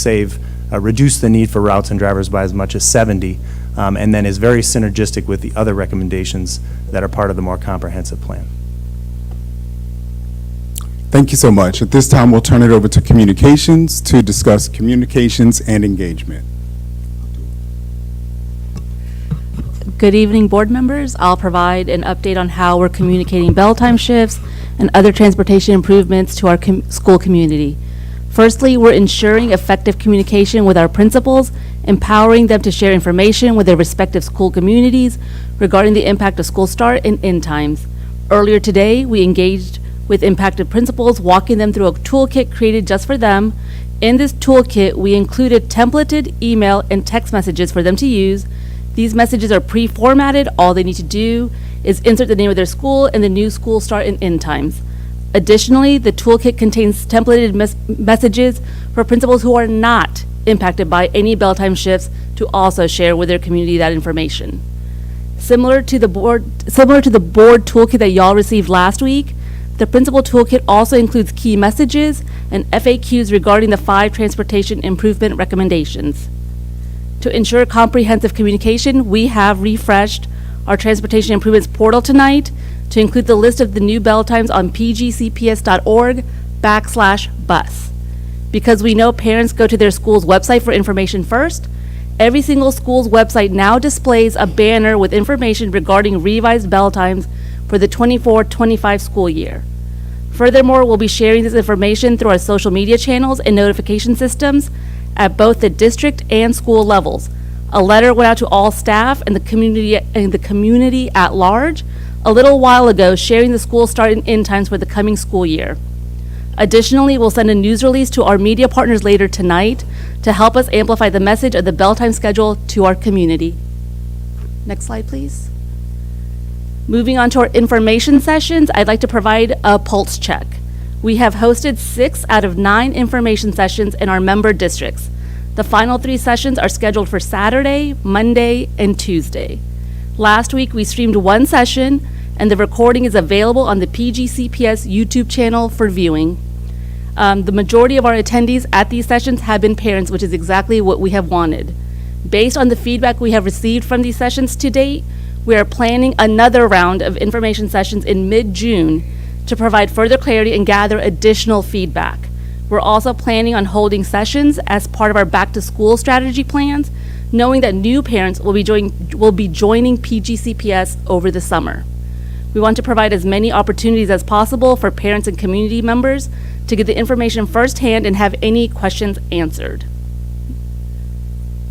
reduce the need for routes and drivers by as much as 70, and then is very synergistic with the other recommendations that are part of the more comprehensive plan. Thank you so much. At this time, we'll turn it over to communications to discuss communications and engagement. Good evening, board members. I'll provide an update on how we're communicating bell time shifts and other transportation improvements to our school community. Firstly, we're ensuring effective communication with our principals, empowering them to share information with their respective school communities regarding the impact of school start and end times. Earlier today, we engaged with impacted principals, walking them through a toolkit created just for them. In this toolkit, we included templated email and text messages for them to use. These messages are pre-formatted. All they need to do is insert the name of their school and the new school start and end times. Additionally, the toolkit contains templated messages for principals who are not impacted by any bell time shifts to also share with their community that information. Similar to the board toolkit that y'all received last week, the principal toolkit also includes key messages and FAQs regarding the 5 transportation improvement recommendations. To ensure comprehensive communication, we have refreshed our transportation improvements portal tonight to include the list of the new bell times on pgcps.org/bus. Because we know parents go to their school's website for information first, every single school's website now displays a banner with information regarding revised bell times for the 24-25 school year. Furthermore, we'll be sharing this information through our social media channels and notification systems at both the district and school levels. A letter went out to all staff and the community at large a little while ago sharing the school start and end times for the coming school year. Additionally, we'll send a news release to our media partners later tonight to help us amplify the message of the bell time schedule to our community. Next slide, please. Moving on to our information sessions, I'd like to provide a pulse check. We have hosted 6 out of 9 information sessions in our member districts. The final 3 sessions are scheduled for Saturday, Monday, and Tuesday. Last week, we streamed 1 session, and the recording is available on the PGCPS YouTube channel for viewing. The majority of our attendees at these sessions have been parents, which is exactly what we have wanted. Based on the feedback we have received from these sessions to date, we are planning another round of information sessions in mid-June to provide further clarity and gather additional feedback. We're also planning on holding sessions as part of our back-to-school strategy plans, knowing that new parents will be joining PGCPS over the summer. We want to provide as many opportunities as possible for parents and community members to get the information firsthand and have any questions answered.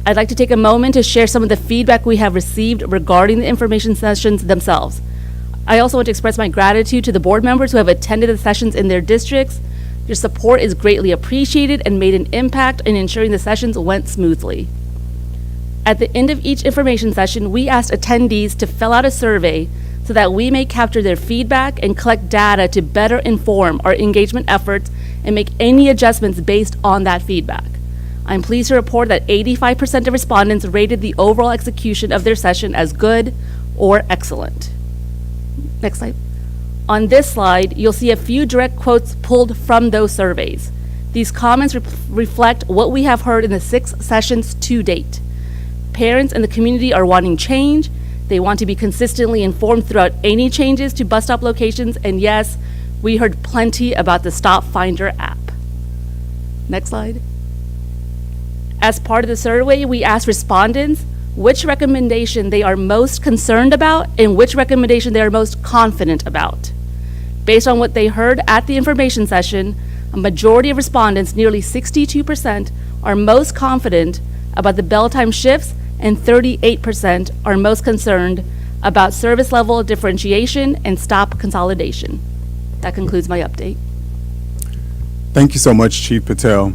I'd like to take a moment to share some of the feedback we have received regarding the information sessions themselves. I also want to express my gratitude to the board members who have attended the sessions in their districts. Your support is greatly appreciated and made an impact in ensuring the sessions went smoothly. At the end of each information session, we asked attendees to fill out a survey so that we may capture their feedback and collect data to better inform our engagement efforts and make any adjustments based on that feedback. I'm pleased to report that 85% of respondents rated the overall execution of their session as good or excellent. Next slide. On this slide, you'll see a few direct quotes pulled from those surveys. These comments reflect what we have heard in the 6 sessions to date. Parents and the community are wanting change. They want to be consistently informed throughout any changes to bus stop locations. And yes, we heard plenty about the Stop Finder app. Next slide. As part of the survey, we asked respondents which recommendation they are most concerned about and which recommendation they are most confident about. Based on what they heard at the information session, a majority of respondents, nearly 62%, are most confident about the bell time shifts, and 38% are most concerned about service level differentiation and stop consolidation. That concludes my update. Thank you so much, Chief Patel.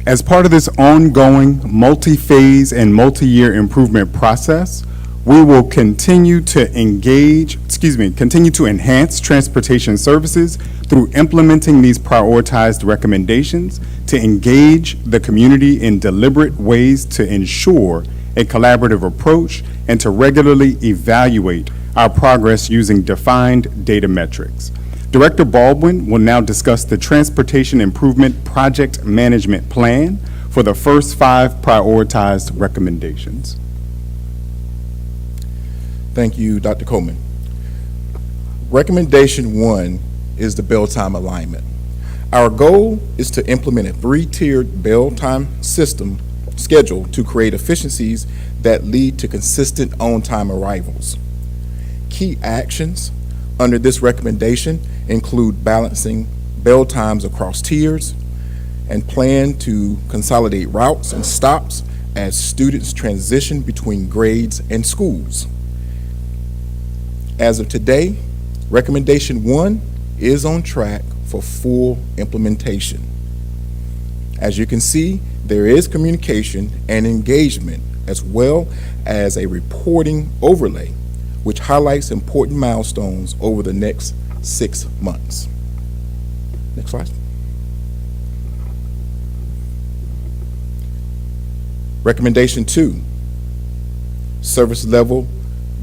As part of this ongoing multi-phase and multi-year improvement process, we will continue to enhance transportation services through implementing these prioritized recommendations to engage the community in deliberate ways to ensure a collaborative approach and to regularly evaluate our progress using defined data metrics. Director Baldwin will now discuss the Transportation Improvement Project Management Plan for the first 5 prioritized recommendations. Thank you, Dr. Coleman. Recommendation 1 is the bell time alignment. Our goal is to implement a 3-tiered bell time system schedule to create efficiencies that lead to consistent on-time arrivals. Key actions under this recommendation include balancing bell times across tiers and plan to consolidate routes and stops as students transition between grades and schools. As of today, recommendation 1 is on track for full implementation. As you can see, there is communication and engagement as well as a reporting overlay, which highlights important milestones over the next 6 months. Next slide. Recommendation 2, service level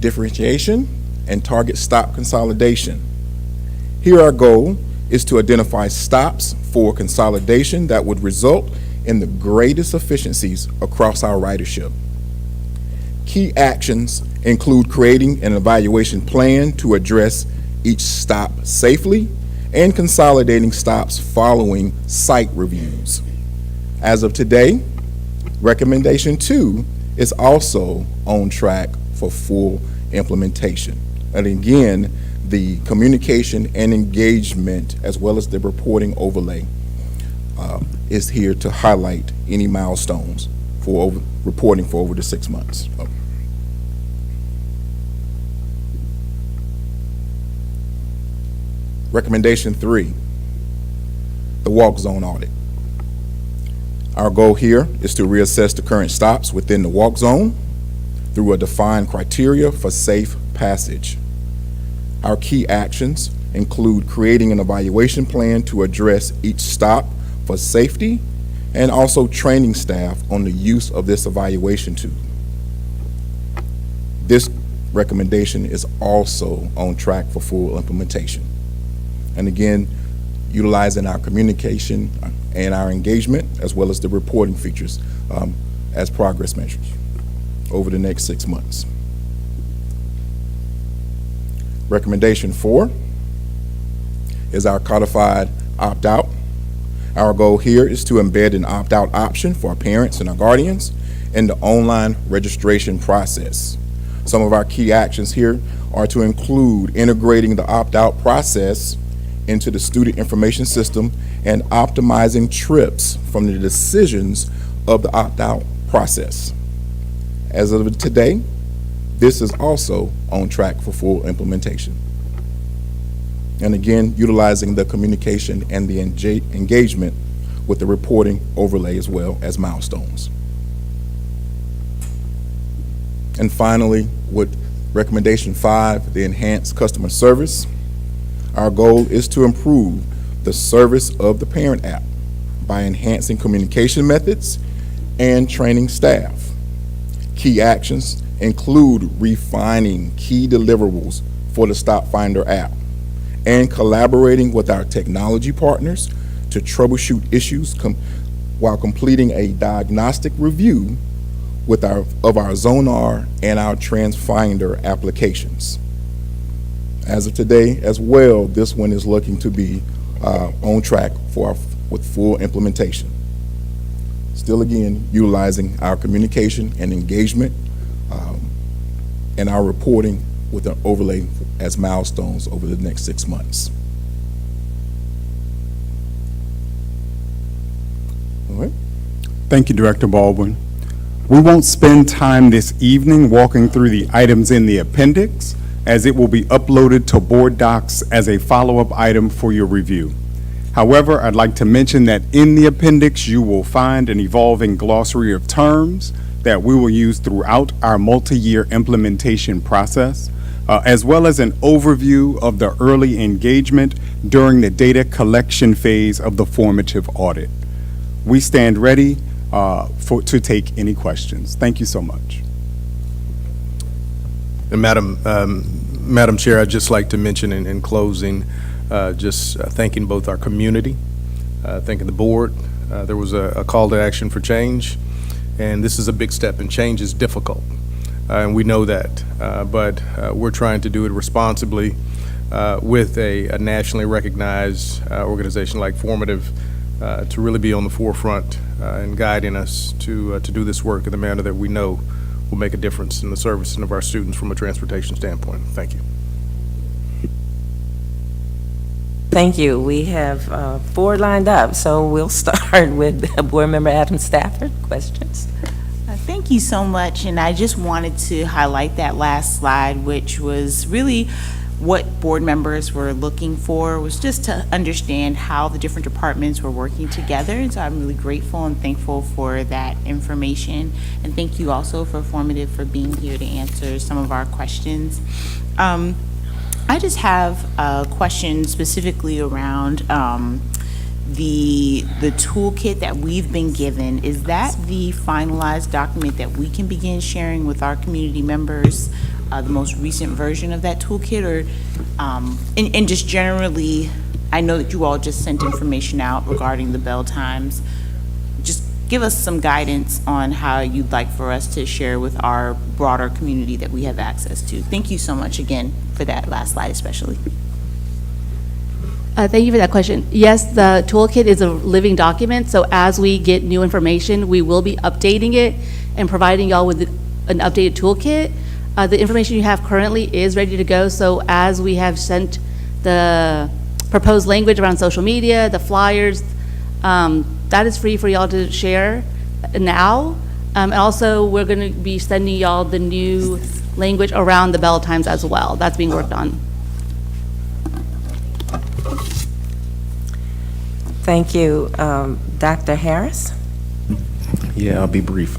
differentiation and target stop consolidation. Here our goal is to identify stops for consolidation that would result in the greatest efficiencies across our ridership. Key actions include creating an evaluation plan to address each stop safely and consolidating stops following site reviews. As of today, recommendation 2 is also on track for full implementation. And again, the communication and engagement as well as the reporting overlay is here to highlight any milestones for reporting for over the 6 months. Recommendation 3, the walk zone audit. Our goal here is to reassess the current stops within the walk zone through a defined criteria for safe passage. Our key actions include creating an evaluation plan to address each stop for safety and also training staff on the use of this evaluation tool. This recommendation is also on track for full implementation. And again, utilizing our communication and our engagement as well as the reporting features as progress measures over the next 6 months. Recommendation 4 is our codified opt-out. Our goal here is to embed an opt-out option for our parents and our guardians in the online registration process. Some of our key actions here are to include integrating the opt-out process into the student information system and optimizing trips from the decisions of the opt-out process. As of today, this is also on track for full implementation. And again, utilizing the communication and the engagement with the reporting overlay as well as milestones. And finally, with recommendation 5, the enhanced customer service, our goal is to improve the service of the parent app by enhancing communication methods and training staff. Key actions include refining key deliverables for the Stop Finder app and collaborating with our technology partners to troubleshoot issues while completing a diagnostic review of our Zone R and our TransFinder applications. As of today as well, this one is looking to be on track with full implementation. Still again, utilizing our communication and engagement and our reporting with an overlay as milestones over the next 6 months. All right. Thank you, Director Baldwin. We won't spend time this evening walking through the items in the appendix, as it will be uploaded to board docs as a follow-up item for your review. However, I'd like to mention that in the appendix, you will find an evolving glossary of terms that we will use throughout our multi-year implementation process, as well as an overview of the early engagement during the data collection phase of the formative audit. We stand ready to take any questions. Thank you so much. And Madam Chair, I'd just like to mention in closing, thanking both our community, thanking the board. There was a call to action for change, and this is a big step, and change is difficult, and we know that. But we're trying to do it responsibly with a nationally recognized organization like Formative to really be on the forefront and guiding us to do this work in the manner that we know will make a difference in the servicing of our students from a transportation standpoint. Thank you. Thank you. We have 4 lined up, so we'll start with Board Member Adam Stafford. Questions? Thank you so much, and I just wanted to highlight that last slide, which was really what board members were looking for, was just to understand how the different departments were working together. And so I'm really grateful and thankful for that information. And thank you also for Formative for being here to answer some of our questions. I just have a question specifically around the toolkit that we've been given. Is that the finalized document that we can begin sharing with our community members? The most recent version of that toolkit, or and just generally, I know that you all just sent information out regarding the bell times. Just give us some guidance on how you'd like for us to share with our broader community that we have access to. Thank you so much again for that last slide especially. Thank you for that question. Yes, the toolkit is a living document, so as we get new information, we will be updating it and providing y'all with an updated toolkit. The information you have currently is ready to go, so as we have sent the proposed language around social media, the flyers, that is free for y'all to share now. And also, we're going to be sending y'all the new language around the bell times as well. That's being worked on. Thank you. Dr. Harris? Yeah, I'll be brief.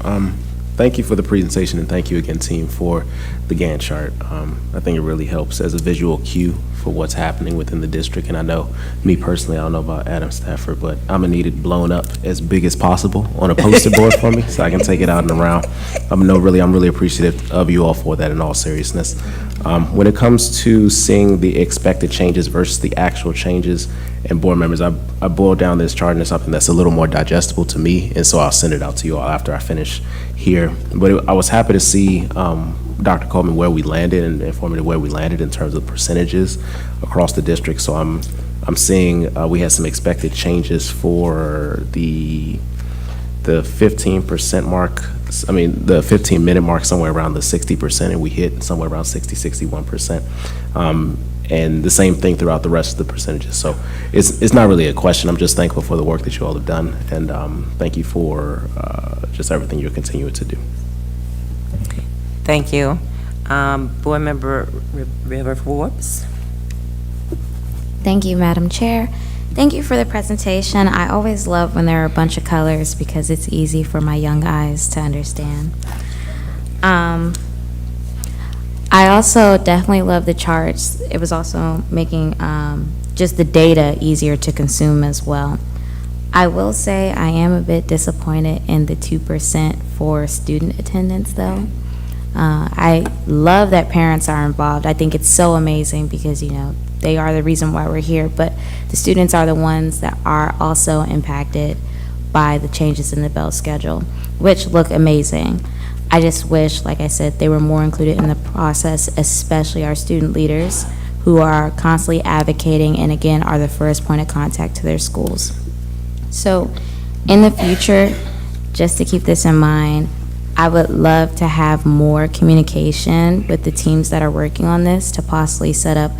Thank you for the presentation, and thank you again, team, for the Gantt chart. I think it really helps as a visual cue for what's happening within the district. And I know, me personally, I don't know about Adam Stafford, but I'm gonna need it blown up as big as possible on a poster board for me, so I can take it out and around. I'm really appreciative of you all for that, in all seriousness. When it comes to seeing the expected changes versus the actual changes, and board members, I boiled down this chart into something that's a little more digestible to me, and so I'll send it out to you all after I finish here. But I was happy to see, Dr. Coleman, where we landed, and informative where we landed in terms of percentages across the district. So I'm seeing we had some expected changes for the 15% mark. I mean, the 15-minute mark, somewhere around the 60%, and we hit somewhere around 61%. And the same thing throughout the rest of the percentages. So it's not really a question. I'm just thankful for the work that you all have done, and thank you for just everything you're continuing to do. Thank you. Board Member River Forbes. Thank you, Madam Chair. Thank you for the presentation. I always love when there are a bunch of colors because it's easy for my young eyes to understand. I also definitely love the charts. It was also making just the data easier to consume as well. I will say I am a bit disappointed in the 2% for student attendance, though. I love that parents are involved. I think it's so amazing because, you know, they are the reason why we're here, but the students are the ones that are also impacted by the changes in the bell schedule, which look amazing. I just wish, like I said, they were more included in the process, especially our student leaders who are constantly advocating and again are the first point of contact to their schools. So in the future, just to keep this in mind, I would love to have more communication with the teams that are working on this to possibly set up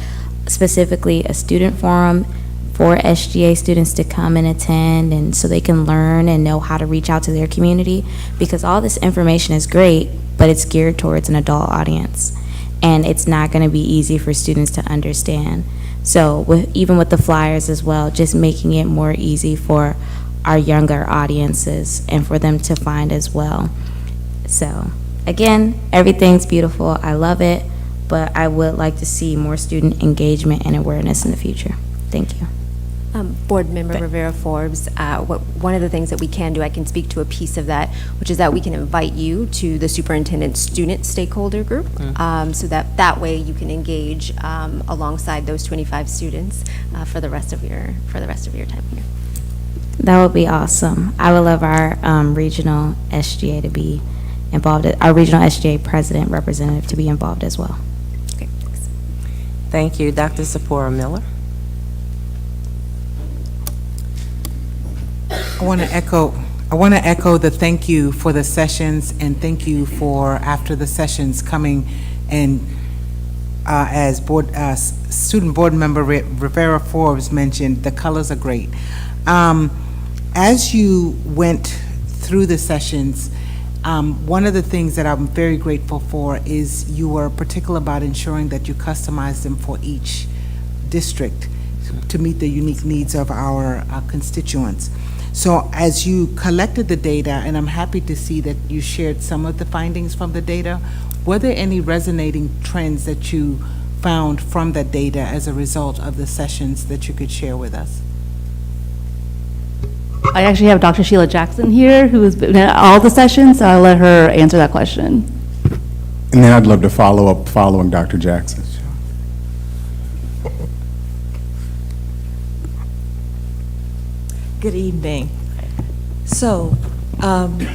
specifically a student forum for SGA students to come and attend, and so they can learn and know how to reach out to their community, because all this information is great, but it's geared towards an adult audience, and it's not going to be easy for students to understand. So even with the flyers as well, just making it more easy for our younger audiences and for them to find as well. So again, everything's beautiful. I love it, but I would like to see more student engagement and awareness in the future. Thank you. Board Member Rivera Forbes, one of the things that we can do, I can speak to a piece of that, which is that we can invite you to the superintendent student stakeholder group, so that way you can engage alongside those 25 students for the rest of your time here. That would be awesome. I would love our regional SGA to be involved, our regional SGA president representative to be involved as well. Okay, thanks. Thank you. Dr. Sephora Miller. I want to echo the thank you for the sessions, and thank you for, after the sessions, coming and as student board member Rivera Forbes mentioned, the colors are great. As you went through the sessions, one of the things that I'm very grateful for is you were particular about ensuring that you customize them for each district to meet the unique needs of our constituents. So as you collected the data, and I'm happy to see that you shared some of the findings from the data, were there any resonating trends that you found from that data as a result of the sessions that you could share with us? I actually have Dr. Sheila Jackson here, who has been at all the sessions, so I'll let her answer that question. And then I'd love to follow up following Dr. Jackson. Good evening. So,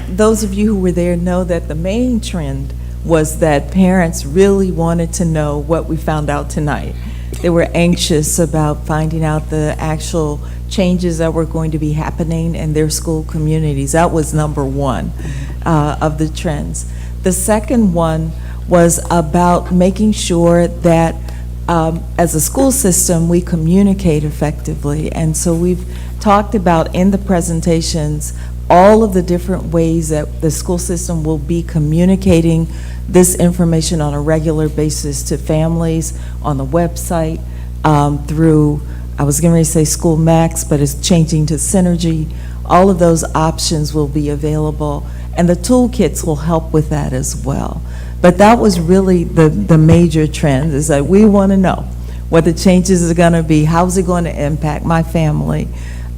those of you who were there know that the main trend was that parents really wanted to know what we found out tonight. They were anxious about finding out the actual changes that were going to be happening in their school communities. That was number one of the trends. The second one was about making sure that as a school system, we communicate effectively. And so we've talked about in the presentations all of the different ways that the school system will be communicating this information on a regular basis to families, on the website, through, I was going to say School Max, but it's changing to Synergy. All of those options will be available, and the toolkits will help with that as well. But that was really the major trend, is that we want to know what the changes are going to be, how's it going to impact my family,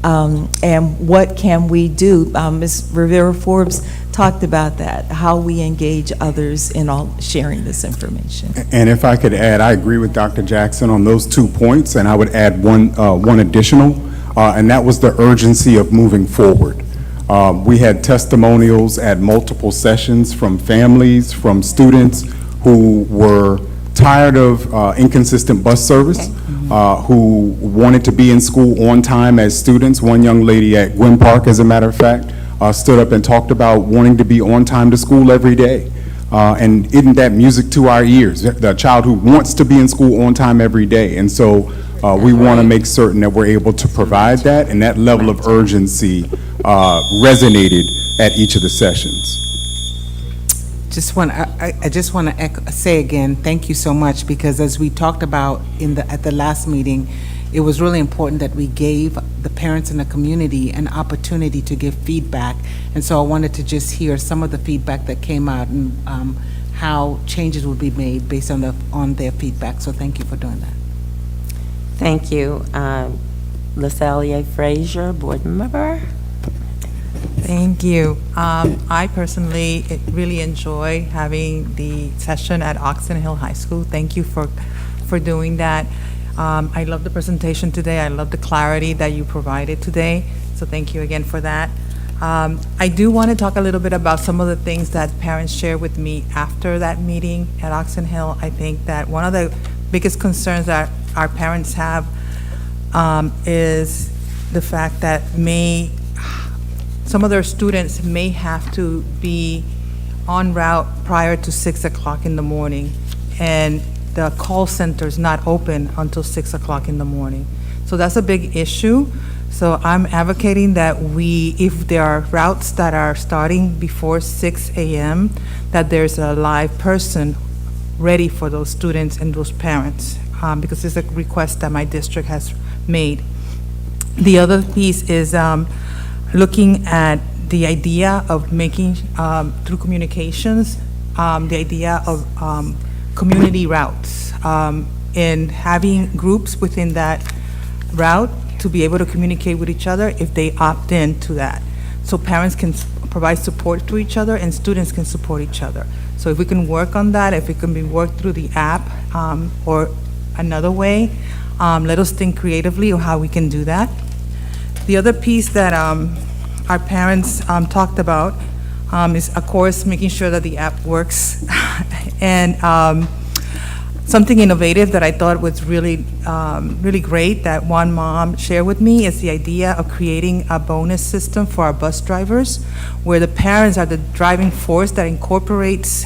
and what can we do. Ms. Rivera Forbes talked about that, how we engage others in all sharing this information. And if I could add, I agree with Dr. Jackson on those 2 points, and I would add one additional, and that was the urgency of moving forward. We had testimonials at multiple sessions from families, from students who were tired of inconsistent bus service, who wanted to be in school on time as students. One young lady at Gwynn Park, as a matter of fact, stood up and talked about wanting to be on time to school every day. And isn't that music to our ears? The child who wants to be in school on time every day. And so we want to make certain that we're able to provide that, and that level of urgency resonated at each of the sessions. I just want to say again, thank you so much, because as we talked about at the last meeting, it was really important that we gave the parents in the community an opportunity to give feedback. And so I wanted to just hear some of the feedback that came out and how changes would be made based on their feedback. So thank you for doing that. Thank you. LaSalle Frazier, board member. Thank you. I personally really enjoy having the session at Oxon Hill High School. Thank you for doing that. I love the presentation today. I love the clarity that you provided today. So thank you again for that. I do want to talk a little bit about some of the things that parents shared with me after that meeting at Oxon Hill. I think that one of the biggest concerns that our parents have is the fact that some of their students may have to be en route prior to 6 o'clock in the morning, and the call center is not open until 6 o'clock in the morning. So that's a big issue. So I'm advocating that if there are routes that are starting before 6 a.m., that there's a live person ready for those students and those parents, because it's a request that my district has made. The other piece is looking at the idea of making, through communications, the idea of community routes, and having groups within that route to be able to communicate with each other if they opt in to that. So parents can provide support to each other and students can support each other. So if we can work on that, if it can be worked through the app or another way, let us think creatively on how we can do that. The other piece that our parents talked about is, of course, making sure that the app works. And something innovative that I thought was really, really great that one mom shared with me is the idea of creating a bonus system for our bus drivers, where the parents are the driving force that incorporates,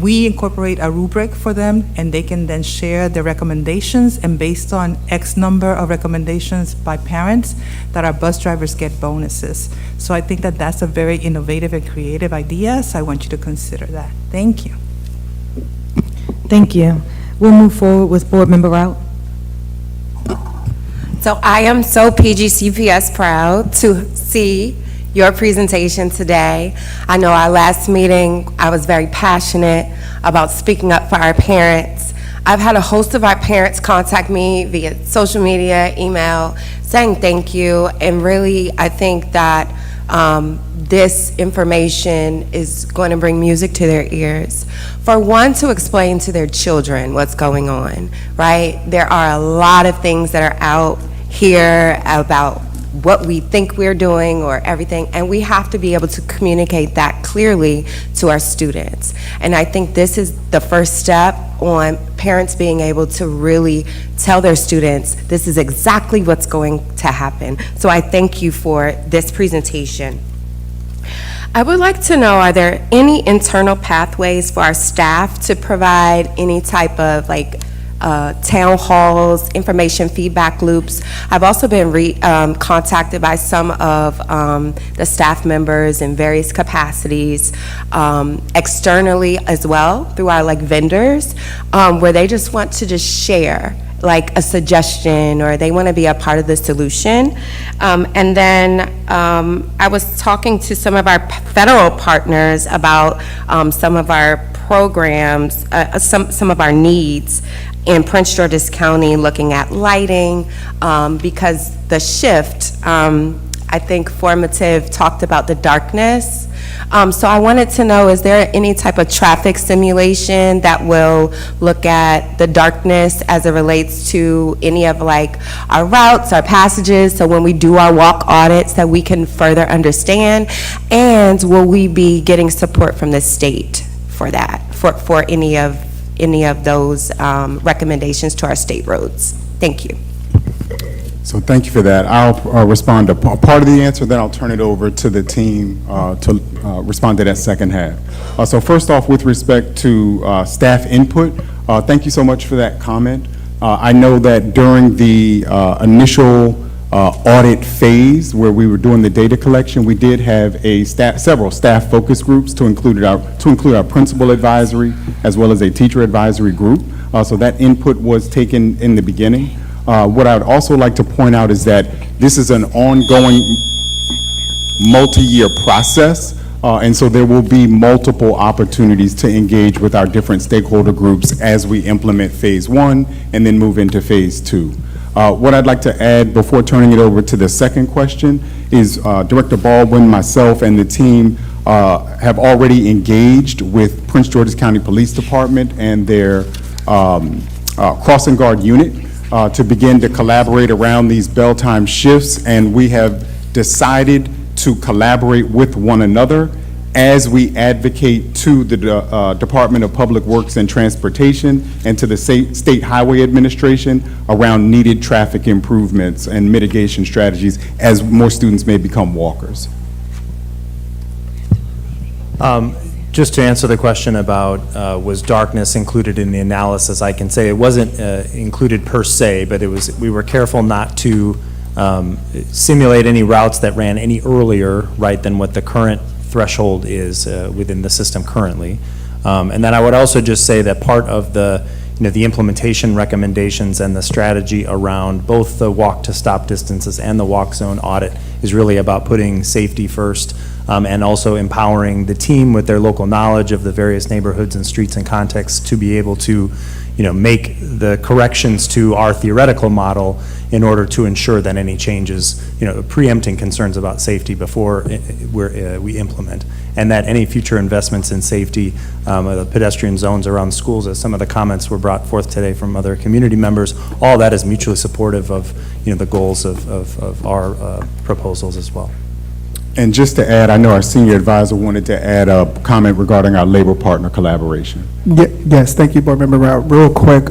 we incorporate a rubric for them, and they can then share their recommendations, and based on X number of recommendations by parents, that our bus drivers get bonuses. So I think that that's a very innovative and creative idea, so I want you to consider that. Thank you. Thank you. We'll move forward with Board Member Rout. So I am so PGCPS proud to see your presentation today. I know our last meeting, I was very passionate about speaking up for our parents. I've had a host of our parents contact me via social media, email, saying thank you, and really, I think that this information is going to bring music to their ears. For one, to explain to their children what's going on, right? There are a lot of things that are out here about what we think we're doing or everything, and we have to be able to communicate that clearly to our students. And I think this is the first step on parents being able to really tell their students this is exactly what's going to happen. So I thank you for this presentation. I would like to know, are there any internal pathways for our staff to provide any type of town halls, information feedback loops? I've also been contacted by some of the staff members in various capacities, externally as well, through our vendors, where they just want to just share a suggestion, or they want to be a part of the solution. And then I was talking to some of our federal partners about some of our programs, some of our needs in Prince George's County, looking at lighting, because the shift, I think Formative talked about the darkness. So I wanted to know, is there any type of traffic simulation that will look at the darkness as it relates to any of our routes, our passages, so when we do our walk audits that we can further understand? And will we be getting support from the state for that, for any of those recommendations to our state roads? Thank you. So thank you for that. I'll respond to part of the answer, then I'll turn it over to the team to respond to that second half. So first off, with respect to staff input, thank you so much for that comment. I know that during the initial audit phase where we were doing the data collection, we did have several staff focus groups to include our principal advisory as well as a teacher advisory group. So that input was taken in the beginning. What I would also like to point out is that this is an ongoing multi-year process, and so there will be multiple opportunities to engage with our different stakeholder groups as we implement phase 1 and then move into phase 2. What I'd like to add before turning it over to the second question is Director Baldwin, myself, and the team have already engaged with Prince George's County Police Department and their crossing guard unit to begin to collaborate around these bell time shifts, and we have decided to collaborate with one another as we advocate to the Department of Public Works and Transportation and to the State Highway Administration around needed traffic improvements and mitigation strategies as more students may become walkers. Just to answer the question about was darkness included in the analysis, I can say it wasn't included per se, but we were careful not to simulate any routes that ran any earlier, right, than what the current threshold is within the system currently. And then I would also just say that part of the implementation recommendations and the strategy around both the walk to stop distances and the walk zone audit is really about putting safety first, and also empowering the team with their local knowledge of the various neighborhoods and streets and contexts to be able to, make the corrections to our theoretical model in order to ensure that any changes, preempting concerns about safety before we implement, and that any future investments in safety, the pedestrian zones around schools, as some of the comments were brought forth today from other community members, all that is mutually supportive of, the goals of our proposals as well. And just to add, I know our senior advisor wanted to add a comment regarding our labor partner collaboration. Yes, thank you, Board Member Rao. Real quick,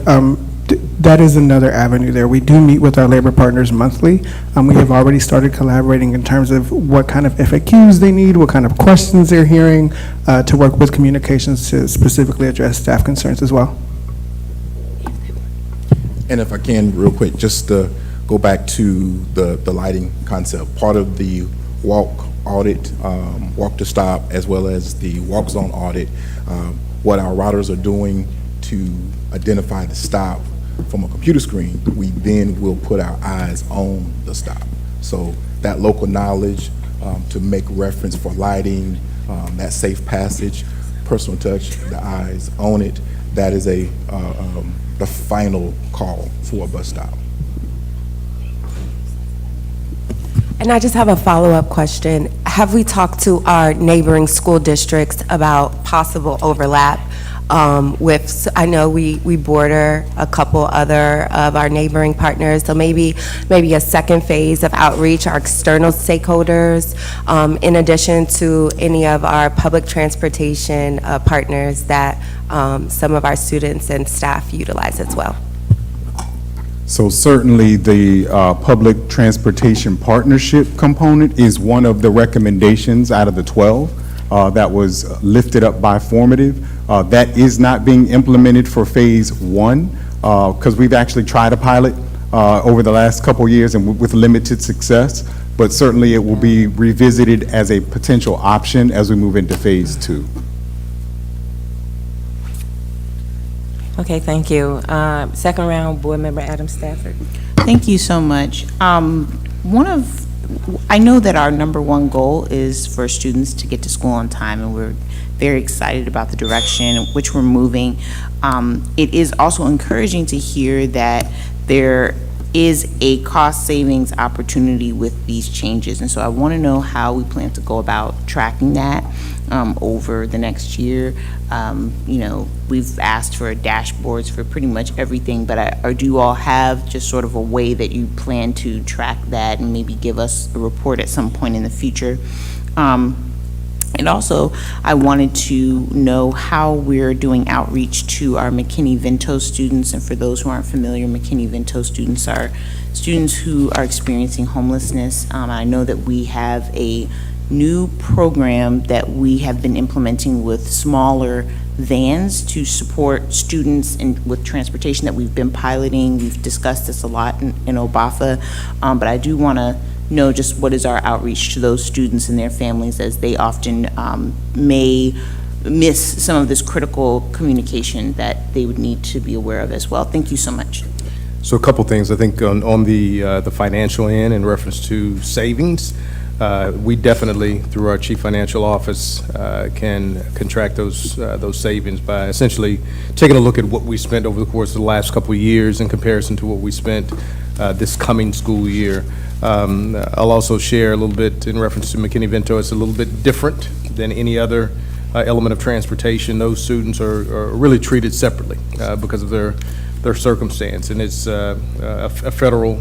that is another avenue there. We do meet with our labor partners monthly. We have already started collaborating in terms of what kind of FAQs they need, what kind of questions they're hearing, to work with communications to specifically address staff concerns as well. And if I can, real quick, just to go back to the lighting concept, part of the walk audit, walk to stop, as well as the walk zone audit, what our routers are doing to identify the stop from a computer screen, we then will put our eyes on the stop. So that local knowledge to make reference for lighting, that safe passage, personal touch, the eyes on it, that is the final call for a bus stop. And I just have a follow-up question. Have we talked to our neighboring school districts about possible overlap with, I know we border a couple other of our neighboring partners, so maybe a second phase of outreach, our external stakeholders, in addition to any of our public transportation partners that some of our students and staff utilize as well. So certainly the public transportation partnership component is one of the recommendations out of the 12 that was lifted up by formative. That is not being implemented for phase 1 because we've actually tried a pilot over the last couple years and with limited success, but certainly it will be revisited as a potential option as we move into phase 2. Okay, thank you. Second round, Board Member Adam Stafford. Thank you so much. I know that our number one goal is for students to get to school on time, and we're very excited about the direction in which we're moving. It is also encouraging to hear that there is a cost savings opportunity with these changes, and so I want to know how we plan to go about tracking that over the next year. We've asked for dashboards for pretty much everything, but do you all have just sort of a way that you plan to track that and maybe give us a report at some point in the future? And also, I wanted to know how we're doing outreach to our McKinney-Vento students. And for those who aren't familiar, McKinney-Vento students are students who are experiencing homelessness. I know that we have a new program that we have been implementing with smaller vans to support students with transportation that we've been piloting. We've discussed this a lot in OBAFA, but I do want to know just what is our outreach to those students and their families, as they often may miss some of this critical communication that they would need to be aware of as well. Thank you so much. So a couple things. I think on the financial end in reference to savings, we definitely, through our Chief Financial Office, can contract those savings by essentially taking a look at what we spent over the course of the last couple of years in comparison to what we spent this coming school year. I'll also share a little bit in reference to McKinney-Vento. It's a little bit different than any other element of transportation. Those students are really treated separately because of their circumstance, and it's a federal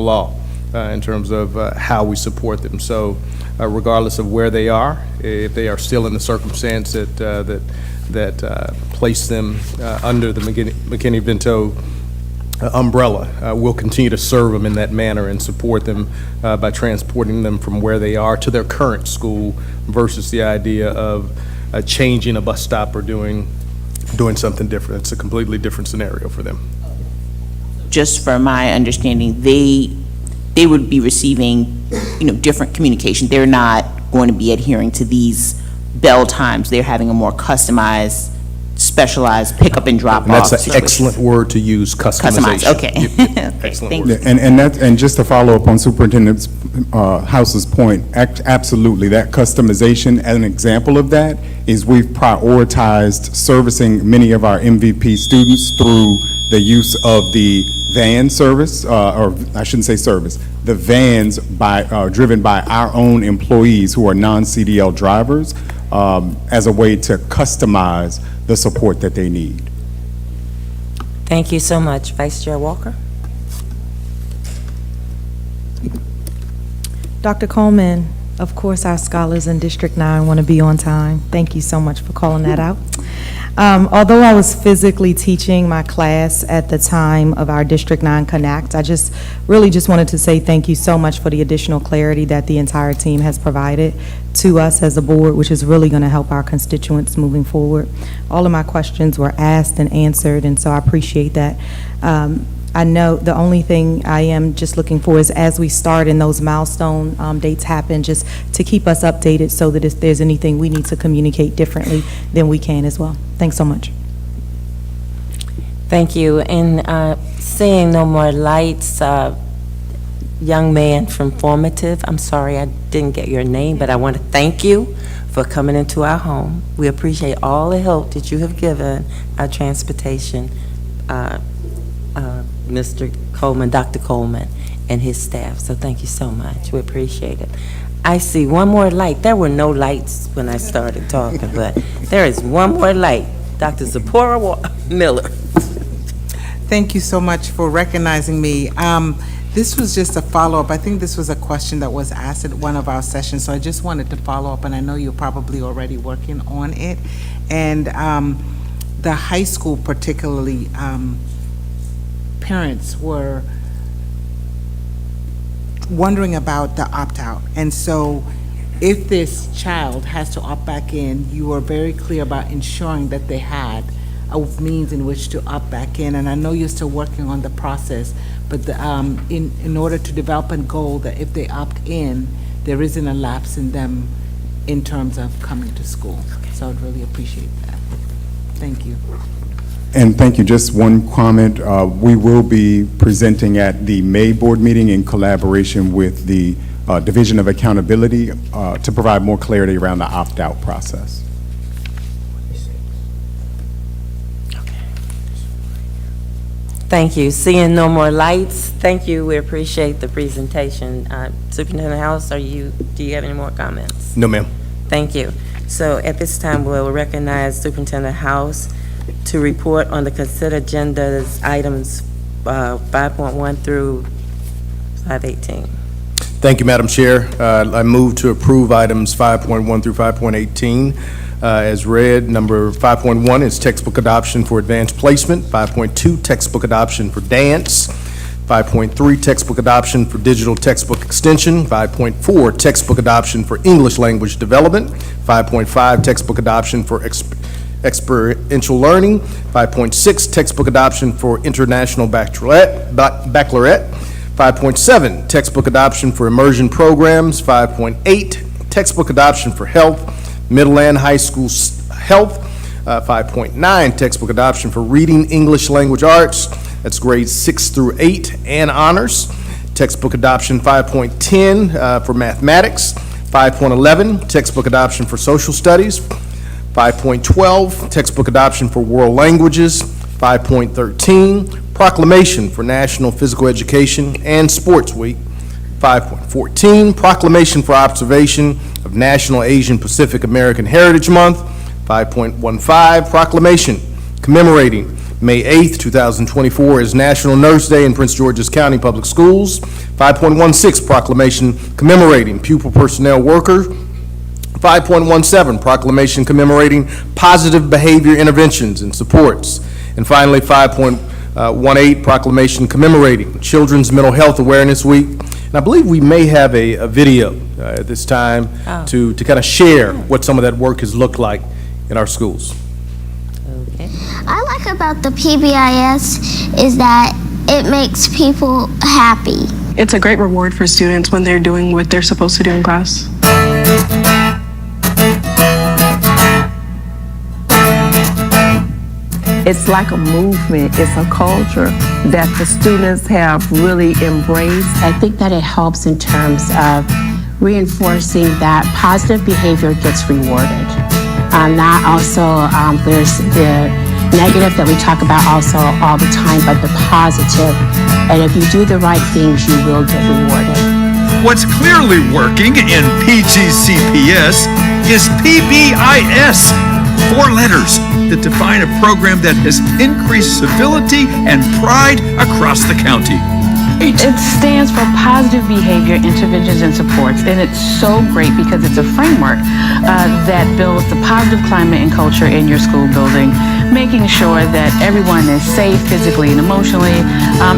law. in terms of how we support them. So regardless of where they are, if they are still in the circumstance that place them under the McKinney-Vento umbrella, we'll continue to serve them in that manner and support them by transporting them from where they are to their current school versus the idea of changing a bus stop or doing something different. It's a completely different scenario for them. Just for my understanding, they would be receiving, different communication. They're not going to be adhering to these bell times. They're having a more customized, specialized pickup and drop off. And that's an excellent word to use, customization. Customized, okay. Okay, Excellent thank word. you. And just to follow up on Superintendent House's point, absolutely, that customization, an example of that is we've prioritized servicing many of our MVP students through the use of the van service, or I shouldn't say service, the vans driven by our own employees who are non-CDL drivers, as a way to customize the support that they need. Thank you so much. Vice Chair Walker? Dr. Coleman, of course, our scholars in District 9 want to be on time. Thank you so much for calling that out. Although I was physically teaching my class at the time of our District 9 Connect, I really just wanted to say thank you so much for the additional clarity that the entire team has provided to us as a board, which is really going to help our constituents moving forward. All of my questions were asked and answered, and so I appreciate that. I know the only thing I am just looking for is as we start and those milestone dates happen, just to keep us updated so that if there's anything we need to communicate differently, then we can as well. Thanks so much. Thank you. And seeing no more lights, young man from Formative, I'm sorry I didn't get your name, but I want to thank you for coming into our home. We appreciate all the help that you have given our transportation, Mr. Coleman, Dr. Coleman, and his staff. So thank you so much. We appreciate it. I see one more light. There were no lights when I started talking, but there is one more light. Dr. Zipporah Miller. Thank you so much for recognizing me. This was just a follow-up. I think this was a question that was asked at one of our sessions, so I just wanted to follow up, and I know you're probably already working on it. And the high school particularly, parents were wondering about the opt-out. And so if this child has to opt back in, you were very clear about ensuring that they had a means in which to opt back in. And I know you're still working on the process, but in order to develop a goal that if they opt in, there isn't a lapse in them in terms of coming to school. So I'd really appreciate that. Thank you. And thank you. Just one comment. We will be presenting at the May board meeting in collaboration with the Division of Accountability to provide more clarity around the opt-out process. Thank you. Seeing no more lights, thank you. We appreciate the presentation. Superintendent House, do you have any more comments? No, ma'am. Thank you. So at this time, we'll recognize Superintendent House to report on the consent agenda's items 5.1 through 518. Thank you, Madam Chair. I move to approve items 5.1 through 5.18 as read. Number 5.1 is textbook adoption for advanced placement. 5.2, textbook adoption for dance. 5.3, textbook adoption for digital textbook extension. 5.4, textbook adoption for English language development. 5.5, textbook adoption for experiential learning. 5.6, textbook adoption for international baccalaureate. 5.7, textbook adoption for immersion programs. 5.8, textbook adoption for health, middle and high school health. 5.9, textbook adoption for reading, English language arts. That's grades 6 through 8 and honors. Textbook adoption 5.10 for mathematics. 5.11, textbook adoption for social studies. 5.12, textbook adoption for world languages. 5.13, proclamation for National Physical Education and Sports Week. 5.14, proclamation for observation of National Asian Pacific American Heritage Month. 5.15, proclamation commemorating May 8th, 2024 is National Nurse Day in Prince George's County Public Schools. 5.16, proclamation commemorating pupil personnel worker. 5.17, proclamation commemorating positive behavior interventions and supports. And finally, 5.18, proclamation commemorating Children's Mental Health Awareness Week. And I believe we may have a video at this time to kind of share what some of that work has looked like in our schools. I like about the PBIS is that it makes people happy. It's a great reward for students when they're doing what they're supposed to do in class. It's like a movement, it's a culture that the students have really embraced. I think that it helps in terms of reinforcing that positive behavior gets rewarded. Not also, there's the negative that we talk about also all the time, but the positive. And if you do the right things, you will get rewarded. What's clearly working in PGCPS is PBIS. 4 letters that define a program that has increased civility and pride across the county. It stands for Positive Behavior Interventions and Supports, and it's so great because it's a framework that builds the positive climate and culture in your school building, making sure that everyone is safe physically and emotionally,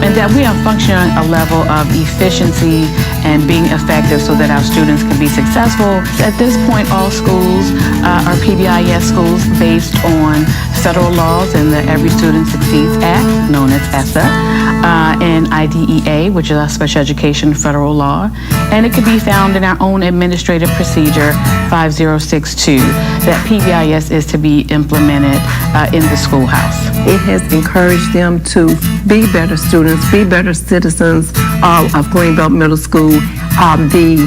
and that we are functioning at a level of efficiency and being effective so that our students can be successful. At this point, all schools are PBIS schools based on federal laws and the Every Student Succeeds Act, known as ESSA, and IDEA, which is our special education federal law, and it can be found in our own administrative procedure 5062, that PBIS is to be implemented in the schoolhouse. It has encouraged them to be better students, be better citizens of Greenbelt Middle School. The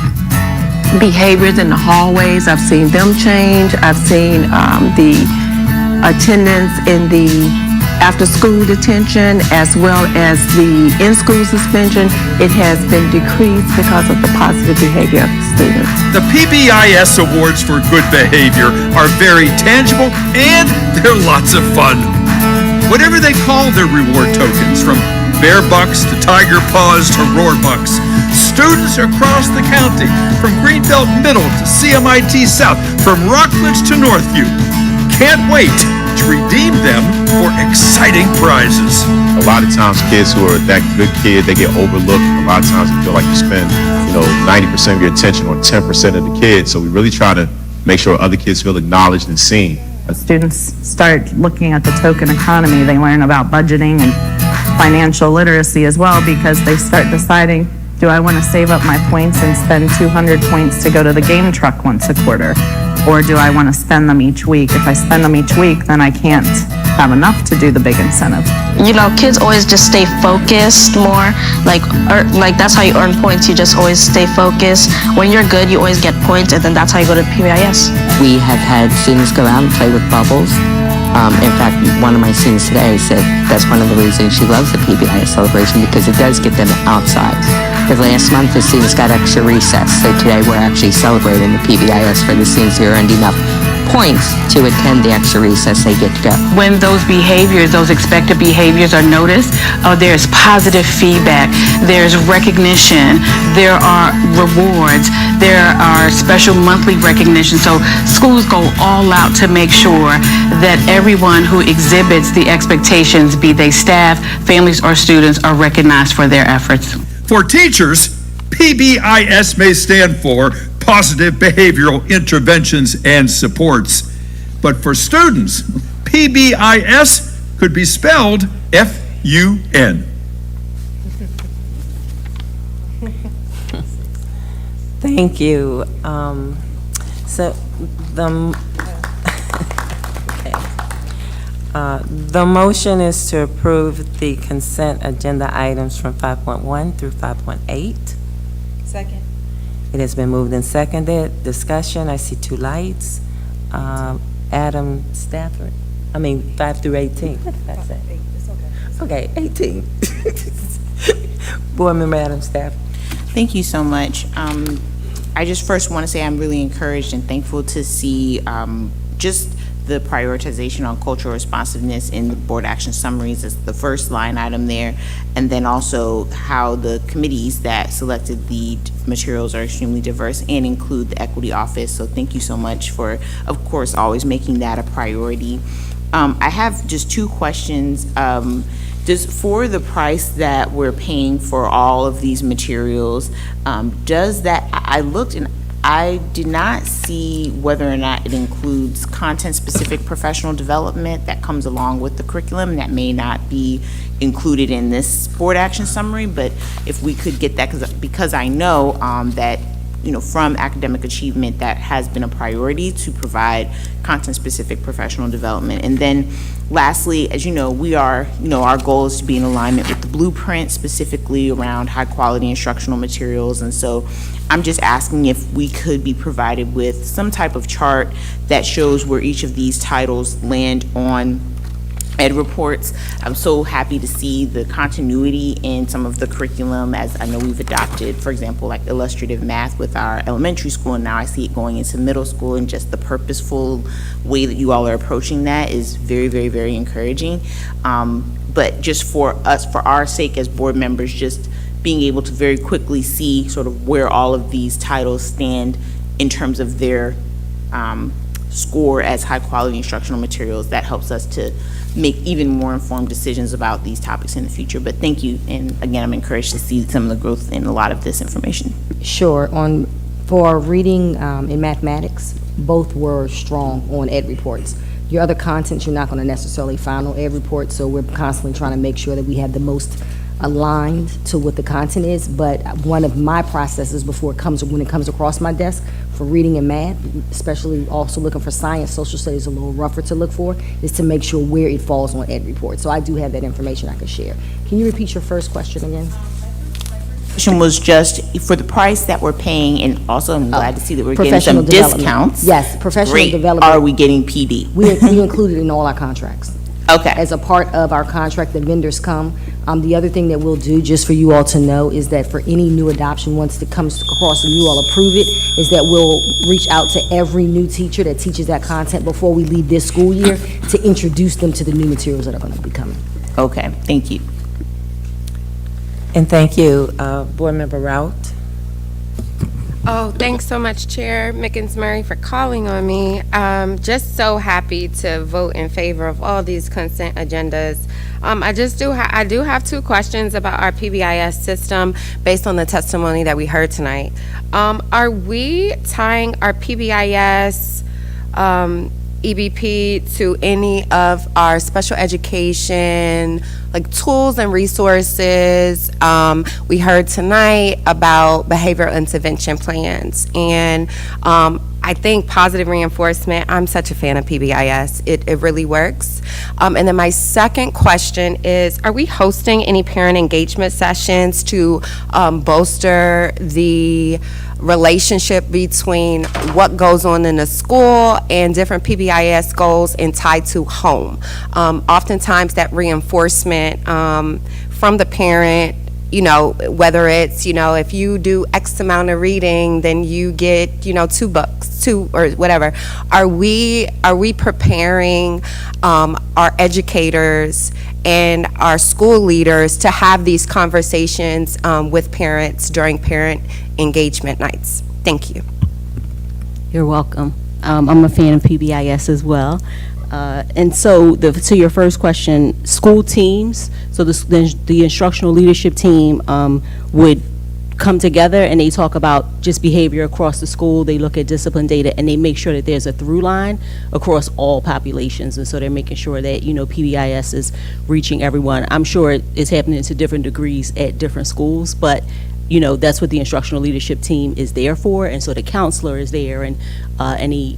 behaviors in the hallways, I've seen them change. I've seen the attendance in the after-school detention as well as the in-school suspension. It has been decreased because of the positive behavior of the students. The PBIS Awards for Good Behavior are very tangible and they're lots of fun. Whatever they call their reward tokens, from bear bucks to tiger paws to roar bucks, students across the county, from Greenbelt Middle to CMIT South, from Rockledge to Northview, can't wait to redeem them for exciting prizes. A lot of times kids who are that good kid, they get overlooked. A lot of times you feel like you spend, 90% of your attention on 10% of the kids. So we really try to make sure other kids feel acknowledged and seen. Students start looking at the token economy. They learn about budgeting and financial literacy as well, because they start deciding, do I want to save up my points and spend 200 points to go to the game truck once a quarter? Or do I want to spend them each week? If I spend them each week, then I can't have enough to do the big incentive. Kids always just stay focused more. Like that's how you earn points. You just always stay focused. When you're good, you always get points, and then that's how you go to PBIS. We have had students go out and play with bubbles. In fact, one of my students today said that's one of the reasons she loves the PBIS celebration, because it does get them outside. Because last month the students got extra recess, so today we're actually celebrating the PBIS for the students who earned enough points to attend the extra recess they get to go. When those behaviors, those expected behaviors are noticed, there's positive feedback, there's recognition, there are rewards, there are special monthly recognition. So schools go all out to make sure that everyone who exhibits the expectations, be they staff, families, or students, are recognized for their efforts. For teachers, PBIS may stand for Positive Behavioral Interventions and Supports. But for students, PBIS could be spelled F-U-N. Thank you. The motion is to approve the consent agenda items from 5.1 through 5.8. Second. It has been moved and seconded. Discussion, I see 2 lights. Adam Stafford, 5 through 18. What did I say? Okay, 18. Board Member Adam Stafford. Thank you so much. I just first want to say I'm really encouraged and thankful to see just the prioritization on cultural responsiveness in the board action summaries is the first line item there, and then also how the committees that selected the materials are extremely diverse and include the equity office. So thank you so much for, of course, always making that a priority. I have just two questions. Just for the price that we're paying for all of these materials, does that, I looked and I did not see whether or not it includes content-specific professional development that comes along with the curriculum. That may not be included in this board action summary, but if we could get that, because I know that, you know, from academic achievement, that has been a priority to provide content-specific professional development. And then lastly, as you know, we are, you know, our goal is to be in alignment with the blueprint, specifically around high-quality instructional materials. And so I'm just asking if we could be provided with some type of chart that shows where each of these titles land on ed reports. I'm so happy to see the continuity in some of the curriculum, as I know we've adopted, for example, like illustrative math with our elementary school, and now I see it going into middle school, and just the purposeful way that you all are approaching that is very, very, very encouraging. But just for us, for our sake as board members, just being able to very quickly see sort of where all of these titles stand in terms of their score as high quality instructional materials, that helps us to make even more informed decisions about these topics in the future. But thank you, and again, I'm encouraged to see some of the growth in a lot of this information. Sure. For reading and mathematics, both were strong on ed reports. Your other contents you're not going to necessarily find on ed reports, so we're constantly trying to make sure that we have the most aligned to what the content is. But one of my processes when it comes across my desk for reading and math, especially also looking for science, social studies a little rougher to look for, is to make sure where it falls on ed report. So I do have that information I can share. Can you repeat your first question again? Question was just for the price that we're paying, and also I'm glad to see that we're getting some discounts. Yes, professional Great. development. Are we getting PD? We include it in all our contracts. Okay. As a part of our contract, the vendors come. The other thing that we'll do, just for you all to know, is that for any new adoption, once it comes across and you all approve it, is that we'll reach out to every new teacher that teaches that content before we leave this school year to introduce them to the new materials that are going to be coming. Okay, thank you. And thank you, Board Member Rout. Oh, thanks so much, Chair Mickens-Murray, for calling on me. Just so happy to vote in favor of all these consent agendas. I do have two questions about our PBIS system based on the testimony that we heard tonight. Are we tying our PBIS EBP to any of our special education, like tools and resources? We heard tonight about behavioral intervention plans, and I think positive reinforcement, I'm such a fan of PBIS. It really works. And then my second question is, are we hosting any parent engagement sessions to bolster the relationship between what goes on in the school and different PBIS goals and tied to home? Oftentimes that reinforcement from the parent, you know, whether it's, you know, if you do X amount of reading, then you get, you know, 2 books, or whatever. Are we preparing our educators and our school leaders to have these conversations with parents during parent engagement nights? Thank you. You're welcome. I'm a fan of PBIS as well. And so to your first question, school teams, so the instructional leadership team would come together and they talk about just behavior across the school. They look at discipline data and they make sure that there's a through line across all populations. And so they're making sure that, you know, PBIS is reaching everyone. I'm sure it's happening to different degrees at different schools, but you know, that's what the instructional leadership team is there for. And so the counselor is there, and any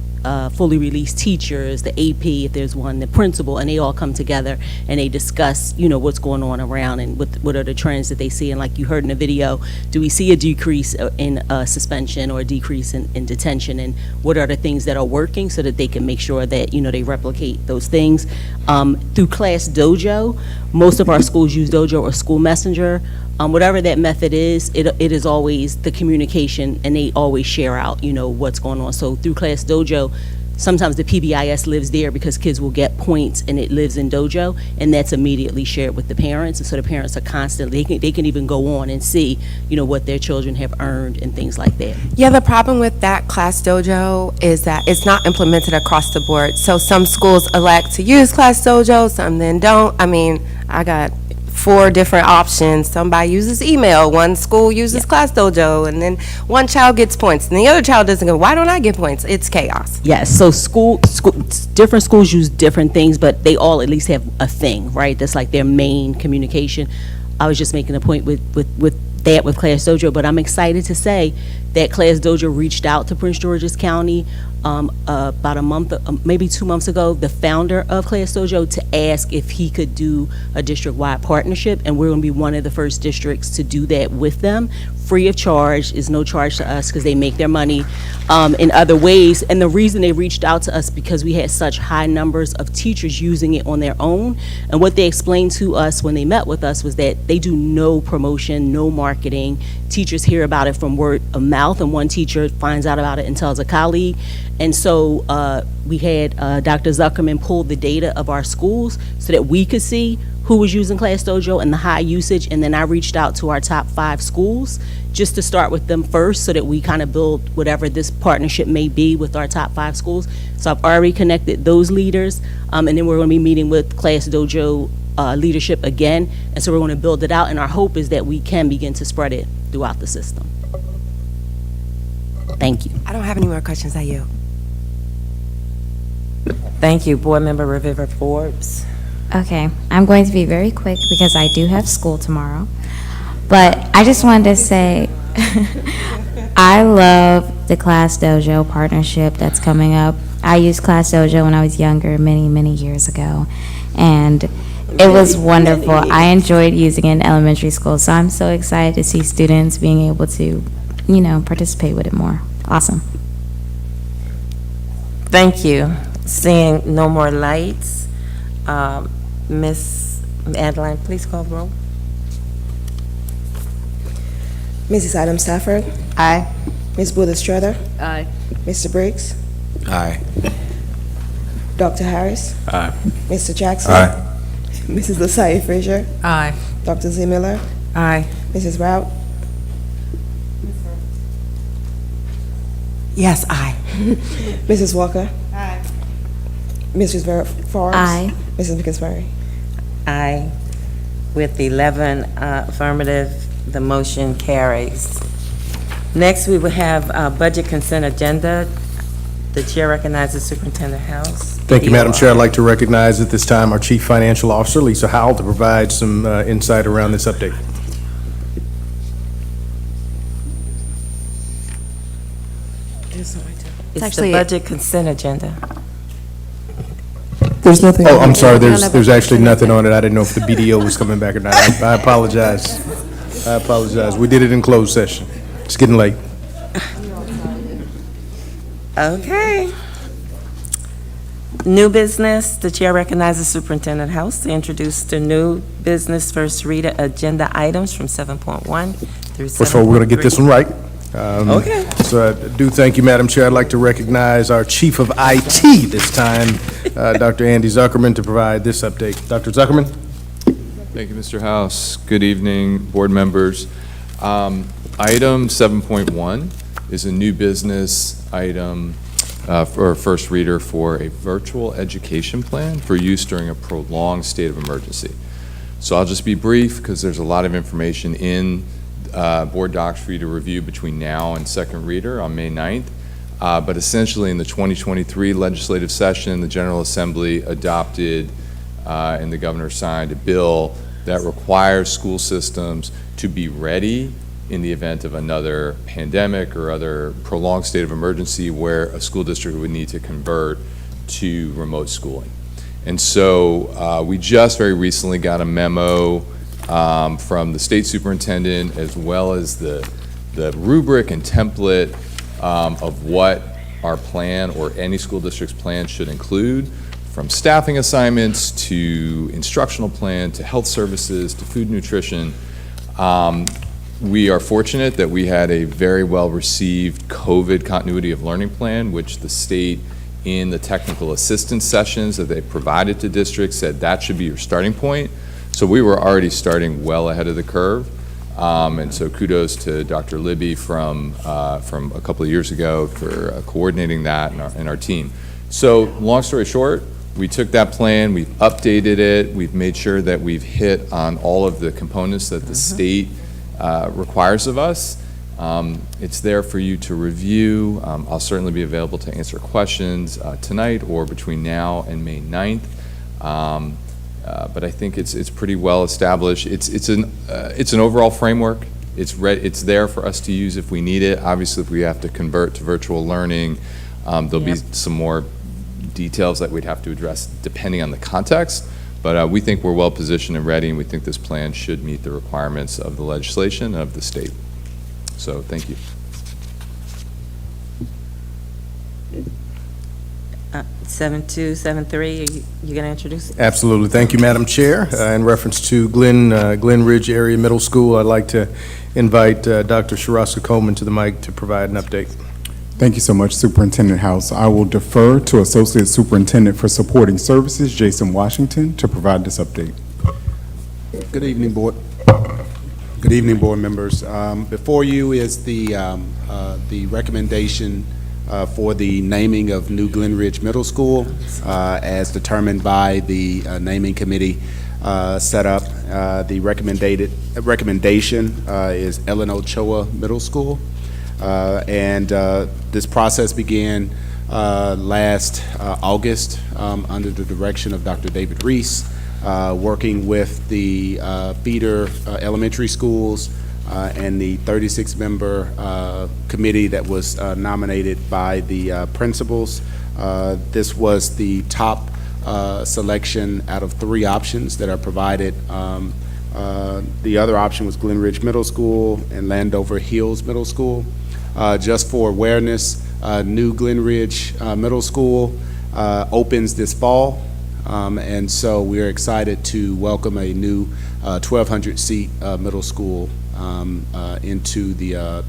fully released teachers, the AP, if there's one, the principal, and they all come together and they discuss, you know, what's going on around and what are the trends that they see. And like you heard in the video, do we see a decrease in suspension or a decrease in detention, and what are the things that are working so that they can make sure that, you know, they replicate those things. Through Class Dojo, most of our schools use Dojo or School Messenger. Whatever that method is, it is always the communication, and they always share out, you know, what's going on. So through Class Dojo, sometimes the PBIS lives there because kids will get points and it lives in Dojo, and that's immediately shared with the parents. And so the parents are constantly, they can even go on and see, what their children have earned and things like that. Yeah, the problem with that Class Dojo is that it's not implemented across the board. So some schools elect to use Class Dojo, some then don't. I mean, I got 4 different options. Somebody uses email, one school uses Class Dojo, and then one child gets points, and the other child doesn't go, why don't I get points? It's chaos. Yes, so different schools use different things, but they all at least have a thing, right? That's like their main communication. I was just making a point with Class Dojo, but I'm excited to say that Class Dojo reached out to Prince George's County about a month, maybe 2 months ago, the founder of Class Dojo, to ask if he could do a district-wide partnership, and we're going to be one of the first districts to do that with them, free of charge. Is no charge to us because they make their money in other ways. And the reason they reached out to us because we had such high numbers of teachers using it on their own. And what they explained to us when they met with us was that they do no promotion, no marketing. Teachers hear about it from word of mouth, and one teacher finds out about it and tells a colleague. And so we had Dr. Zuckerman pull the data of our schools so that we could see who was using Class Dojo and the high usage. And then I reached out to our top 5 schools just to start with them first so that we kind of build whatever this partnership may be with our top 5 schools. So I've already connected those leaders, and then we're going to be meeting with Class Dojo leadership again. And so we're going to build it out, and our hope is that we can begin to spread it throughout the system. Thank you. I don't have any more questions. I yield. Thank you. Board Member Rivera Forbes. Okay, I'm going to be very quick because I do have school tomorrow. But I just wanted to say, I love the Class Dojo partnership that's coming up. I used Class Dojo when I was younger, many, many years ago. And it was wonderful. I enjoyed using it in elementary school. So I'm so excited to see students being able to, participate with it more. Awesome. Thank you. Seeing no more lights, Ms. Adeline, please call the roll. Mrs. Adams Stafford. Aye. Ms. Booth Estrada. Aye. Mr. Briggs. Aye. Dr. Harris. Aye. Mr. Jackson. Aye. Mrs. Lasai Frazier. Aye. Dr. Z. Miller. Aye. Mrs. Rout. Yes, aye. Mrs. Walker. Aye. Mrs. Forbes. Aye. Mrs. McIntyre. Aye. With 11 affirmative, the motion carries. Next, we will have budget consent agenda. The chair recognizes Superintendent House. Thank you, Madam Chair. I'd like to recognize at this time our Chief Financial Officer, Lisa Howell, to provide some insight around this update. It's actually the budget consent agenda. There's nothing. Oh, I'm sorry, there's actually nothing on it. I didn't know if the BDO was coming back or not. I apologize. I apologize. We did it in closed session. It's getting late. Okay. New business, the chair recognizes Superintendent House to introduce the new business first reader agenda items from 7.1 through 7.3. First of all, we're going to get this one right. Okay. So I do thank you, Madam Chair. I'd like to recognize our Chief of IT this time, Dr. Andy Zuckerman, to provide this update. Dr. Zuckerman? Thank you, Mr. House. Good evening, board members. Item 7.1 is a new business item for a first reader for a virtual education plan for use during a prolonged state of emergency. So I'll just be brief because there's a lot of information in board docs for you to review between now and second reader on May 9th. But essentially in the 2023 legislative session, the General Assembly adopted and the governor signed a bill that requires school systems to be ready in the event of another pandemic or other prolonged state of emergency where a school district would need to convert to remote schooling. And so we just very recently got a memo from the state superintendent, as well as the rubric and template of what our plan or any school district's plan should include, from staffing assignments to instructional plan to health services to food nutrition. We are fortunate that we had a very well-received COVID continuity of learning plan, which the state in the technical assistance sessions that they provided to districts said that should be your starting point. So we were already starting well ahead of the curve. And so kudos to Dr. Libby from a couple of years ago for coordinating that and our team. So long story short, we took that plan, we've updated it, we've made sure that we've hit on all of the components that the state requires of us. It's there for you to review. I'll certainly be available to answer questions tonight or between now and May 9th. But I think it's pretty well established. It's an overall framework. It's there for us to use if we need it. Obviously, if we have to convert to virtual learning, there'll be some more details that we'd have to address depending on the context. But we think we're well positioned and ready, and we think this plan should meet the requirements of the legislation and of the state. So thank you. 7273, you going to introduce? Absolutely. Thank you, Madam Chair. In reference to Glen Ridge Area Middle School, I'd like to invite Dr. Sharaska Coleman to the mic to provide an update. Thank you so much, Superintendent House. I will defer to Associate Superintendent for Supporting Services, Jason Washington, to provide this update. Good evening, Board. Good evening, Board members. Before you is the recommendation for the naming of New Glen Ridge Middle School, as determined by the naming committee set up. The recommendation is Ellen Ochoa Middle School. And this process began last August under the direction of Dr. David Reese, working with the feeder elementary schools and the 36-member committee that was nominated by the principals. This was the top selection out of 3 options that are provided. The other option was Glen Ridge Middle School and Landover Hills Middle School. Just for awareness, New Glen Ridge Middle School opens this fall, and so we're excited to welcome a new 1,200-seat middle school into the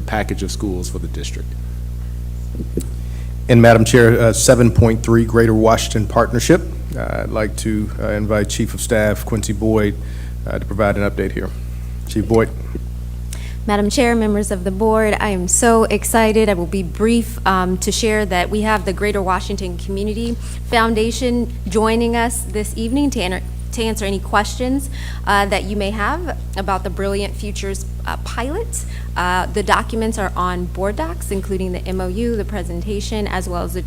package of schools for the district. And Madam Chair, 7.3 Greater Washington Partnership. I'd like to invite Chief of Staff Quincy Boyd to provide an update here. Chief Boyd. Madam Chair, members of the board, I am so excited. I will be brief to share that we have the Greater Washington Community Foundation joining us this evening to answer any questions that you may have about the Brilliant Futures pilot. The documents are on board docs, including the MOU, the presentation, as well as the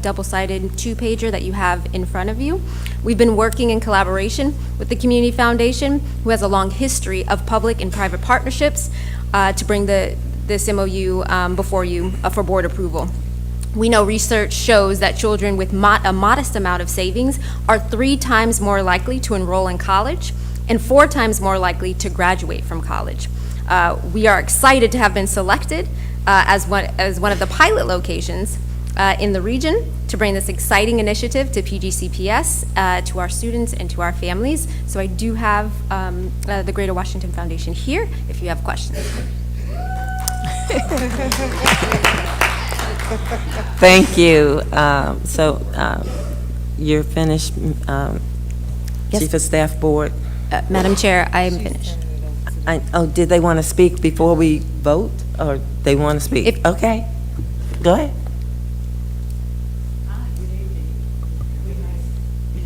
double-sided 2-pager that you have in front of you. We've been working in collaboration with the Community Foundation, who has a long history of public and private partnerships, to bring this MOU before you for board approval. We know research shows that children with a modest amount of savings are 3 times more likely to enroll in college and 4 times more likely to graduate from college. We are excited to have been selected as one of the pilot locations in the region to bring this exciting initiative to PGCPS, to our students and to our families. So I do have the Greater Washington Foundation here if you have questions. Thank you. You're finished, Chief of Staff Board? Madam Chair, I am finished. Did they want to speak before we vote, or they want to speak? Okay, go ahead.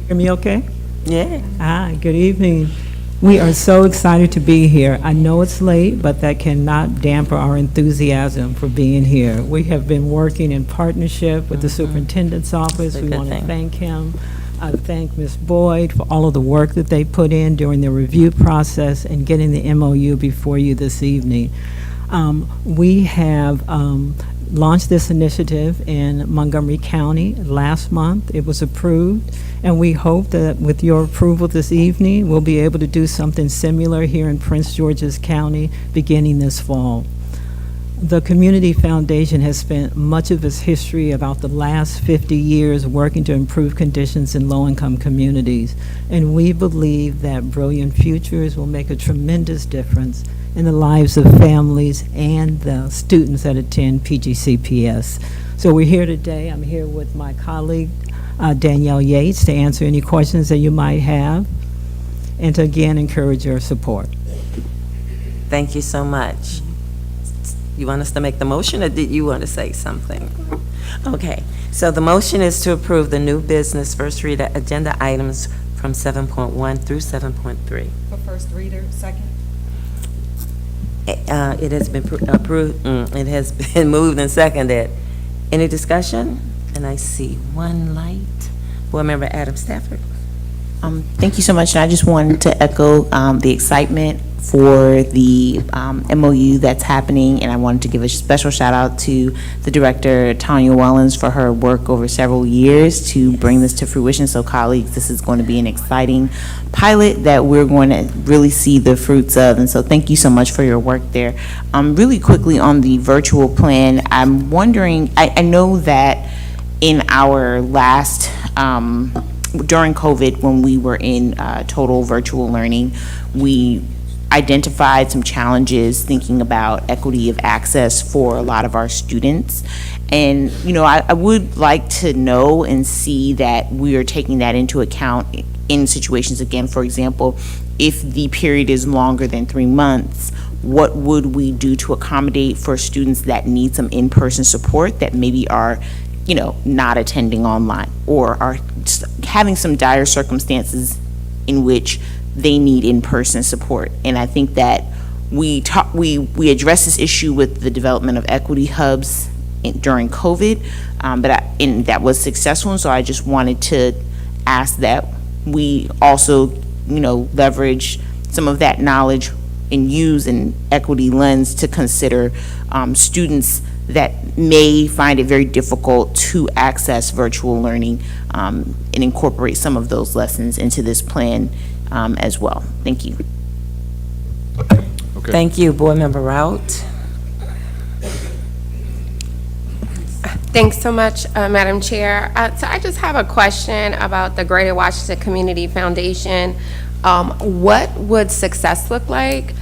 Hear me okay? Yeah. Hi, good evening. We are so excited to be here. I know it's late, but that cannot dampen our enthusiasm for being here. We have been working in partnership with the Superintendent's office. We want to thank him. I thank Ms. Boyd for all of the work that they put in during the review process and getting the MOU before you this evening. We have launched this initiative in Montgomery County last month. It was approved, and we hope that with your approval this evening, we'll be able to do something similar here in Prince George's County beginning this fall. The Community Foundation has spent much of its history, about the last 50 years, working to improve conditions in low-income communities, and we believe that Brilliant Futures will make a tremendous difference in the lives of families and the students that attend PGCPS. So we're here today. I'm here with my colleague, Danielle Yates, to answer any questions that you might have and to again encourage your support. Thank you so much. You want us to make the motion, or did you want to say something? Okay, so the motion is to approve the new business first reader agenda items from 7.1 through 7.3. For first reader, second? It has been approved, it has been moved and seconded. Any discussion? And I see one light. Board Member Adam Stafford. Thank you so much, and I just wanted to echo the excitement for the MOU that's happening, and I wanted to give a special shout out to the director, Tanya Wellens, for her work over several years to bring this to fruition. So colleagues, this is going to be an exciting pilot that we're going to really see the fruits of, and so thank you so much for your work there. Really quickly on the virtual plan, I'm wondering, I know that in our last, during COVID, when we were in total virtual learning, we identified some challenges thinking about equity of access for a lot of our students. And, you know, I would like to know and see that we are taking that into account in situations, again, for example, if the period is longer than 3 months, what would we do to accommodate for students that need some in-person support that maybe are, you know, not attending online or are having some dire circumstances in which they need in-person support. And I think that we address this issue with the development of equity hubs during COVID, and that was successful. And so I just wanted to ask that we also, you know, leverage some of that knowledge and use an equity lens to consider students that may find it very difficult to access virtual learning, and incorporate some of those lessons into this plan as well. Thank you. Okay. Thank you, Board Member Rout. Thanks so much, Madam Chair. So I just have a question about the Greater Washington Community Foundation. What would success look like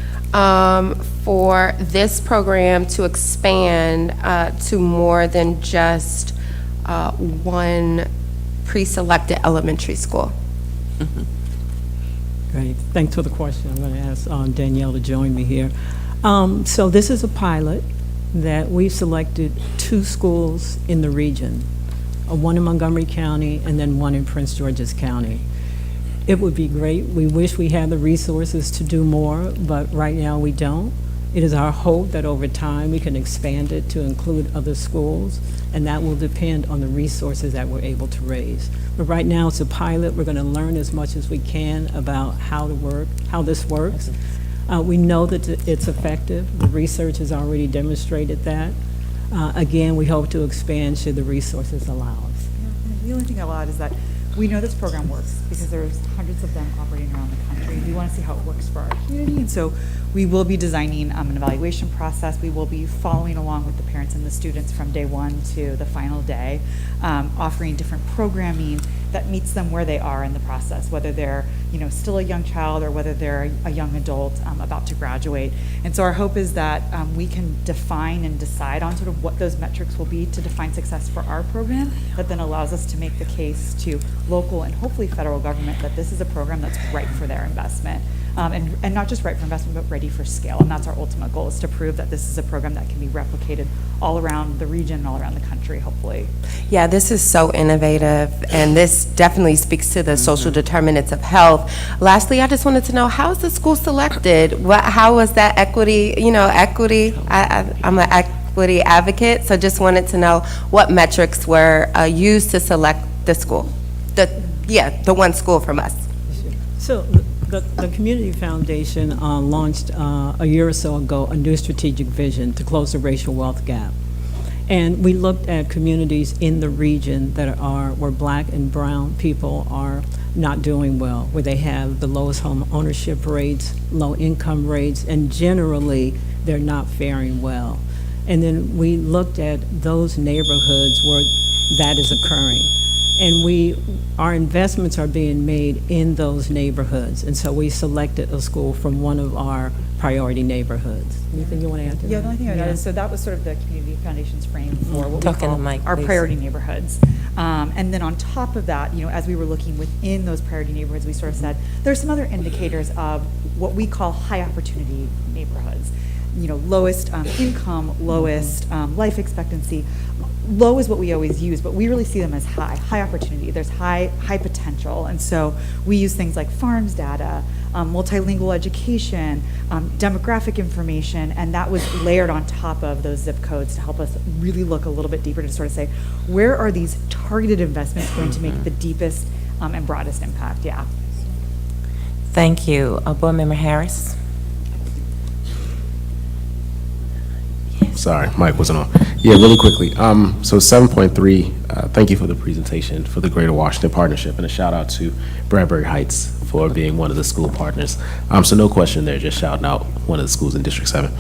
for this program to expand to more than just one pre-selected elementary school? Great. Thanks for the question. I'm going to ask Danielle to join me here. So this is a pilot that we've selected 2 schools in the region, one in Montgomery County and then one in Prince George's County. It would be great. We wish we had the resources to do more, but right now we don't. It is our hope that over time we can expand it to include other schools, and that will depend on the resources that we're able to raise. But right now it's a pilot. We're going to learn as much as we can about how this works. We know that it's effective. The research has already demonstrated that. Again, we hope to expand should the resources allow us. The only thing I'll add is that we know this program works because there's hundreds of them operating around the country. We want to see how it works for our community, and so we will be designing an evaluation process. We will be following along with the parents and the students from day 1 to the final day, offering different programming that meets them where they are in the process, whether they're, you know, still a young child or whether they're a young adult about to graduate. And so our hope is that we can define and decide on sort of what those metrics will be to define success for our program, that then allows us to make the case to local and hopefully federal government that this is a program that's right for their investment. And not just right for investment, but ready for scale. And that's our ultimate goal, is to prove that this is a program that can be replicated all around the region and all around the country, hopefully. Yeah, this is so innovative, and this definitely speaks to the social determinants of health. Lastly, I just wanted to know, how is the school selected? How was that equity, equity? I'm an equity advocate, so just wanted to know what metrics were used to select the school. The one school from us. So the Community Foundation launched a year or so ago a new strategic vision to close the racial wealth gap. And we looked at communities in the region that where Black and brown people are not doing well, where they have the lowest home ownership rates, low income rates, and generally they're not faring well. And then we looked at those neighborhoods where that is occurring. And our investments are being made in those neighborhoods. And so we selected a school from one of our priority neighborhoods. Anything you want to add to that? Yeah, the only thing I would add is, so that was sort of the Community Foundation's frame for what we Talk in call the mic, our please. priority neighborhoods. And then on top of that, as we were looking within those priority neighborhoods, we sort of said, there's some other indicators of what we call high opportunity neighborhoods. Lowest income, lowest life expectancy. Low is what we always use, but we really see them as high opportunity. There's high potential. And so we use things like farms data, multilingual education, demographic information, and that was layered on top of those zip codes to help us really look a little bit deeper to sort of say, where are these targeted investments going to make the deepest and broadest impact? Yeah. Thank you. Board Member Harris? Sorry, mic wasn't on. Yeah, really quickly. So 7.3, thank you for the presentation for the Greater Washington Partnership, and a shout out to Bradbury Heights for being one of the school partners. So no question there, just shouting out one of the schools in District 7.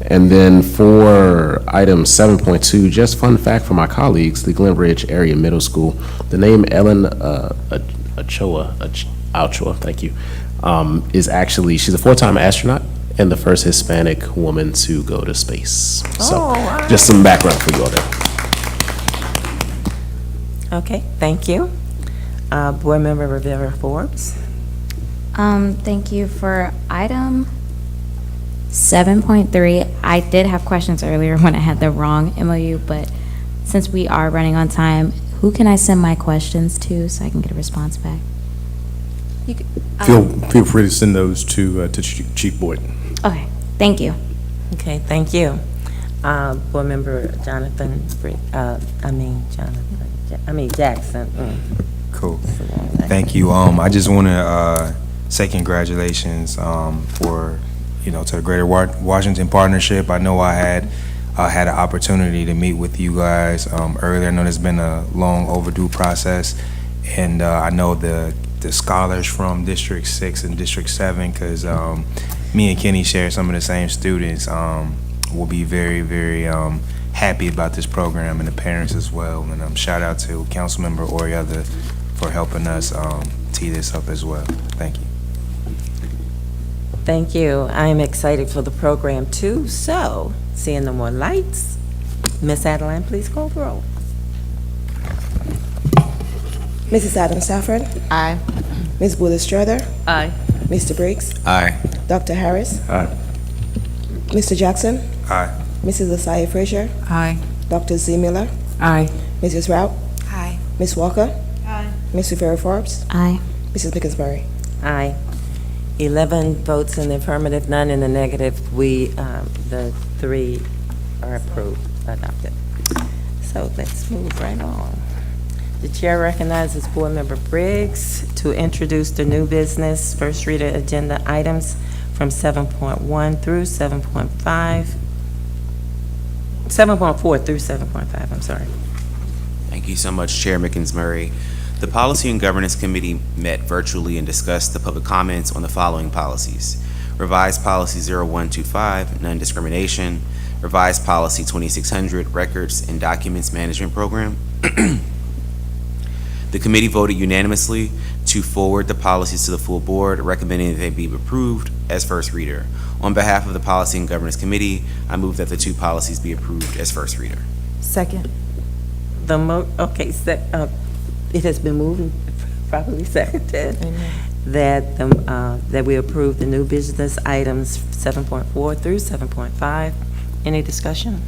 And then for item 7.2, just fun fact for my colleagues, the Glen Ridge Area Middle School, the name Ellen Ochoa, thank you, is actually, she's a 4-time astronaut and the first Hispanic woman to go to space. So just some background for you all there. Okay, thank you. Board Member Rivera Forbes? Thank you for item 7.3. I did have questions earlier when I had the wrong MOU, but since we are running on time, who can I send my questions to so I can get a response back? Feel free to send those to Chief Boyd. Okay, thank you. Okay, thank you. Board Member Jackson. Cool. Thank you. I just want to say congratulations for, to the Greater Washington Partnership. I know I had an opportunity to meet with you guys earlier. I know there's been a long overdue process, and I know the scholars from District 6 and District 7, because me and Kenny share some of the same students, will be very, very happy about this program, and the parents as well. And shout out to Councilmember Oriother for helping us tee this up as well. Thank you. Thank you. I am excited for the program too. So, seeing no more lights, Miss Adeline, please call the roll. Mrs. Adams Stafford? Aye. Ms. Wood-Estrada? Aye. Mr. Briggs? Aye. Dr. Harris? Aye. Mr. Jackson? Aye. Mrs. Asaya Frazier? Aye. Dr. Z. Miller? Aye. Mrs. Rout? Aye. Ms. Walker? Aye. Ms. Rivera Forbes? Aye. Mrs. Pickensbury? Aye. 11 votes in the affirmative, none in the negative. The 3 are approved, adopted. So let's move right on. The chair recognizes Board Member Briggs to introduce the new business first reader agenda items from 7.1 through 7.5. 7.4 through 7.5, I'm sorry. Thank you so much, Chair Mickens-Murray. The Policy and Governance Committee met virtually and discussed the public comments on the following policies. Revised Policy 0125, Non-Discrimination. Revised Policy 2600, Records and Documents Management Program. The committee voted unanimously to forward the policies to the full board, recommending that they be approved as first reader. On behalf of the Policy and Governance Committee, I move that the 2 policies be approved as first reader. Second. It has been moved and properly seconded that we approve the new business items 7.4 through 7.5. Any discussion?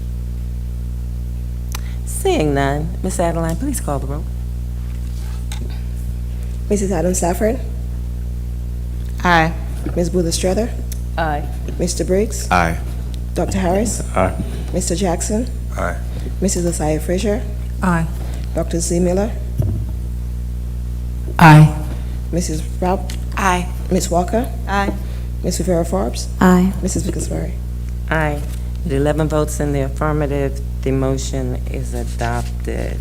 Seeing none, Ms. Adeline, please call the roll. Mrs. Adams Stafford? Aye. Ms. Wood-Estrada? Aye. Mr. Briggs? Aye. Dr. Harris? Aye. Mr. Jackson? Aye. Mrs. Asaya Frazier? Aye. Dr. Z. Miller? Aye. Mrs. Rout? Aye. Ms. Walker? Aye. Ms. Rivera Forbes? Aye. Mrs. Pickensbury? Aye. With 11 votes in the affirmative, the motion is adopted.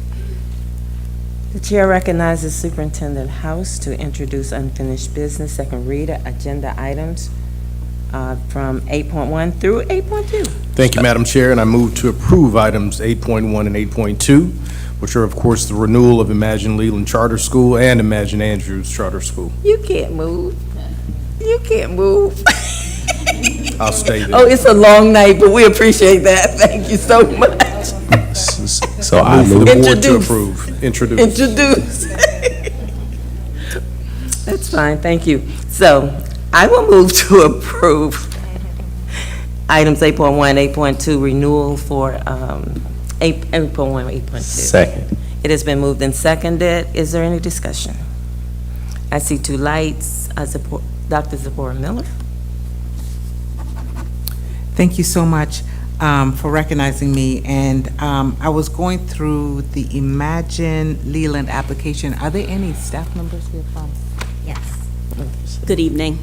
The chair recognizes Superintendent House to introduce unfinished business, second reader, agenda items from 8.1 through 8.2. Thank you, Madam Chair, and I move to approve items 8.1 and 8.2, which are, of course, the renewal of Imagine Leland Charter School and Imagine Andrews Charter School. You can't move. You can't move. I'll stay there. Oh, it's a long night, but we appreciate that. Thank you so much. So I move for the board to Introduce. approve. Introduce. Introduce. That's fine, thank you. So I will move to approve items 8.1, 8.2, renewal for 8.1, 8.2. Second. It has been moved and seconded. Is there any discussion? I see two lights. Dr. Zipporah Miller. Thank you so much for recognizing me. And I was going through the Imagine Leland application. Are there any staff members here from? Yes. Good evening.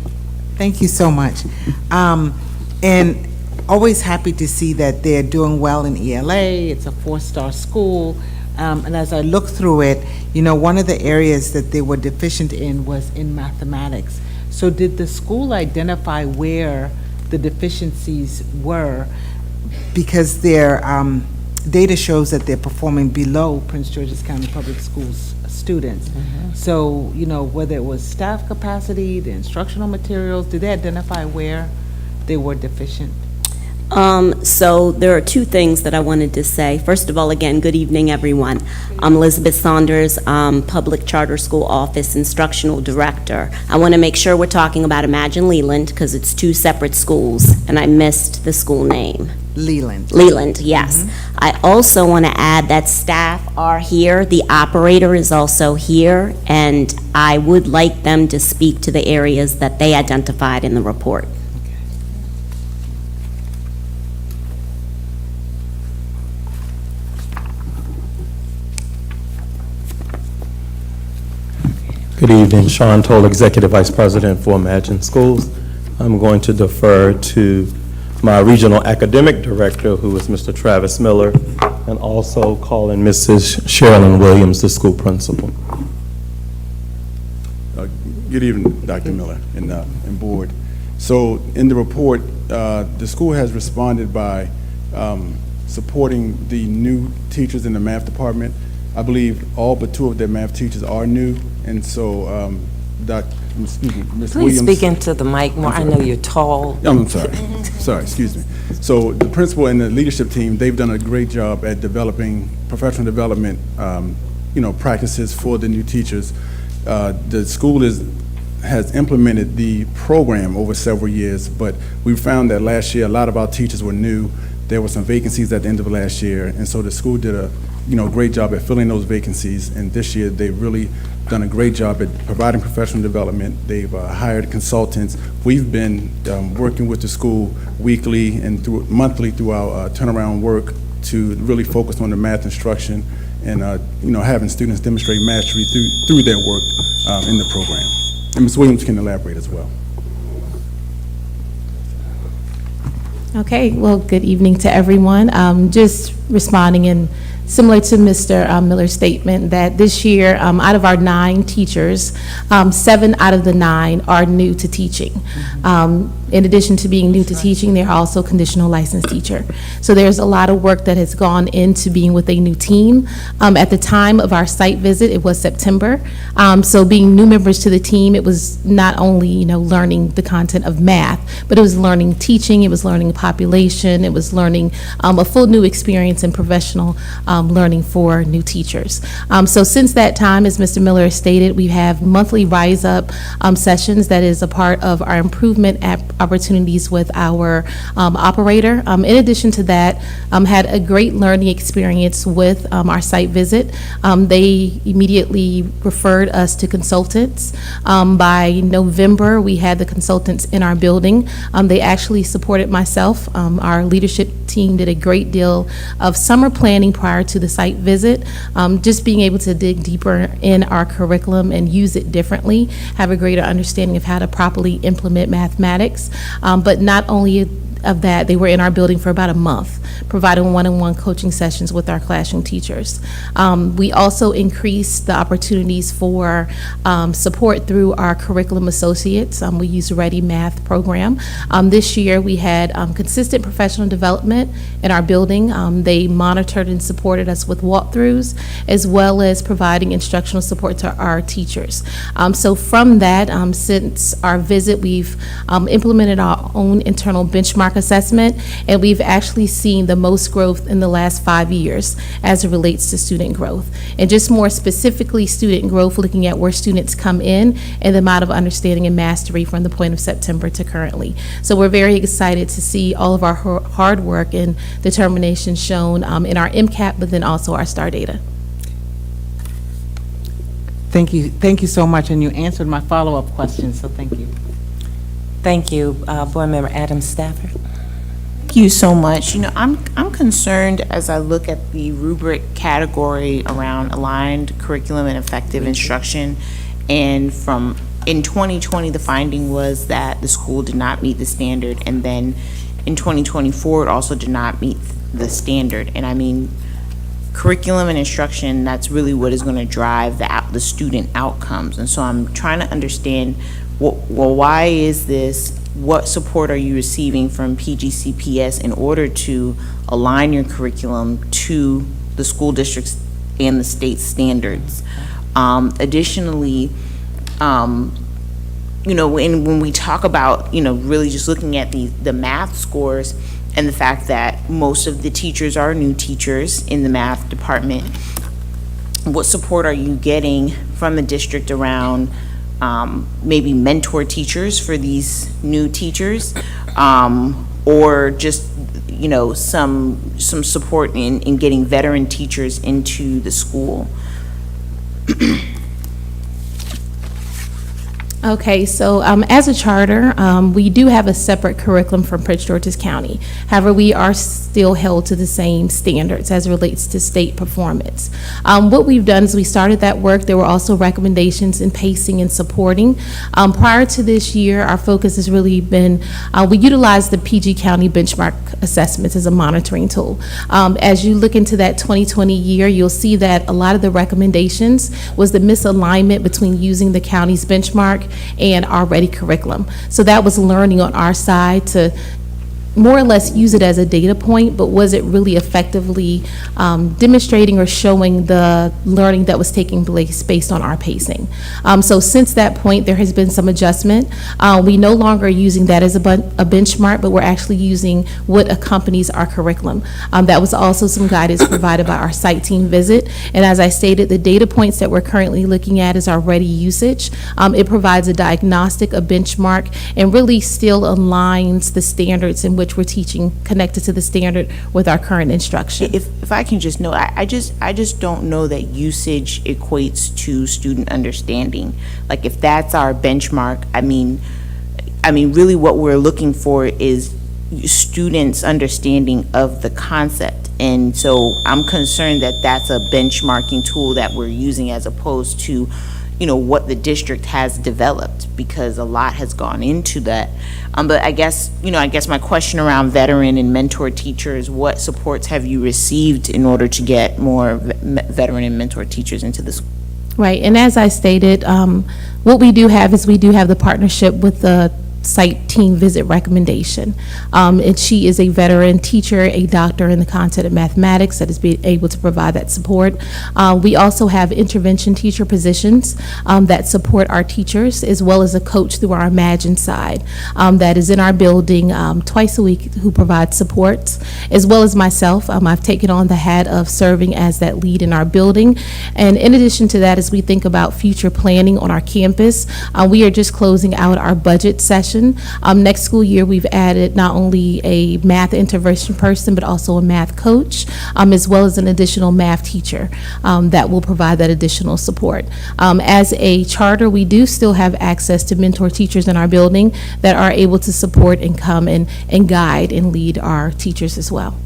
Thank you so much. And always happy to see that they're doing well in ELA. It's a 4-star school. And as I look through it, you know, one of the areas that they were deficient in was in mathematics. So did the school identify where the deficiencies were? Because their data shows that they're performing below Prince George's County Public Schools students. So, you know, whether it was staff capacity, the instructional materials, did they identify where they were deficient? So there are two things that I wanted to say. First of all, again, good evening, everyone. I'm Elizabeth Saunders, Public Charter School Office Instructional Director. I want to make sure we're talking about Imagine Leland because it's two separate schools, and I missed the school name. Leland. Leland, yes. I also want to add that staff are here. The operator is also here, and I would like them to speak to the areas that they identified in the report. Good evening, Sean Toll, Executive Vice President for Imagine Schools. I'm going to defer to my Regional Academic Director, who is Mr. Travis Miller, and also call in Mrs. Sherilyn Williams, the school principal. Good evening, Dr. Miller and board. So in the report, the school has responded by supporting the new teachers in the math department. I believe all but 2 of their math teachers are new, and so Ms. Williams. Please speak into the mic more. I know you're tall. I'm sorry. Sorry, excuse me. So the principal and the leadership team, they've done a great job at developing professional development, practices for the new teachers. The school has implemented the program over several years, but we found that last year a lot of our teachers were new. There were some vacancies at the end of last year, and so the school did a great job at filling those vacancies. And this year they've really done a great job at providing professional development. They've hired consultants. We've been working with the school weekly and monthly through our turnaround work to really focus on the math instruction and having students demonstrate mastery through their work in the program. And Ms. Williams can elaborate as well. Okay, well, good evening to everyone. Just responding in similar to Mr. Miller's statement that this year, out of our 9 teachers, 7 out of the 9 are new to teaching. In addition to being new to teaching, they're also conditional licensed teacher. So there's a lot of work that has gone into being with a new team. At the time of our site visit, it was September. So being new members to the team, it was not only, learning the content of math, but it was learning teaching, it was learning population, it was learning a full new experience in professional learning for new teachers. So since that time, as Mr. Miller stated, we have monthly Rise Up sessions that is a part of our improvement opportunities with our operator. In addition to that, had a great learning experience with our site visit. They immediately referred us to consultants. By November, we had the consultants in our building. They actually supported myself. Our leadership team did a great deal of summer planning prior to the site visit, just being able to dig deeper in our curriculum and use it differently, have a greater understanding of how to properly implement mathematics. But not only of that, they were in our building for about a month, providing one-on-one coaching sessions with our classroom teachers. We also increased the opportunities for support through our curriculum associates. We use Ready Math program. This year, we had consistent professional development in our building. They monitored and supported us with walkthroughs, as well as providing instructional support to our teachers. So from that, since our visit, we've implemented our own internal benchmark assessment, and we've actually seen the most growth in the last 5 years as it relates to student growth. And just more specifically, student growth, looking at where students come in and the amount of understanding and mastery from the point of September to currently. So we're very excited to see all of our hard work and determination shown in our MCAT, but then also our STAR data. Thank you so much, and you answered my follow-up question, so thank you. Thank you. Board Member Adam Stafford. Thank you so much. You know, I'm concerned as I look at the rubric category around aligned curriculum and effective instruction, and in 2020, the finding was that the school did not meet the standard, and then in 2024, it also did not meet the standard. And I mean, curriculum and instruction, that's really what is going to drive the student outcomes. And so I'm trying to understand, well, why is this? What support are you receiving from PGCPS in order to align your curriculum to the school districts and the state standards? Additionally, you know, when we talk about, you know, really just looking at the math scores and the fact that most of the teachers are new teachers in the math department, what support are you getting from the district around maybe mentor teachers for these new teachers, or just, you know, some support in getting veteran teachers into the school? Okay, so as a charter, we do have a separate curriculum from Prince George's County. However, we are still held to the same standards as it relates to state performance. What we've done is we started that work. There were also recommendations in pacing and supporting. Prior to this year, our focus has really been, we utilized the PG County benchmark assessments as a monitoring tool. As you look into that 2020 year, you'll see that a lot of the recommendations was the misalignment between using the county's benchmark and our Ready curriculum. So that was learning on our side to more or less use it as a data point, but was it really effectively demonstrating or showing the learning that was taking place based on our pacing? So since that point, there has been some adjustment. We no longer are using that as a benchmark, but we're actually using what accompanies our curriculum. That was also some guidance provided by our site team visit. And as I stated, the data points that we're currently looking at is our Ready usage. It provides a diagnostic, a benchmark, and really still aligns the standards in which we're teaching connected to the standard with our current instruction. If I can just know, I just don't know that usage equates to student understanding. Like, if that's our benchmark, I mean really what we're looking for is students' understanding of the concept. And so I'm concerned that that's a benchmarking tool that we're using as opposed to, you know, what the district has developed, because a lot has gone into that. But I guess my question around veteran and mentor teachers, what supports have you received in order to get more veteran and mentor teachers into the school? Right, and as I stated, what we do have is we do have the partnership with the site team visit recommendation. And she is a veteran teacher, a doctor in the content of mathematics that is able to provide that support. We also have intervention teacher positions that support our teachers, as well as a coach through our Imagine side that is in our building twice a week, who provides supports, as well as myself. I've taken on the hat of serving as that lead in our building. And in addition to that, as we think about future planning on our campus, we are just closing out our budget session. Next school year, we've added not only a math intervention person, but also a math coach, as well as an additional math teacher that will provide that additional support. As a charter, we do still have access to mentor teachers in our building that are able to support and come and guide and lead our teachers as well.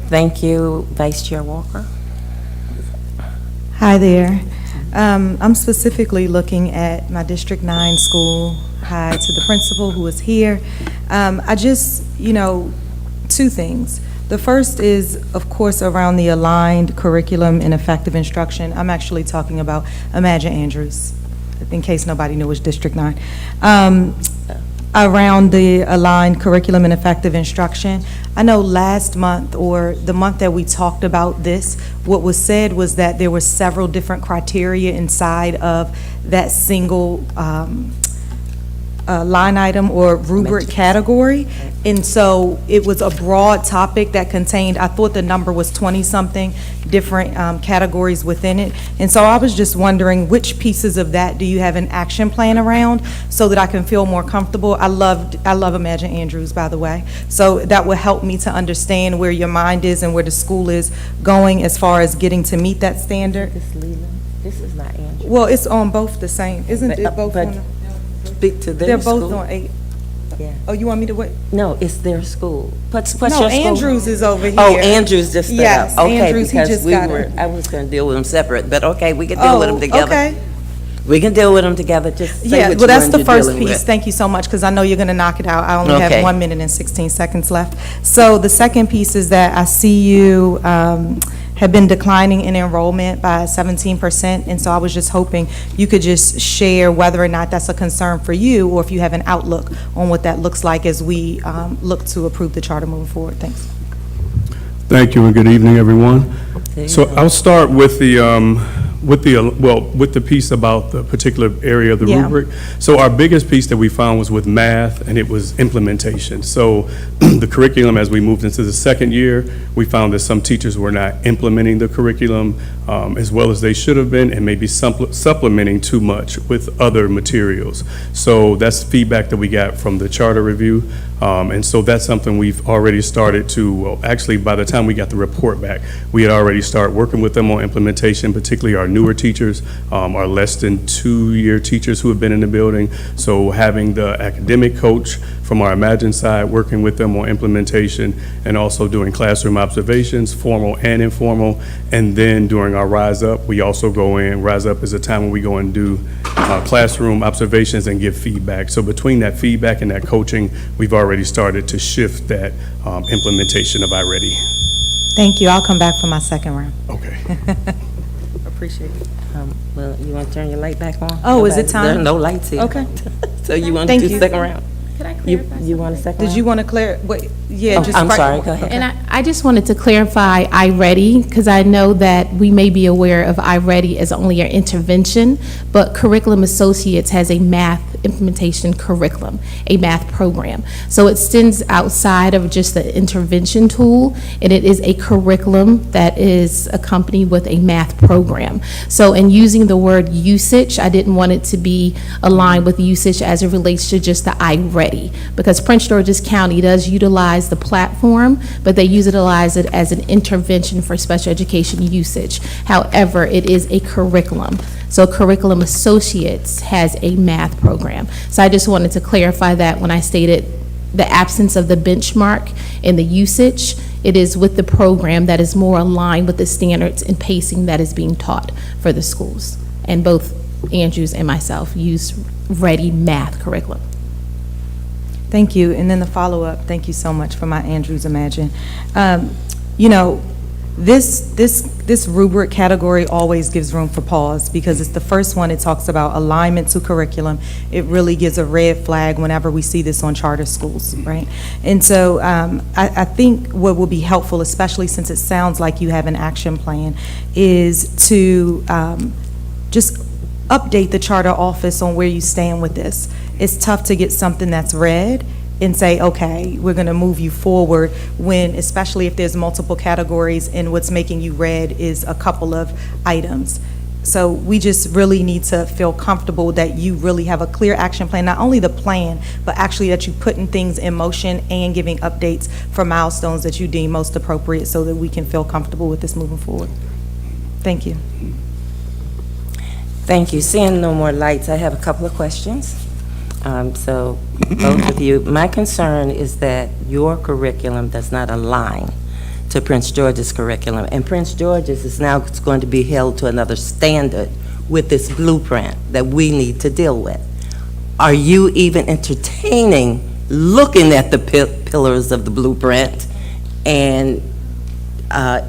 Thank you, Vice Chair Walker. Hi there. I'm specifically looking at my District 9 school. hi to the principal who is here. I just, two things. The first is, of course, around the aligned curriculum and effective instruction. I'm actually talking about Imagine Andrews, in case nobody knew, it's District 9. Around the aligned curriculum and effective instruction, I know last month, or the month that we talked about this, what was said was that there were several different criteria inside of that single line item or rubric category. And so it was a broad topic that contained, I thought the number was 20-something different categories within it. And so I was just wondering, which pieces of that do you have an action plan around so that I can feel more comfortable? I love Imagine Andrews, by the way. So that will help me to understand where your mind is and where the school is going as far as getting to meet that standard. This is not Andrew. Well, it's on both the same, isn't it both on? Speak to their They're school. both on 8. Yeah. Oh, you want me to what? No, it's their school. What's No, your school? Andrews is over here. Oh, Andrews just stood Yes, up. Okay, Andrews, he because just we got were, it. I was going to deal with them separate, but okay, we can deal with them together. Okay. We can deal with them together, just say Yeah, which well, that's ones the you're first dealing piece. with. Thank you so much, because I know you're going to knock it out. I only Okay. have 1 minute and 16 seconds left. So the second piece is that I see you have been declining in enrollment by 17%, and so I was just hoping you could just share whether or not that's a concern for you, or if you have an outlook on what that looks like as we look to approve the charter moving forward. Thanks. Thank you, and good evening, everyone. So I'll start with the piece about the particular area of the Yeah. rubric. So our biggest piece that we found was with math, and it was implementation. So the curriculum, as we moved into the second year, we found that some teachers were not implementing the curriculum as well as they should have been, and maybe supplementing too much with other materials. So that's feedback that we got from the charter review. And so that's something we've already started to, well, actually, by the time we got the report back, we had already started working with them on implementation, particularly our newer teachers, our less than 2-year teachers who have been in the building. So having the academic coach from our Imagine side, working with them on implementation, and also doing classroom observations, formal and informal. And then during our Rise Up, we also go in, Rise Up is a time when we go and do classroom observations and give feedback. So between that feedback and that coaching, we've already started to shift that implementation of iReady. Thank you. I'll come back for my second round. Okay. Appreciate it. Well, you want to turn your light back on? Oh, is it time? There are no lights here. Okay. So you want to Thank do you. second round? Could I clarify? You want a second round? Did you want to clear, what, yeah, Oh, just. I'm right- sorry, go ahead. And I just wanted to clarify iReady, because I know that we may be aware of iReady as only our intervention, but Curriculum Associates has a math implementation curriculum, a math program. So it extends outside of just the intervention tool, and it is a curriculum that is accompanied with a math program. So in using the word usage, I didn't want it to be aligned with usage as it relates to just the iReady, because Prince George's County does utilize the platform, but they utilize it as an intervention for special education usage. However, it is a curriculum. So Curriculum Associates has a math program. So I just wanted to clarify that when I stated the absence of the benchmark and the usage, it is with the program that is more aligned with the standards and pacing that is being taught for the schools. And both Andrews and myself use Ready Math curriculum. Thank you. And then the follow-up, thank you so much for my Andrews Imagine. This rubric category always gives room for pause, because it's the first one. It talks about alignment to curriculum. It really gives a red flag whenever we see this on charter schools, right? And so I think what will be helpful, especially since it sounds like you have an action plan, is to just update the charter office on where you stand with this. It's tough to get something that's red and say, okay, we're going to move you forward, when, especially if there's multiple categories and what's making you red is a couple of items. So we just really need to feel comfortable that you really have a clear action plan, not only the plan, but actually that you're putting things in motion and giving updates for milestones that you deem most appropriate, so that we can feel comfortable with this moving forward. Thank you. Thank you. Seeing no more lights, I have a couple of questions. So both of you, my concern is that your curriculum does not align to Prince George's curriculum, and Prince George's is now going to be held to another standard with this blueprint that we need to deal with. are you even entertaining looking at the pillars of the blueprint and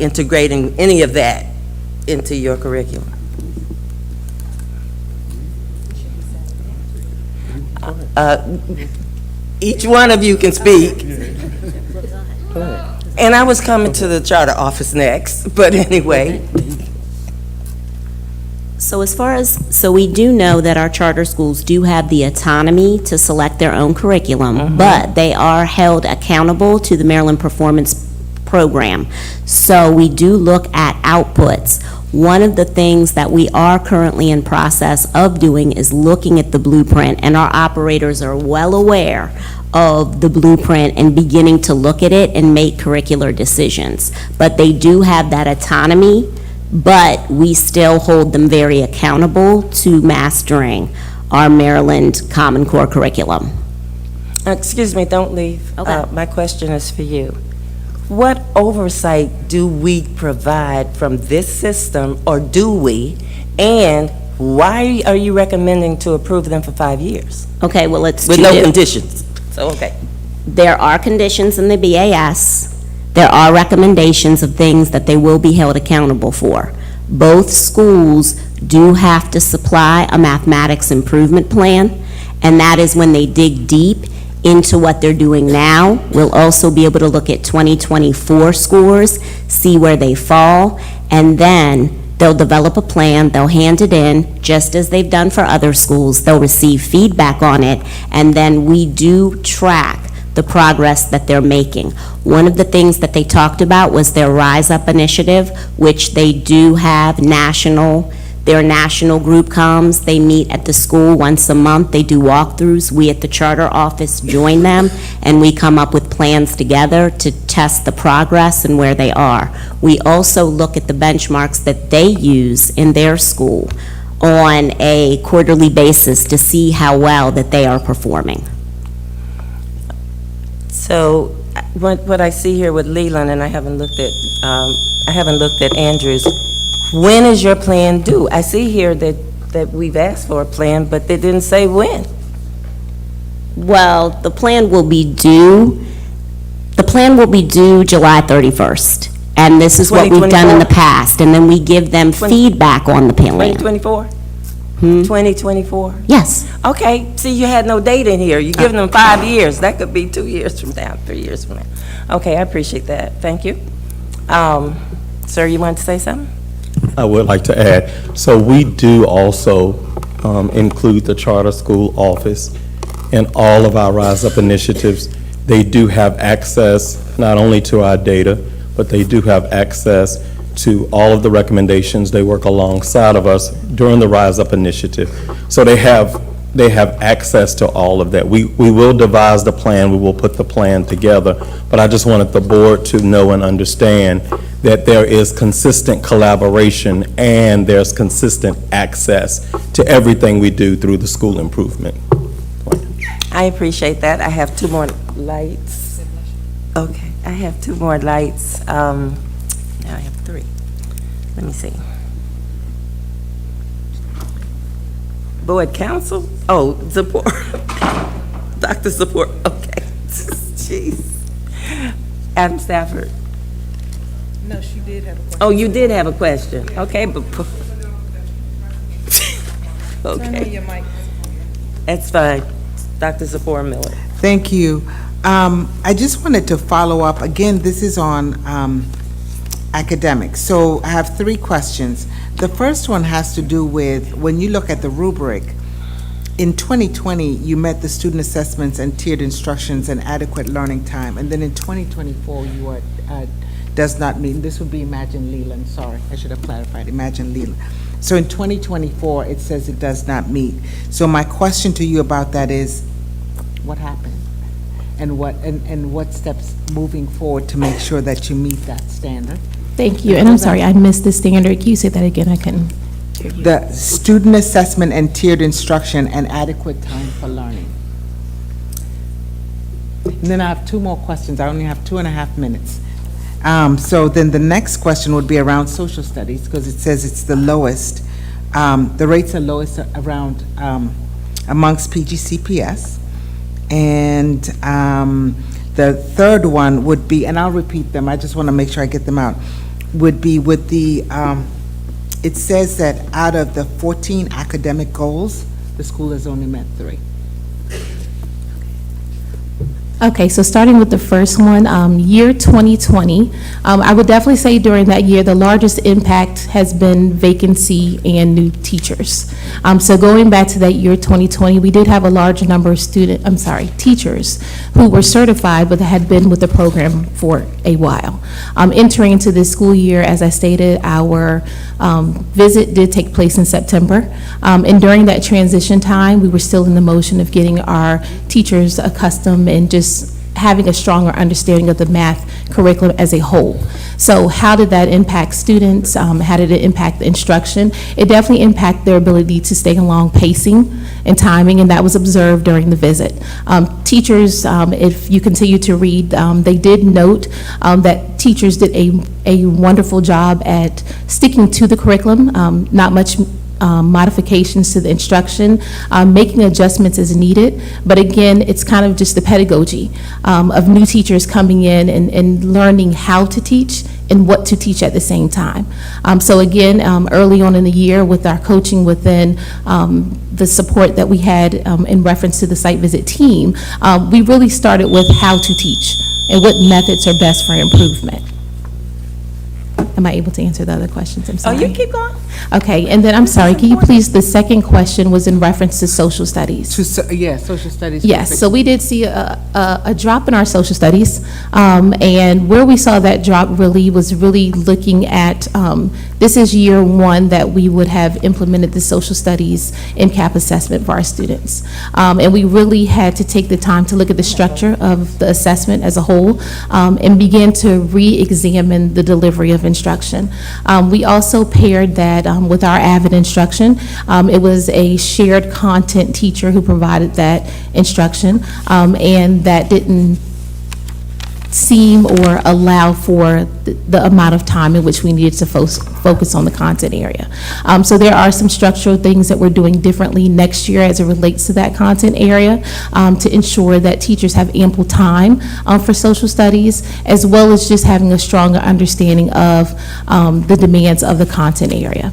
integrating any of that into your curriculum? Each one of you can speak. And I was coming to the charter office next, but anyway. So so we do know that our charter schools do have the autonomy to select their own curriculum, but they are held accountable to the Maryland Performance Program. So we do look at outputs. One of the things that we are currently in process of doing is looking at the blueprint, and our operators are well aware of the blueprint and beginning to look at it and make curricular decisions. But they do have that autonomy, but we still hold them very accountable to mastering our Maryland Common Core curriculum. Excuse me, don't leave. Okay. My question is for you. What oversight do we provide from this system, or do we? And why are you recommending to approve them for 5 years? Okay, well, it's with no conditions. So, okay. There are conditions in the BAS. There are recommendations of things that they will be held accountable for. Both schools do have to supply a mathematics improvement plan, and that is when they dig deep into what they're doing now. We'll also be able to look at 2024 scores, see where they fall, and then they'll develop a plan, they'll hand it in, just as they've done for other schools. They'll receive feedback on it, and then we do track the progress that they're making. One of the things that they talked about was their Rise Up initiative, which they do have their national group comes. They meet at the school once a month. They do walkthroughs. We at the charter office join them, and we come up with plans together to test the progress and where they are. We also look at the benchmarks that they use in their school on a quarterly basis to see how well that they are performing. So what I see here with Leland, and I haven't looked at Andrews. When is your plan due? I see here that we've asked for a plan, but they didn't say when. Well, the plan will be due July 31st. And this is what we've done in the past. And then we give them feedback on the plan. 2024? 2024? Yes. Okay, see, you had no date in here. You're giving them 5 years. That could be 2 years from now, 3 years from now. Okay, I appreciate that. Thank you. Sir, you wanted to say something? I would like to add, so we do also include the charter school office in all of our Rise Up initiatives. They do have access not only to our data, but they do have access to all of the recommendations. They work alongside of us during the Rise Up initiative. So they have access to all of that. We will devise the plan, we will put the plan together, but I just wanted the board to know and understand that there is consistent collaboration and there's consistent access to everything we do through the school improvement. I appreciate that. I have 2 more lights. Okay, I have 2 more lights. Now I have 3. Let me see. Board counsel? Oh, Support. Dr. Support, okay. Jeez. Adam Stafford. No, she did have a question. Oh, you did have a question. Okay, but. Okay. Turn on your mic. That's fine. Dr. Zipporah Miller. Thank you. I just wanted to follow up. Again, this is on academics. So I have 3 questions. The first one has to do with, when you look at the rubric, in 2020, you met the student assessments and tiered instructions and adequate learning time. And then in 2024, you are, does not meet. This would be Imagine Leland. Sorry, I should have clarified. Imagine Leland. So in 2024, it says it does not meet. So my question to you about that is, what happened? And what steps moving forward to make sure that you meet that standard? Thank you, and I'm sorry, I missed the standard. Can you say that again? I couldn't hear you. The student assessment and tiered instruction and adequate time for learning. And then I have 2 more questions. I only have 2.5 minutes. So then the next question would be around social studies, because it says it's the lowest. The rates are lowest around amongst PGCPS. And the third one would be, and I'll repeat them, I just want to make sure I get them out, would be with the, it says that out of the 14 academic goals, the school has only met 3. Okay, so starting with the first one, year 2020, I would definitely say during that year, the largest impact has been vacancy and new teachers. So going back to that year 2020, we did have a large number of teachers who were certified but had been with the program for a while. Entering into this school year, as I stated, our visit did take place in September. And during that transition time, we were still in the motion of getting our teachers accustomed and just having a stronger understanding of the math curriculum as a whole. So how did that impact students? How did it impact the instruction? It definitely impacted their ability to stay along pacing and timing, and that was observed during the visit. Teachers, if you continue to read, they did note that teachers did a wonderful job at sticking to the curriculum, not much modifications to the instruction, making adjustments as needed. But again, it's kind of just the pedagogy of new teachers coming in and learning how to teach and what to teach at the same time. So again, early on in the year with our coaching within the support that we had in reference to the site visit team, we really started with how to teach and what methods are best for improvement. Am I able to answer the other questions? I'm sorry. Oh, you keep going. Okay, and then I'm sorry, can you please, the second question was in reference to social studies. Yeah, social studies. Yes, so we did see a drop in our social studies, and where we saw that drop really was really looking at, this is year 1 that we would have implemented the social studies MCAP assessment for our students. And we really had to take the time to look at the structure of the assessment as a whole, and begin to re-examine the delivery of instruction. We also paired that with our AVID instruction. It was a shared content teacher who provided that instruction, and that didn't seem or allow for the amount of time in which we needed to focus on the content area. So there are some structural things that we're doing differently next year as it relates to that content area, to ensure that teachers have ample time for social studies, as well as just having a stronger understanding of the demands of the content area.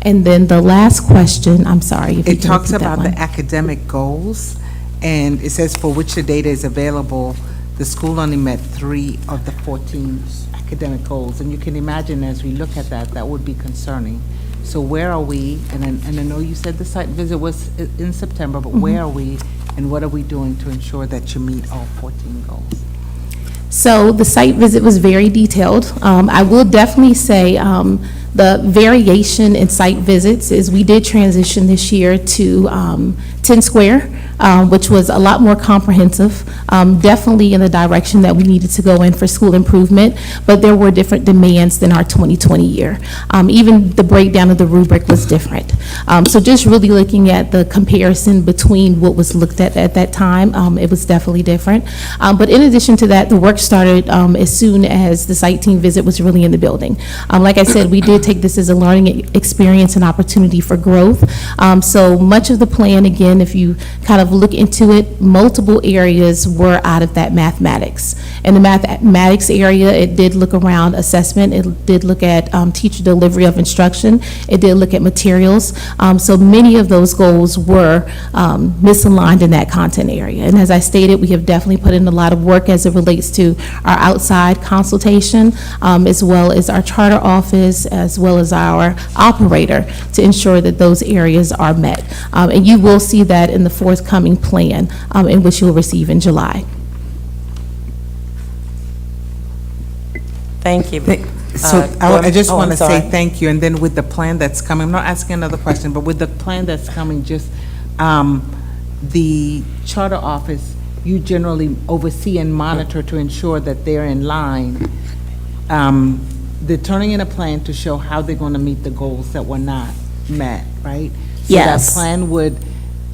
And then the last question, I'm sorry. If you It can talks repeat that about one. the academic goals, and it says for which the data is available, the school only met 3 of the 14 academic goals. And you can imagine as we look at that, that would be concerning. So where are we? And I know you said the site visit was in September, but where are we and what are we doing to ensure that you meet all 14 goals? So the site visit was very detailed. I will definitely say the variation in site visits is we did transition this year to 10 Square, which was a lot more comprehensive, definitely in the direction that we needed to go in for school improvement, but there were different demands than our 2020 year. Even the breakdown of the rubric was different. So just really looking at the comparison between what was looked at that time, it was definitely different. But in addition to that, the work started as soon as the site team visit was really in the building. Like I said, we did take this as a learning experience and opportunity for growth. So much of the plan, again, if you kind of look into it, multiple areas were out of that mathematics. In the mathematics area, it did look around assessment, it did look at teacher delivery of instruction, it did look at materials. So many of those goals were misaligned in that content area. And as I stated, we have definitely put in a lot of work as it relates to our outside consultation, as well as our charter office, as well as our operator, to ensure that those areas are met. And you will see that in the forthcoming plan, in which you'll receive in July. Thank you. So I just want to say sorry. thank you, and then with the plan that's coming, I'm not asking another question, but with the plan that's coming, just the charter office, you generally oversee and monitor to ensure that they're in line. They're turning in a plan to show how they're going to meet the goals that were not met, right? So Yes. that plan would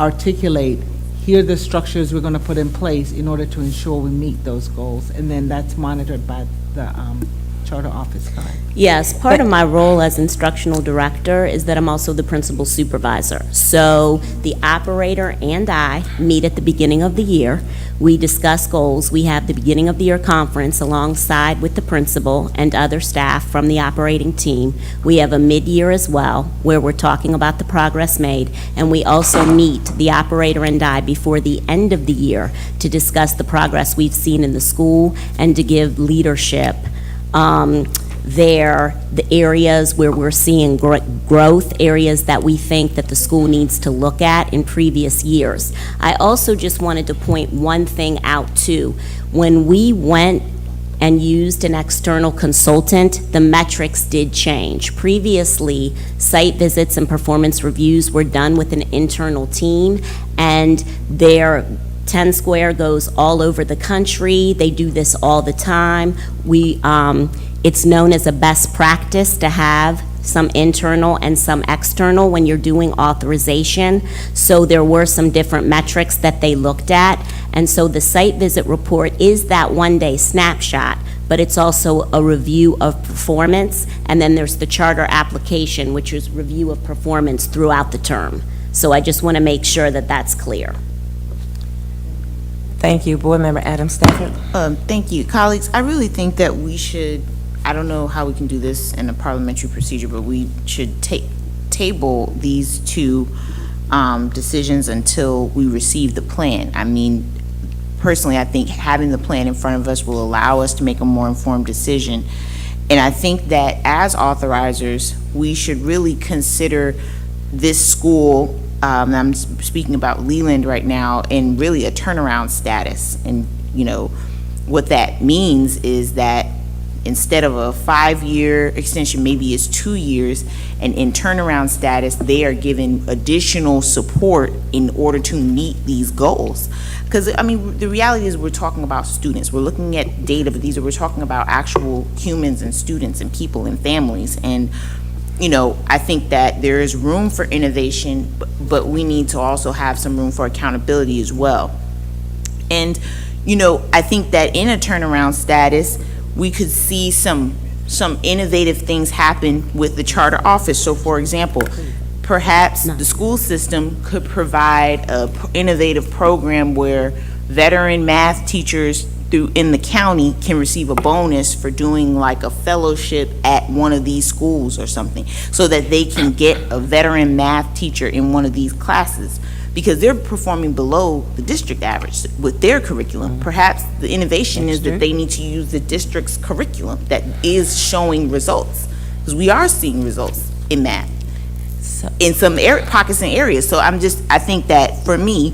articulate, here are the structures we're going to put in place in order to ensure we meet those goals, and then that's monitored by the charter office card. Yes, part of my role as instructional director is that I'm also the principal supervisor. So the operator and I meet at the beginning of the year. We discuss goals. We have the beginning of the year conference alongside with the principal and other staff from the operating team. We have a mid-year as well where we're talking about the progress made. And we also meet, the operator and I, before the end of the year to discuss the progress we've seen in the school and to give leadership the areas where we're seeing growth, areas that we think that the school needs to look at in previous years. I also just wanted to point one thing out too. When we went and used an external consultant, the metrics did change. Previously, site visits and performance reviews were done with an internal team, and their 10 Square goes all over the country. They do this all the time. It's known as a best practice to have some internal and some external when you're doing authorization. So there were some different metrics that they looked at. And so the site visit report is that one-day snapshot, but it's also a review of performance. And then there's the charter application, which is review of performance throughout the term. So I just want to make sure that that's clear. Thank you. Board Member Adam Stafford. Thank you. Colleagues, I really think that we should, I don't know how we can do this in a parliamentary procedure, but we should table these two decisions until we receive the plan. I mean, personally, I think having the plan in front of us will allow us to make a more informed decision. And I think that as authorizers, we should really consider this school, I'm speaking about Leland right now, in really a turnaround status. And, you know, what that means is that instead of a 5-year extension, maybe it's 2 years, and in turnaround status, they are given additional support in order to meet these goals. Because, I mean, the reality is we're talking about students. We're looking at data, but we're talking about actual humans and students and people and families. And, you know, I think that there is room for innovation, but we need to also have some room for accountability as well. And, you know, I think that in a turnaround status, we could see some innovative things happen with the charter office. So, for example, perhaps the school system could provide an innovative program where veteran math teachers in the county can receive a bonus for doing like a fellowship at one of these schools or something, so that they can get a veteran math teacher in one of these classes, because they're performing below the district average with their curriculum. Perhaps the innovation is that they need to use the district's curriculum that is showing results, because we are seeing results in math in some pockets and areas. So I think that for me,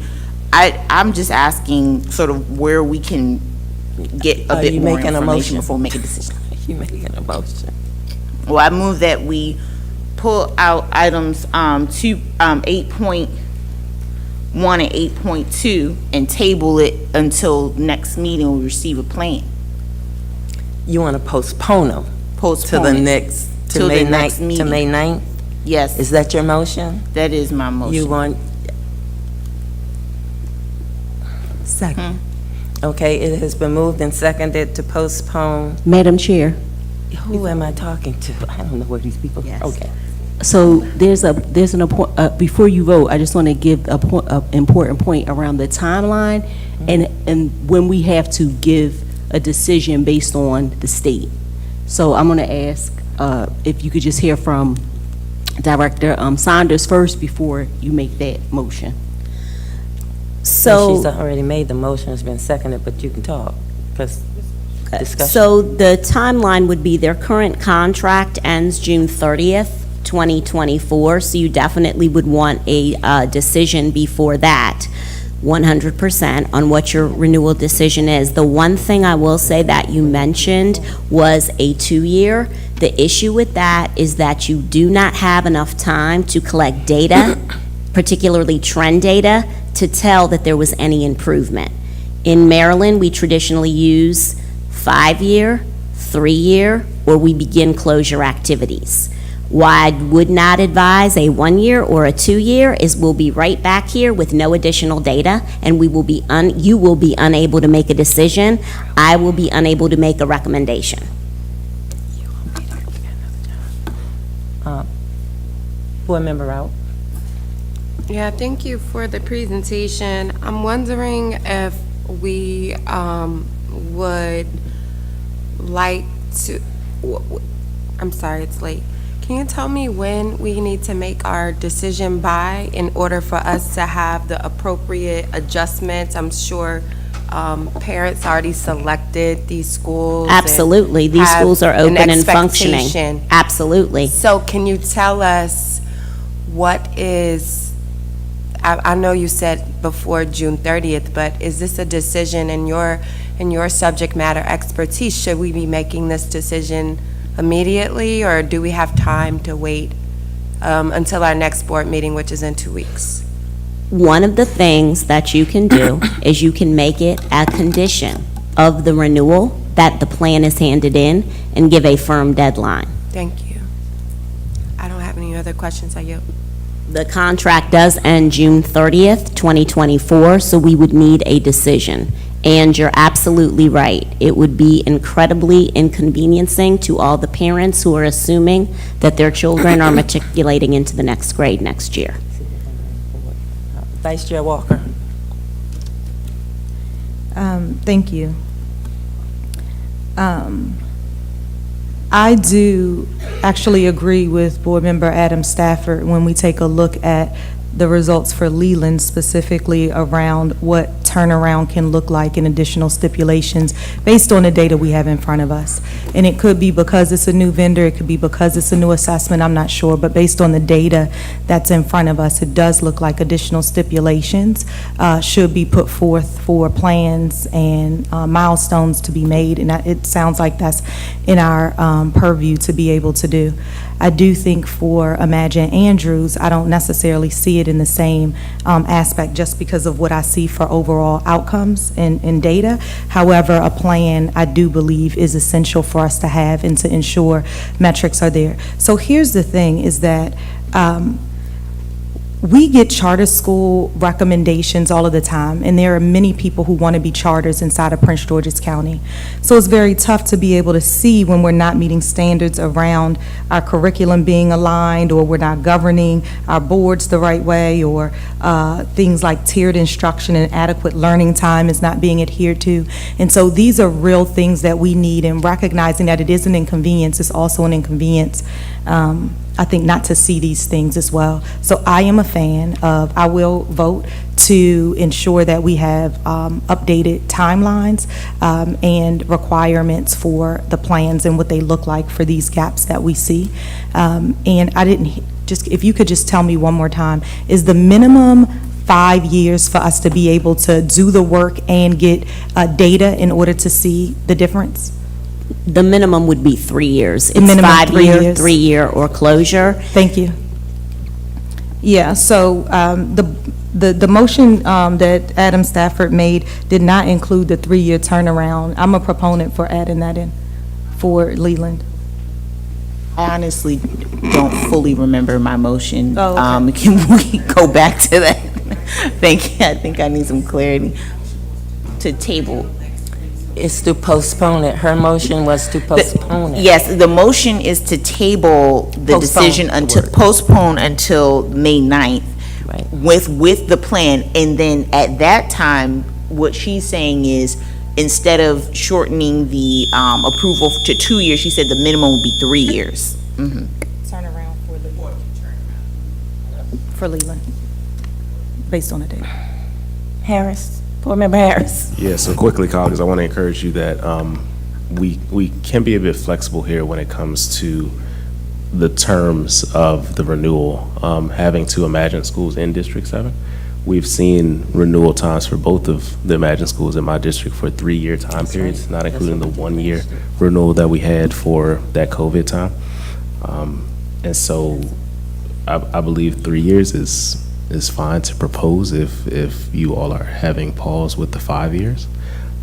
I'm just asking sort of where we can get a bit more information before we make a decision. You making a motion? Well, I move that we pull out items 8.1 and 8.2 and table it until next meeting when we receive a plan. You want to postpone them? Postpone to the it. next, to Till May the next 9th, meeting. to May 9th? Yes. Is that your motion? That is my motion. You want? Second. Okay, it has been moved and seconded to postpone. Madam Chair. Who am I talking to? I don't know where these people are. Okay. So there's before you vote, I just want to give a important point around the timeline and when we have to give a decision based on the state. So I'm going to ask if you could just hear from Director Saunders first before you make that motion. So she's already made the motion, it's been seconded, but you can talk, because discussion. So the timeline would be their current contract ends June 30th, 2024, so you definitely would want a decision before that, 100% on what your renewal decision is. The one thing I will say that you mentioned was a 2-year. The issue with that is that you do not have enough time to collect data, particularly trend data, to tell that there was any improvement. In Maryland, we traditionally use 5-year, 3-year, or we begin closure activities. Why I would not advise a 1-year or a 2-year is we'll be right back here with no additional data, and we will be you will be unable to make a decision. I will be unable to make a recommendation. Board Member Rao. Yeah, thank you for the presentation. I'm wondering if we would like to, I'm sorry, it's late. Can you tell me when we need to make our decision by in order for us to have the appropriate adjustments? I'm sure parents already selected these schools. and Absolutely. These have schools are an open and functioning. expectation. Absolutely. So can you tell us what is, I know you said before June 30th, but is this a decision in your subject matter expertise? Should we be making this decision immediately, or do we have time to wait until our next board meeting, which is in 2 weeks? One of the things that you can do is you can make it a condition of the renewal that the plan is handed in and give a firm deadline. Thank you. I don't have any other questions. I yield. The contract does end June 30th, 2024, so we would need a decision. And you're absolutely right. It would be incredibly inconveniencing to all the parents who are assuming that their children are matriculating into the next grade next year. Vice Chair Walker. Thank you. I do actually agree with Board Member Adam Stafford when we take a look at the results for Leland, specifically around what turnaround can look like and additional stipulations based on the data we have in front of us. And it could be because it's a new vendor, it could be because it's a new assessment, I'm not sure, but based on the data that's in front of us, it does look like additional stipulations should be put forth for plans and milestones to be made, and it sounds like that's in our purview to be able to do. I do think for Imagine Andrews, I don't necessarily see it in the same aspect just because of what I see for overall outcomes and data. However, a plan I do believe is essential for us to have and to ensure metrics are there. So here's the thing is that we get charter school recommendations all of the time, and there are many people who want to be charters inside of Prince George's County. So it's very tough to be able to see when we're not meeting standards around our curriculum being aligned, or we're not governing our boards the right way, or things like tiered instruction and adequate learning time is not being adhered to. And so these are real things that we need, and recognizing that it is an inconvenience is also an inconvenience. I think not to see these things as well. So I am a fan of, I will vote to ensure that we have updated timelines and requirements for the plans and what they look like for these gaps that we see. And I didn't, just if you could just tell me one more time, is the minimum 5 years for us to be able to do the work and get data in order to see the difference? The minimum would be 3 years. It's minimum 5 year, 3 years. 3 year, or closure. Thank you. Yeah, so the motion that Adam Stafford made did not include the 3-year turnaround. I'm a proponent for adding that in for Leland. I honestly don't fully remember my motion. Oh, okay. Can we go back to that? Thank you. I think I need some clarity. To table. It's to postpone it. Her motion was to postpone it. Yes, the motion is to table the decision until, postpone until May 9th. Right. With the plan, and then at that time, what she's saying is, instead of shortening the approval to 2 years, she said the minimum would be 3 years. Mm-hmm. Turnaround for Leland, based on the data. Harris, Board Member Harris. Yeah, so quickly, colleagues, I want to encourage you that we can be a bit flexible here when it comes to the terms of the renewal, having to Imagine schools in District 7. We've seen renewal times for both of the Imagine schools in my district for 3-year time periods, not including the 1-year renewal that we had for that COVID time. And so I believe 3 years is fine to propose if you all are having pause with the 5 years.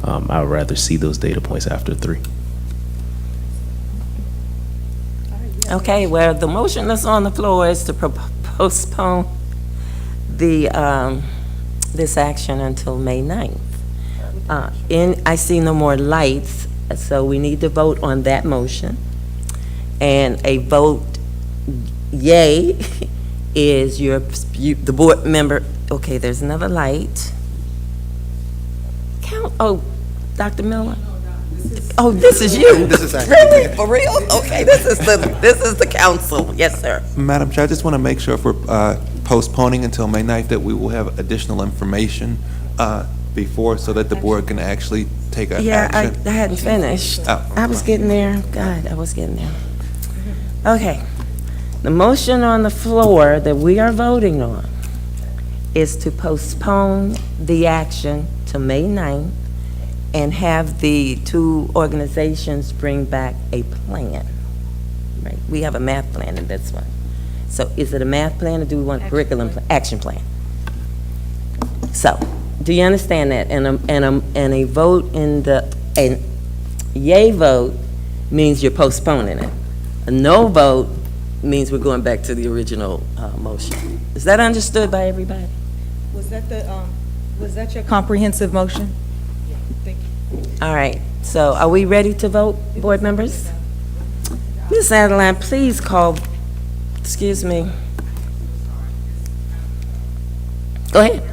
I would rather see those data points after 3. Okay, well, the motion that's on the floor is to postpone the, this action until May 9th. I see no more lights, so we need to vote on that motion. And a vote Yay is the board member, okay, there's another light. Dr. Miller? Oh, this is you? This is actually- Really? For real? Okay, this is the council. Yes, sir. Madam Chair, I just want to make sure if we're postponing until May 9th that we will have additional information before so that the board can actually take action. Yeah, I hadn't finished. Oh. I was getting there. God, I was getting there. Okay. The motion on the floor that we are voting on is to postpone the action to May 9th and have the two organizations bring back a plan. Right? We have a math plan in this one. So is it a math plan or do we want a curriculum, action plan? So, do you understand that? And a vote a yay vote means you're postponing it. A no vote means we're going back to the original motion. Is that understood by everybody? Was that your comprehensive motion? All right, so are we ready to vote, board members? Ms. Adeline, please call, excuse me. Go ahead.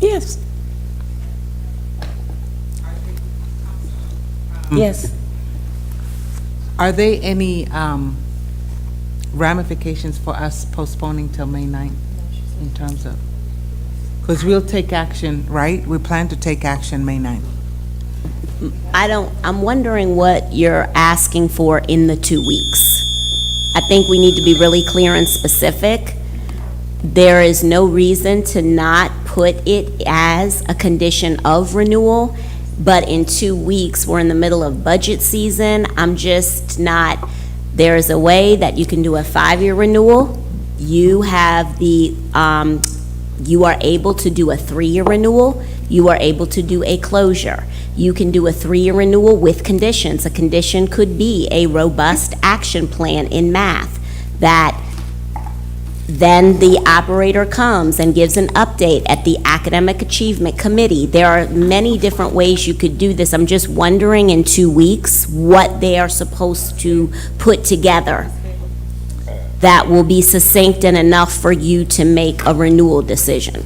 Yes. Yes. Are there any ramifications for us postponing till May 9th in terms of, because we'll take action, right? We plan to take action May 9th. I'm wondering what you're asking for in the 2 weeks. I think we need to be really clear and specific. There is no reason to not put it as a condition of renewal, but in 2 weeks, we're in the middle of budget season. I'm just not, there is a way that you can do a 5-year renewal. You have the, you are able to do a 3-year renewal. You are able to do a closure. You can do a 3-year renewal with conditions. A condition could be a robust action plan in math that then the operator comes and gives an update at the Academic Achievement Committee. There are many different ways you could do this. I'm just wondering in 2 weeks what they are supposed to put together that will be succinct and enough for you to make a renewal decision.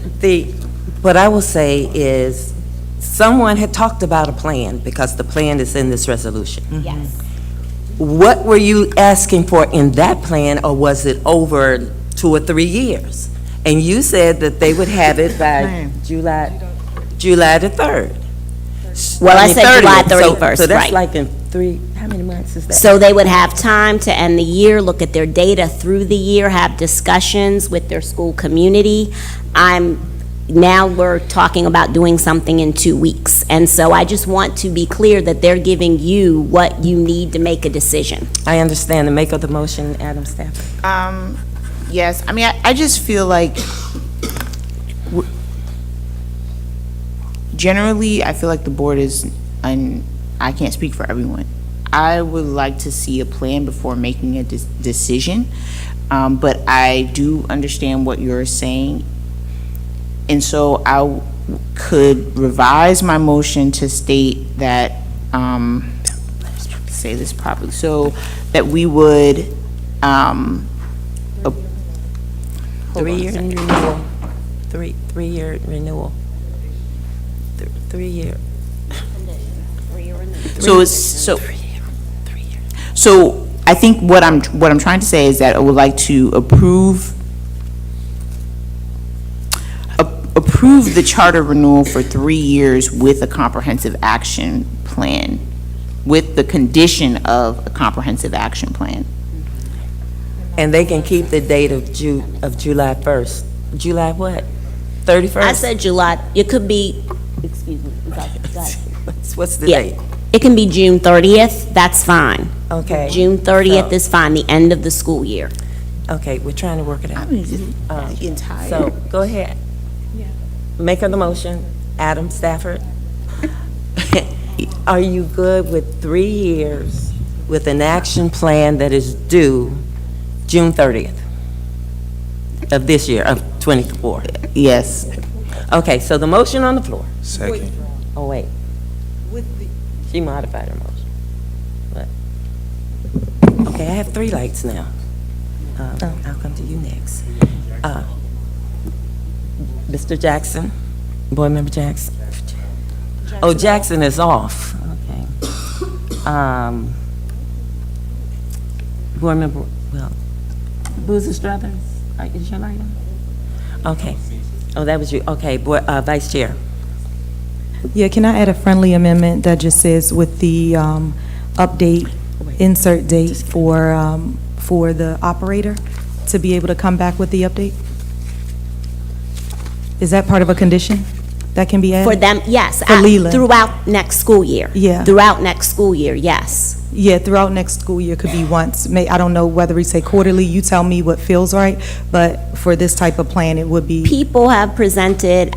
What I will say is, someone had talked about a plan, because the plan is in this resolution. Yes. What were you asking for in that plan, or was it over 2 or 3 years? And you said that they would have it by July the 3rd. Well, I said July 30th. 31st, So that's right. like in how many months is that? So they would have time to end the year, look at their data through the year, have discussions with their school community. Now we're talking about doing something in 2 weeks. And so I just want to be clear that they're giving you what you need to make a decision. I understand the make of the motion, Adam Stafford. Yes, I mean, I just feel like, generally, I feel like the board is, and I can't speak for everyone, I would like to see a plan before making a decision, but I do understand what you're saying. And so I could revise my motion to state that, say this properly, so that we would, 3-year renewal. 3-year renewal. 3-year. So I think what I'm trying to say is that I would like to approve the charter renewal for 3 years with a comprehensive action plan, with the condition of a comprehensive action plan. And they can keep the date of July 1st. July what? 31st? I said July, it could be, excuse me, What's the Yeah. date? It can be June 30th, that's fine. Okay. June 30th is fine, the end of the school year. Okay, we're trying to work it out. Entire. So, go ahead. Make of the motion, Adam Stafford. Are you good with 3 years with an action plan that is due June 30th of this year, of 24? Yes. Okay, so the motion on the floor. Second. Oh, wait. She modified her motion. But, okay, I have 3 lights now. I'll come to you next. Mr. Jackson, Board Member Jackson. Oh, Jackson is off. Okay. Board Member, well, Boozer Struthers, is your item? Okay. Oh, that was you. Okay, Vice Chair. Yeah, can I add a friendly amendment that just says with the update, insert date for the operator to be able to come back with the update? Is that part of a condition that can be added? For them, yes. For Leland. Throughout next school year. Yeah. Throughout next school year, yes. Yeah, throughout next school year could be once. I don't know whether we say quarterly, you tell me what feels right, but for this type of plan, it would be. People have presented,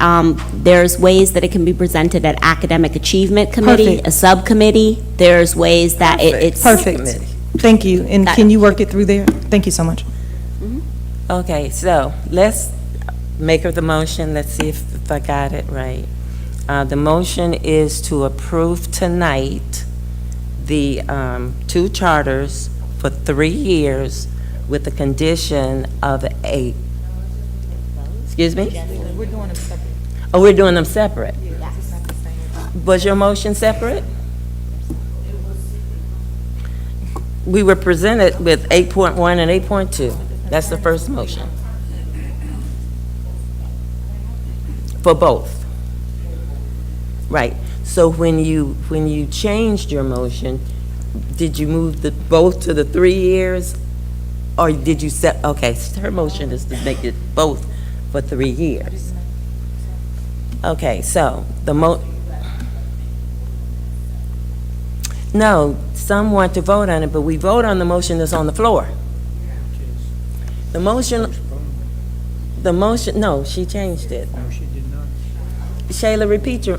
there's ways that it can be presented at Academic Achievement Committee, Perfect. a subcommittee. There's ways that it's. Perfect. Thank you. And can you work it through there? Thank you so much. Okay, so let's make her the motion. Let's see if I got it right. The motion is to approve tonight the 2 charters for 3 years with the condition of a, excuse me? We're doing them separate. Oh, we're doing them separate? Was your motion separate? We were presented with 8.1 and 8.2. That's the first motion. For both. Right. So when you changed your motion, did you move both to the 3 years? Or did you set, okay, so her motion is to make it both for 3 years. Okay, so no, some want to vote on it, but we vote on the motion that's on the floor. The motion, no, she changed it. No, she did not. Shayla, repeat your,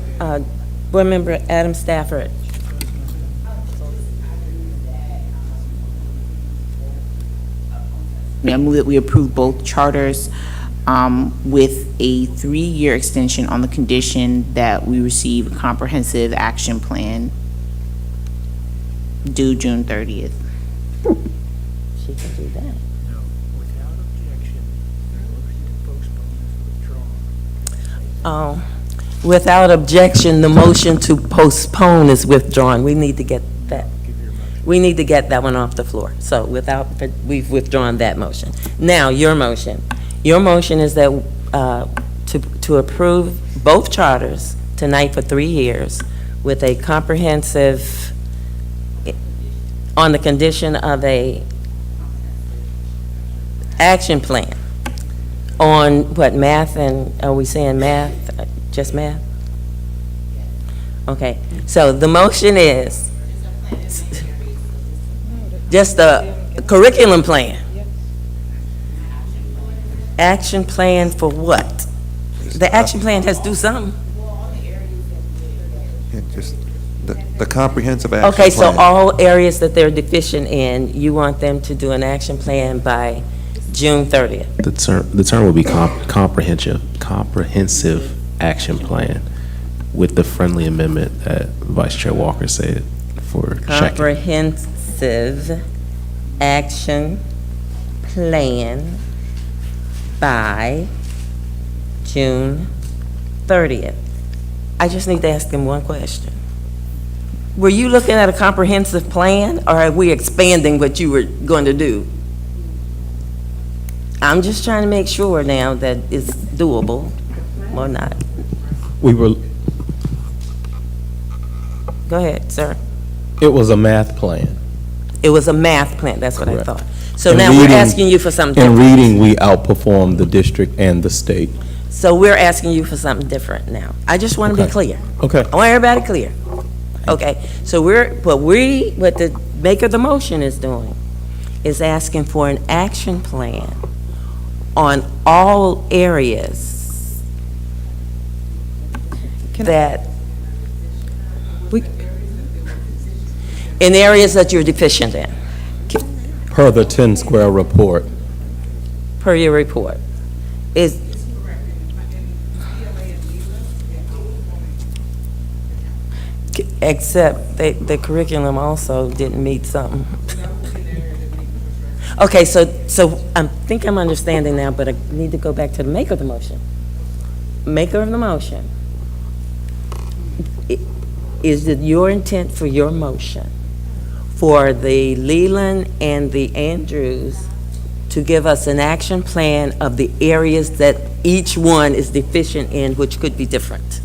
Board Member Adam Stafford. I move that we approve both charters with a 3-year extension on the condition that we receive a comprehensive action plan due June 30th. She can do that. Oh, without objection, the motion to postpone is withdrawn. We need to get that. We need to get that one off the floor. So we've withdrawn that motion. Now, your motion. Your motion is that to approve both charters tonight for 3 years with a comprehensive, on the condition of a action plan on what, math, and are we saying math, just math? Okay, so the motion is just a curriculum plan. Action plan for what? The action plan has to do something. Yeah, just the comprehensive action plan. Okay, so all areas that they're deficient in, you want them to do an action plan by June 30th. The term would be comprehensive action plan with the friendly amendment that Vice Chair Walker said for checking. Comprehensive action plan by June 30th. I just need to ask him one question. Were you looking at a comprehensive plan, or are we expanding what you were going to do? I'm just trying to make sure now that it's doable or not. We were, Go ahead, sir. it was a math plan. It was a math plan, that's what I Correct. thought. So In now we're reading- asking you for something In different. reading, we outperformed the district and the state. So we're asking you for something different now. I just want to be Okay. clear. Okay. I want everybody clear. Okay, so what the maker of the motion is doing is asking for an action plan on all areas that, in areas that you're deficient in, Per the 10 Square report. per your report. Is, except the curriculum also didn't meet something. Okay, so I think I'm understanding now, but I need to go back to the maker of the motion. Maker of the motion, is it your intent for your motion for the Leland and the Andrews to give us an action plan of the areas that each one is deficient in, which could be different?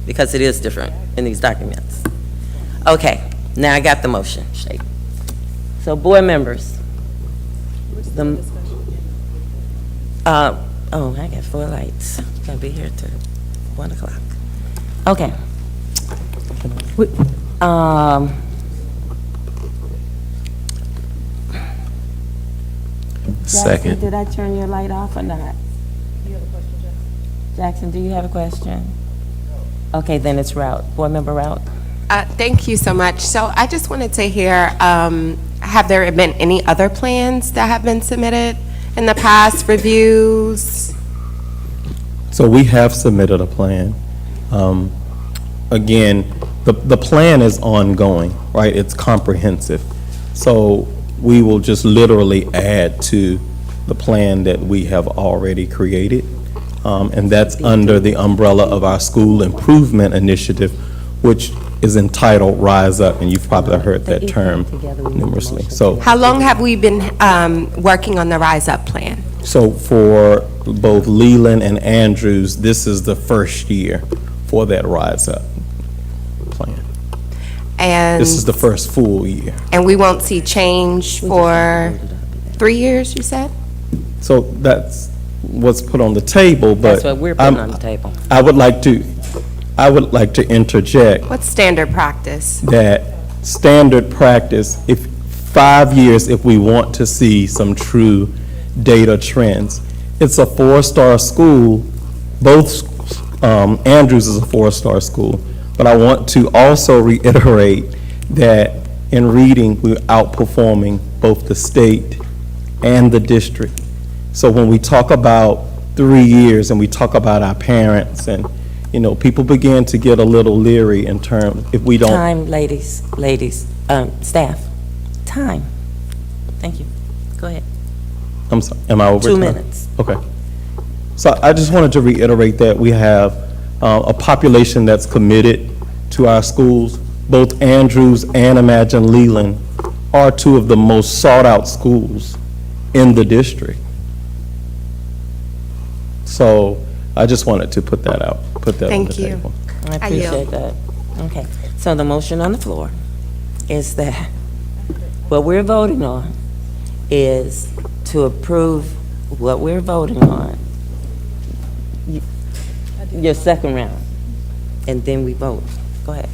Because it is different in these documents. Okay, now I got the motion. So board members, I got 4 lights. Gonna be here till 1 o'clock. Okay. Second. Jackson, did I turn your light off or not? You have a question, Jackson? Jackson, do you have a question? Okay, then it's Rout. Board member Rout. Thank you so much. So I just wanted to hear, have there been any other plans that have been submitted in the past, reviews? So we have submitted a plan. Again, the plan is ongoing, right? It's comprehensive. So we will just literally add to the plan that we have already created. And that's under the umbrella of our school improvement initiative, which is entitled Rise Up, and you've probably heard that term numerously. So, How long have we been working on the Rise Up plan? so for both Leland and Andrews, this is the first year for that Rise Up plan. And This is the first full year. And we won't see change for 3 years, you said? So that's what's put on the table, but That's what we're putting on the table. I would like to interject What's standard practice? that standard practice, if 5 years, if we want to see some true data trends. It's a 4-star school. Both Andrews is a 4-star school, but I want to also reiterate that in reading, we're outperforming both the state and the district. So when we talk about 3 years and we talk about our parents and, you know, people begin to get a little leery in terms, if we don't. Time, ladies, staff, time. Thank you. Go ahead. I'm sorry, am I over 2 time? minutes. Okay. So I just wanted to reiterate that we have a population that's committed to our schools. Both Andrews and Imagine Leland are 2 of the most sought-out schools in the district. So I just wanted to put that out, put that on the table. I appreciate that. Okay, so the motion on the floor is that what we're voting on is to approve what we're voting on, your second round, and then we vote. Go ahead.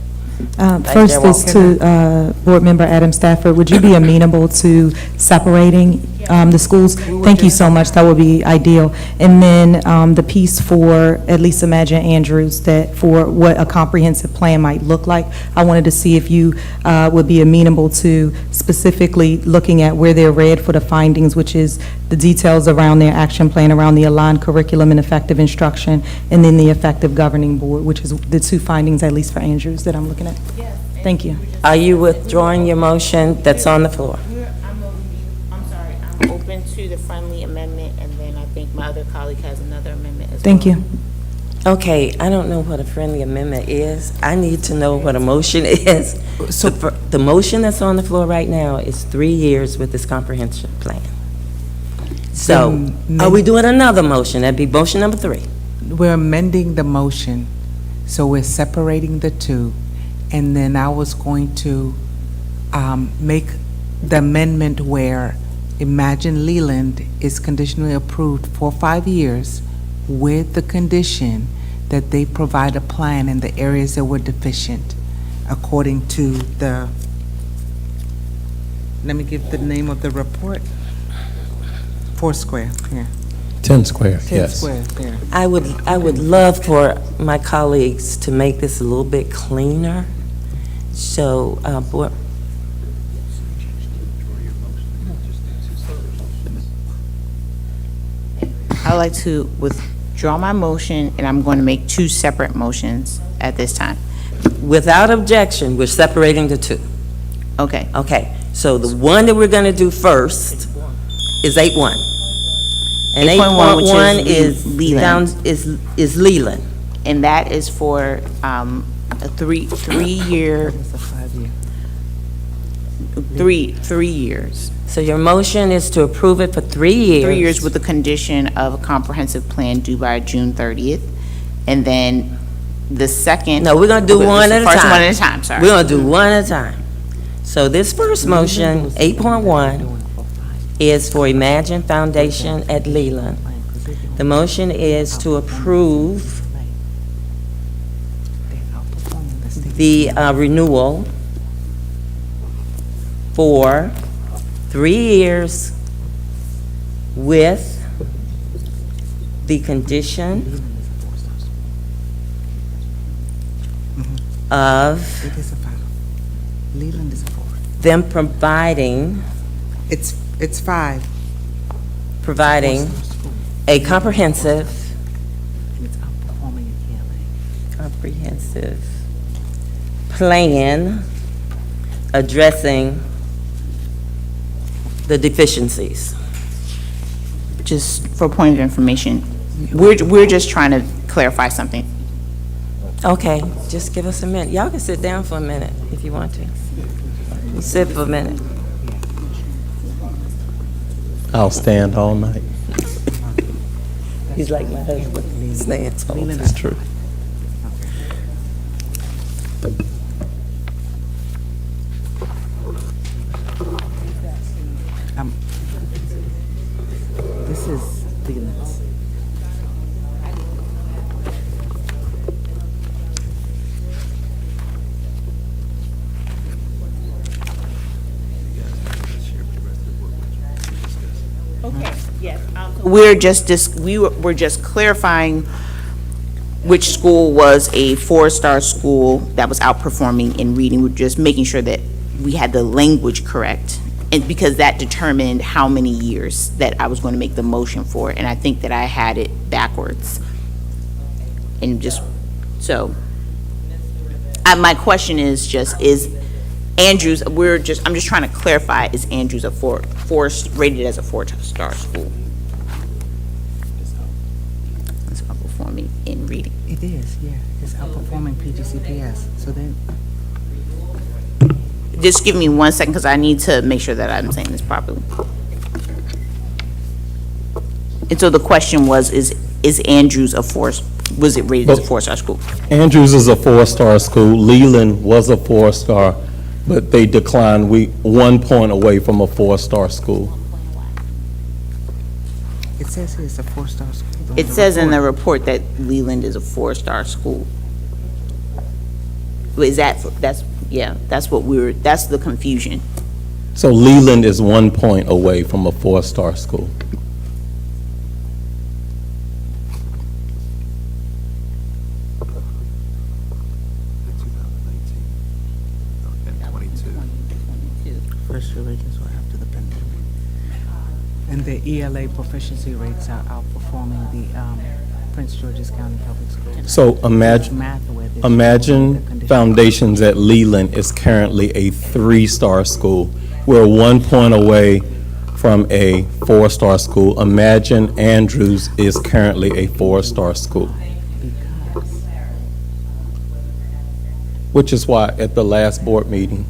Vice First Chair is to Board Member Adam Stafford. Would you be amenable to separating the schools? Thank you so much. That would be ideal. And then the piece for, at least Imagine Andrews, that for what a comprehensive plan might look like, I wanted to see if you would be amenable to specifically looking at where they're read for the findings, which is the details around their action plan, around the aligned curriculum and effective instruction, and then the effective governing board, which is the 2 findings, at least for Andrews, that I'm looking at. Thank you. Are you withdrawing your motion that's on the floor? I'm sorry, I'm open to the friendly amendment, and then I think my other colleague has another amendment as well. Thank you. Okay, I don't know what a friendly amendment is. I need to know what a motion is. So the motion that's on the floor right now is 3 years with this comprehensive plan. So, are we doing another motion? That'd be motion number 3. We're amending the motion, so we're separating the 2, and then I was going to make the amendment where Imagine Leland is conditionally approved for 5 years with the condition that they provide a plan in the areas that were deficient according to the, let me give the name of the report. Foursquare, yeah. 10 square, 10 yes. square, there. I would love for my colleagues to make this a little bit cleaner. So, Board, I'd like to withdraw my motion, and I'm going to make 2 separate motions at this time. without objection, we're separating the 2. Okay. Okay, so the one that we're going to do first is 8.1. And 8.1, which 8.1 is is Leland. is Leland. And that is for a three-year, 3 years. So your motion is to approve it for 3 years. 3 years with the condition of a comprehensive plan due by June 30th. And then the second. No, we're going to do one at a time. First one at a time, sorry. We're going to do one at a time. So this first motion, 8.1, is for Imagine Foundation at Leland. The motion is to approve the renewal for 3 years with the condition of Leland is 4. them providing It's 5. providing a comprehensive plan addressing the deficiencies. Just for point of information, we're just trying to clarify something. Okay, just give us a minute. Y'all can sit down for a minute if you want to. You sit for a minute. I'll stand all night. He's like my husband. He stands all the time. It's true. This is Leland's. Okay, yes. We're just clarifying which school was a 4-star school that was outperforming in reading. We're just making sure that we had the language correct. And because that determined how many years that I was going to make the motion for. And I think that I had it backwards. And just, so, my question is just, is Andrews, I'm just trying to clarify, is Andrews rated as a 4-star school? It's outperforming in reading. It is, yeah. It's outperforming PGCPS. So then, Just give me 1 second, because I need to make sure that I'm saying this properly. And so the question was, is Andrews was it rated as a 4-star school? Andrews is a 4-star school. Leland was a 4-star, but they declined. 1 point away from a 4-star school. it says here it's a 4-star school. though, It says in the report that Leland is a 4-star school. Is that's the confusion. So Leland is 1 point away from a 4-star school. First year ratings were after the pandemic. And the ELA proficiency rates are outperforming the Prince George's County Public Schools. So Imagine Foundations at Leland is currently a 3-star school. We're 1 point away from a 4-star school. Imagine Andrews is currently a 4-star school. Which is why at the last board meeting,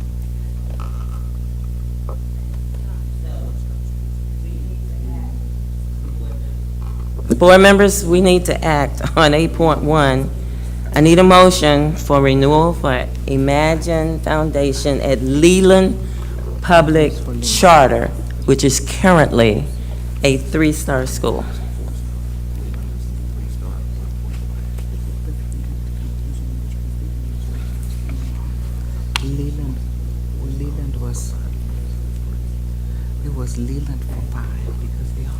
Board members, we need to act on 8.1. I need a motion for renewal for Imagine Foundation at Leland Public Charter, which is currently a 3-star school. It was Leland for 5 because they are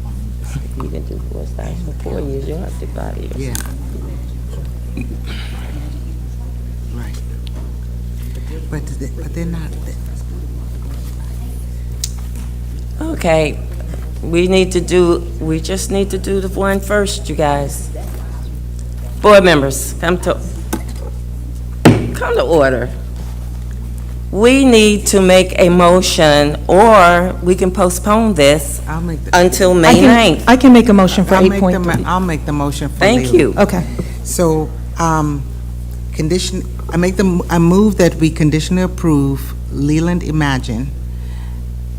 outperforming. You can do 4 stars for 4 years, you don't have to 5 years. Yeah. Right. But they're not. Okay, we just need to do the one first, you guys. Board members, come to order. we need to make a motion, or we can postpone this I'll make the. until May 9th. I can make a motion for I'll make the 8.3. mo- I'll make the motion for Thank Leland. you. Okay. So, I move that we conditionally approve Leland Imagine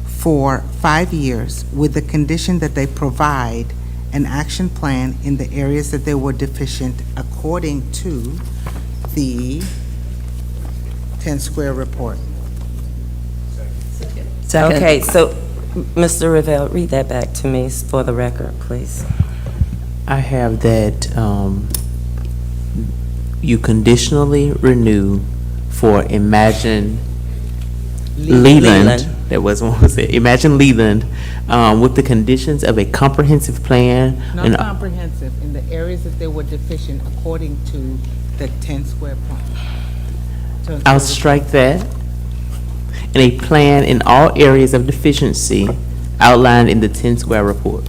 for 5 years with the condition that they provide an action plan in the areas that they were deficient according to the 10 Square report. Okay, so, Mr. Revelle, read that back to me for the record, please. I have that you conditionally renew for Imagine Leland. That was what was it? Imagine Leland with the conditions of a comprehensive plan. Not and comprehensive, in the areas that they were deficient according to the 10 Square plan. I'll strike that. And a plan in all areas of deficiency outlined in the 10 Square report.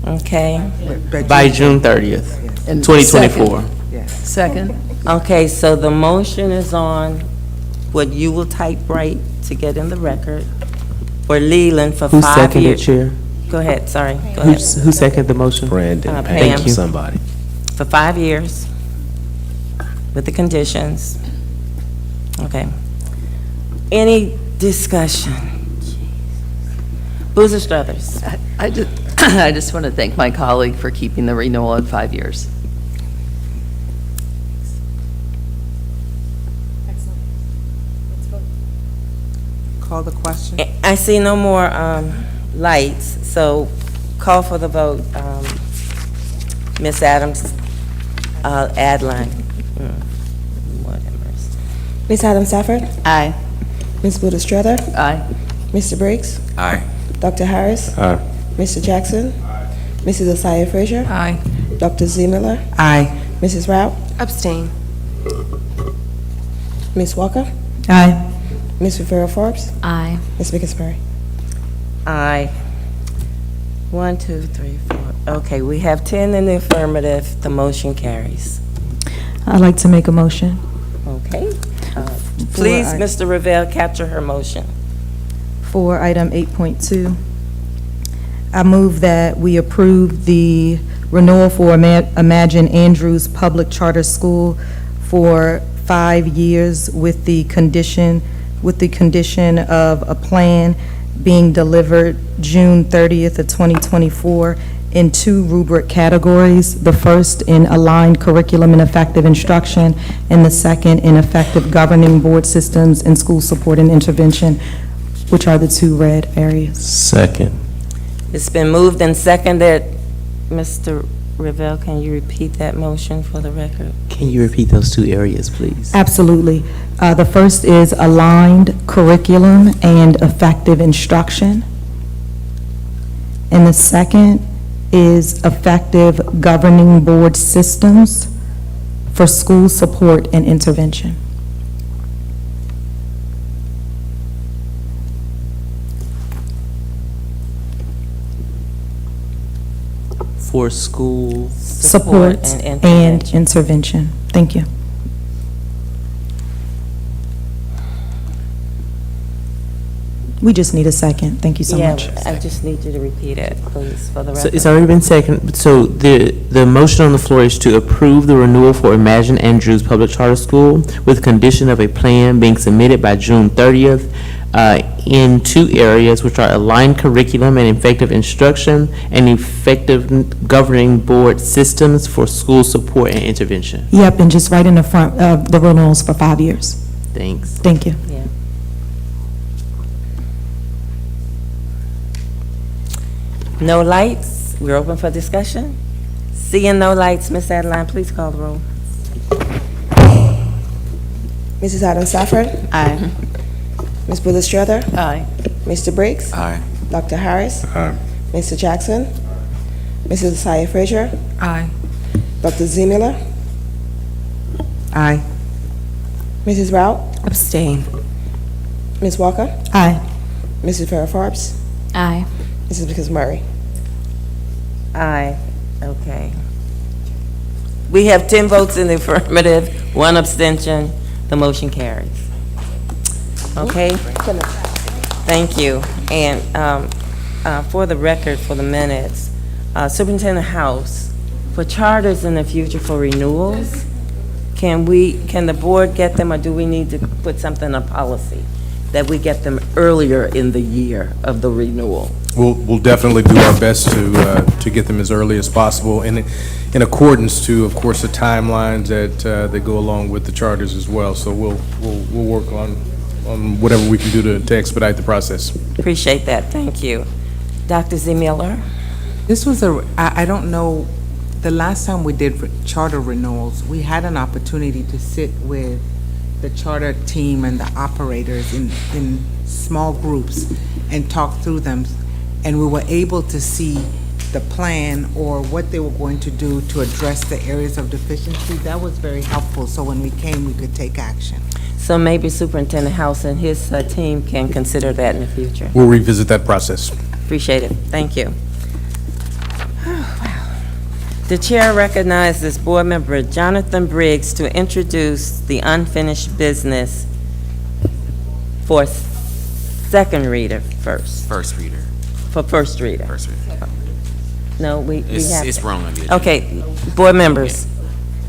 Okay. By June 30th, 2024. Second. Okay, so the motion is on what you will type right to get in the record for Leland for 5 years. Who seconded, Chair? Go ahead, sorry, go ahead. Who seconded the motion? Brandon, Pam. Pam, somebody. For 5 years with the conditions. Okay. Any discussion? Boozer Struthers. I just want to thank my colleague for keeping the renewal at 5 years. Call the question. I see no more lights, so call for the vote. Ms. Adams, Adeline. Ms. Adams Stafford? Aye. Ms. Buda Strother? Aye. Mr. Briggs? Aye. Dr. Harris? Aye. Mr. Jackson? Mrs. Asaya Frazier? Aye. Dr. Z. Miller? Aye. Mrs. Rout? Abstain. Ms. Walker? Aye. Ms. Rivera Forbes? Aye. Ms. Vickers-Murray? Aye. 1, 2, 3, 4. Okay, we have 10 in the affirmative. The motion carries. I'd like to make a motion. Okay. Please, I- Mr. Revelle, capture her motion. For item 8.2, I move that we approve the renewal for Imagine Andrews Public Charter School for 5 years with the condition of a plan being delivered June 30th of 2024 in 2 rubric categories. The first in aligned curriculum and effective instruction, and the second in effective governing board systems and school support and intervention, which are the 2 red areas. Second. It's been moved and seconded. Mr. Revelle, can you repeat that motion for the record? Can you repeat those 2 areas, please? Absolutely. The first is aligned curriculum and effective instruction. And the second is effective governing board systems for school support and intervention. For school. Support and intervention. Thank you. We just need a second. Thank you so much. Yeah, I just need you to repeat it, please, for the So record. it's already been seconded. So the motion on the floor is to approve the renewal for Imagine Andrews Public Charter School with condition of a plan being submitted by June 30th in 2 areas, which are aligned curriculum and effective instruction and effective governing board systems for school support and intervention. Yep, and just right in the front of the renewals for 5 years. Thanks. Thank you. Yeah. No lights, we're open for discussion. Seeing no lights, Ms. Adeline, please call the roll. Mrs. Adams Stafford? Aye. Ms. Buda Strother? Aye. Mr. Briggs? Aye. Dr. Harris? Aye. Mr. Jackson? Mrs. Asaya Frazier? Aye. Dr. Z. Miller? Aye. Mrs. Rout? Abstain. Ms. Walker? Aye. Mrs. Rivera Forbes? Aye. Mrs. Vickers-Murray? Aye, okay. We have 10 votes in the affirmative, 1 abstention. The motion carries. Okay? Thank you. And for the record, for the minutes, Superintendent House, for charters in the future for renewals, can the board get them, or do we need to put something in policy that we get them earlier in the year of the renewal? We'll definitely do our best to get them as early as possible, and in accordance to, of course, the timelines that go along with the charters as well. So we'll work on whatever we can do to expedite the process. Appreciate that. Thank you. Dr. Z. Miller? This was I don't know, the last time we did charter renewals, we had an opportunity to sit with the charter team and the operators in small groups and talk through them. And we were able to see the plan or what they were going to do to address the areas of deficiency. That was very helpful, so when we came, we could take action. So maybe Superintendent House and his team can consider that in the future. We'll revisit that process. Appreciate it. Thank you. The chair recognizes Board Member Jonathan Briggs to introduce the unfinished business for second reader first. First reader. For first reader. First reader. No, we have. It's wrong on the agenda. Okay, board members,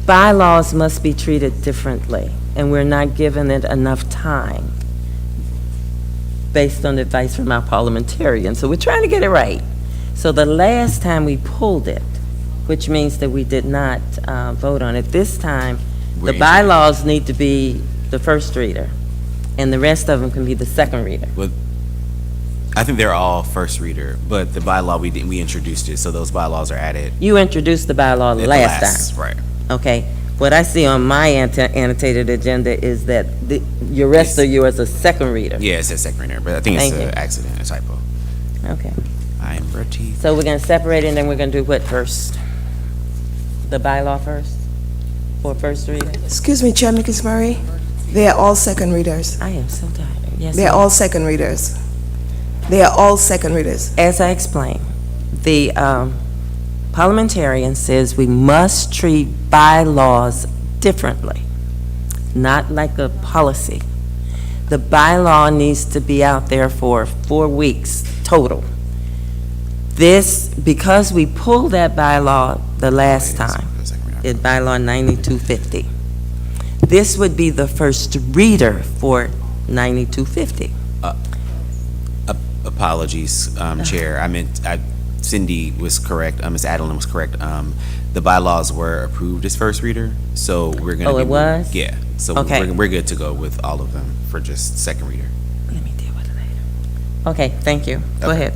bylaws must be treated differently, and we're not giving it enough time based on advice from our parliamentarians. So we're trying to get it right. So the last time we pulled it, which means that we did not vote on it. This time, the bylaws need to be the first reader, and the rest of them can be the second reader. Well, I think they're all first reader, but the bylaw, we introduced it, so those bylaws are added. You introduced the bylaw At last time. Right. Okay. What I see on my annotated agenda is that your rest of yours are second reader. Yeah, it says second reader, but I think it's Thank you. an accident, a typo. Okay. I'm Bertie. So we're going to separate it, and then we're going to do what first? The bylaw first? For first reader? Excuse me, Chair Mrs. Murray. They are all second readers. I am so tired. Yes, They are ma'am. all second readers. They are all second readers. As I explained, the parliamentarian says we must treat bylaws differently, not like a policy. The bylaw needs to be out there for 4 weeks total. This, because we pulled that bylaw the last time, in bylaw 9250, this would be the first reader for 9250. Apologies, Chair. I meant, Cindy was correct, Ms. Adeline was correct. The bylaws were approved as first reader, so we're going to Oh, it was? Yeah, so Okay. we're good to go with all of them for just second reader. Let me deal with it later. Okay, thank you. Go Okay. ahead.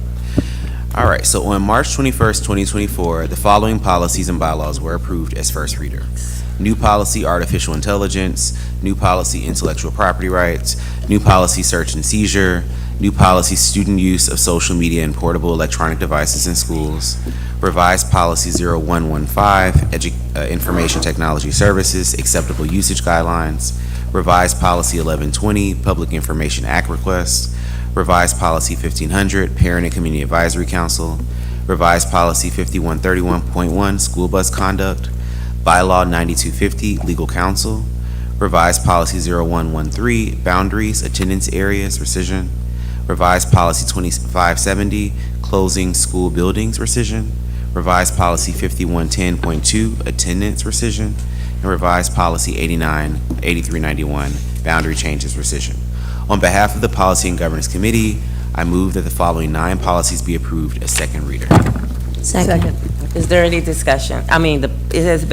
All right, so on March 21st, 2024, the following policies and bylaws were approved as first reader. New policy, artificial intelligence. New policy, intellectual property rights. New policy, search and seizure. New policy, student use of social media and portable electronic devices in schools. Revised policy 0115, information technology services, acceptable usage guidelines. Revised policy 1120, public information act requests. Revised policy 1500, parent and community advisory council. Revised policy 5131.1, school bus conduct. Bylaw 9250, legal counsel. Revised policy 0113, boundaries, attendance areas, rescission. Revised policy 2570, closing school buildings, rescission. Revised policy 5110.2, attendance, rescission. And revised policy 8391, boundary changes, rescission. On behalf of the Policy and Governance Committee, I move that the following 9 policies be approved as second reader. Second. Is there any discussion? I mean, it has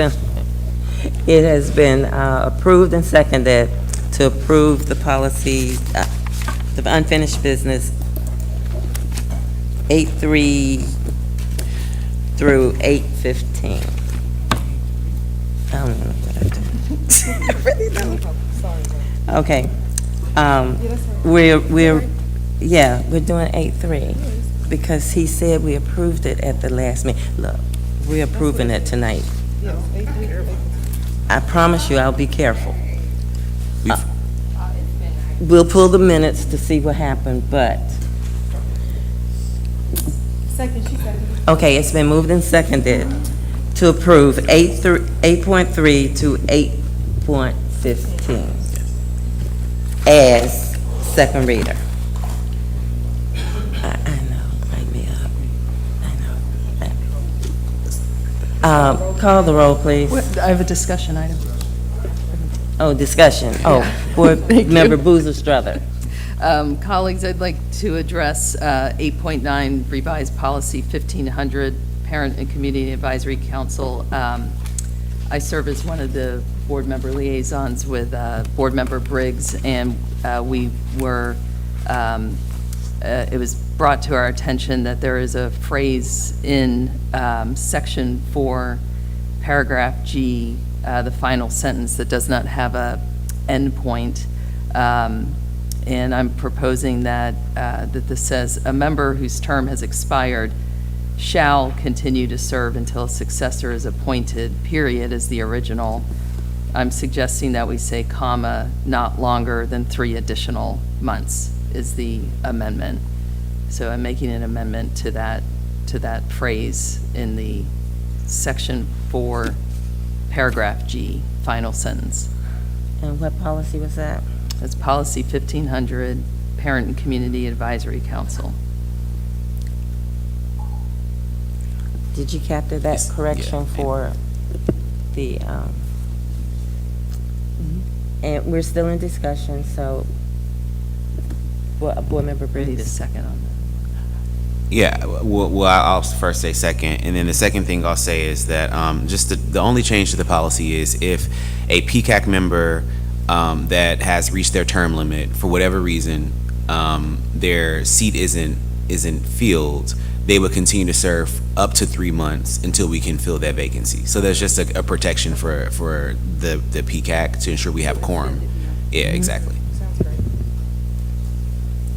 been approved and seconded to approve the policy, the unfinished business 8.3 through 8.15. I don't know what I did. I really don't. Okay. We're doing 8.3 because he said we approved it at the last meeting. Look, we're approving it tonight. I promise you I'll be careful. We'll pull the minutes to see what happened, but. Okay, it's been moved and seconded to approve 8.3 to 8.15. as second reader. I know, might be up. I know. Call the roll, please. I have a discussion item. Oh, discussion. Oh, Board Member Boozer Struther. Colleagues, I'd like to address 8.9 revised policy 1500, Parent and Community Advisory Council. I serve as one of the board member liaisons with Board Member Briggs, and we were, it was brought to our attention that there is a phrase in Section 4, Paragraph G, the final sentence, that does not have a endpoint. And I'm proposing that, that this says, a member whose term has expired shall continue to serve until a successor is appointed, period, is the original. I'm suggesting that we say, comma, not longer than 3 additional months is the amendment. So I'm making an amendment to that phrase in the Section 4, Paragraph G, final sentence. And what policy was that? That's policy 1500, Parent and Community Advisory Council. Did you capture that correction for the, and we're still in discussion, so, Board Member Briggs? Need a second on that. Yeah, well, I'll first say second, and then the second thing I'll say is that just the only change to the policy is if a PCAC member that has reached their term limit for whatever reason, their seat isn't filled, they would continue to serve up to 3 months until we can fill that vacancy. So there's just a protection for the PCAC to ensure we have quorum. Yeah, exactly.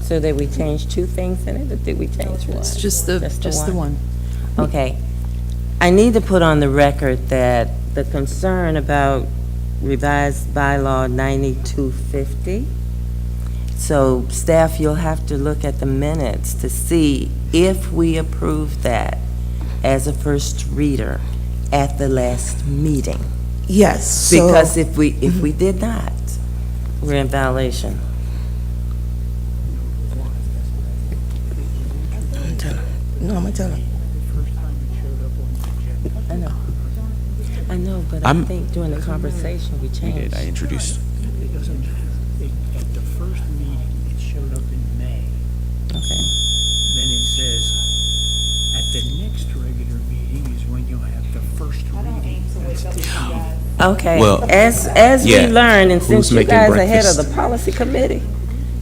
So did we change 2 things in it, or did we change one? It's just the one. Okay. I need to put on the record that the concern about revised bylaw 9250, so staff, you'll have to look at the minutes to see if we approve that as a first reader at the last meeting. Yes, so. Because if we did not, we're in violation. No, I'm gonna tell him. I know, but I think during the conversation we changed. I introduced. It doesn't, at the first meeting, it showed up in May. Okay. Then it says, at the next regular meeting is when you'll have the first reading. Okay, Well, as yeah. we learn, and since Who's you making guys are head of breakfast? the policy committee,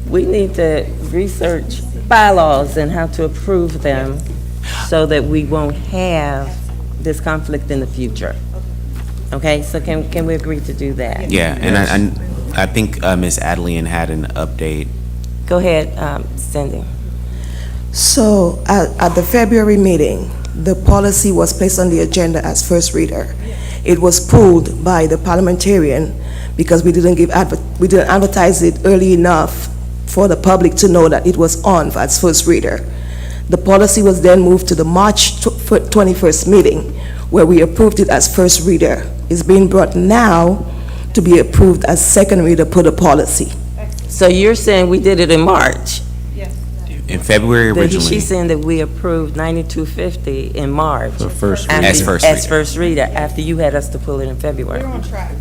we need to research bylaws and how to approve them so that we won't have this conflict in the future. Okay, so can we agree to do that? Yeah, and I think Ms. Adelian had an update. Go ahead, Cindy. So at the February meeting, the policy was placed on the agenda as first reader. It was pulled by the parliamentarian because we didn't advertise it early enough for the public to know that it was on as first reader. The policy was then moved to the March 21st meeting, where we approved it as first reader. It's being brought now to be approved as second reader per the policy. So you're saying we did it in March? In February originally. She's saying that we approved 9250 in March. For first after- As first As reader. first reader, after you had us to pull it in February. We're on track.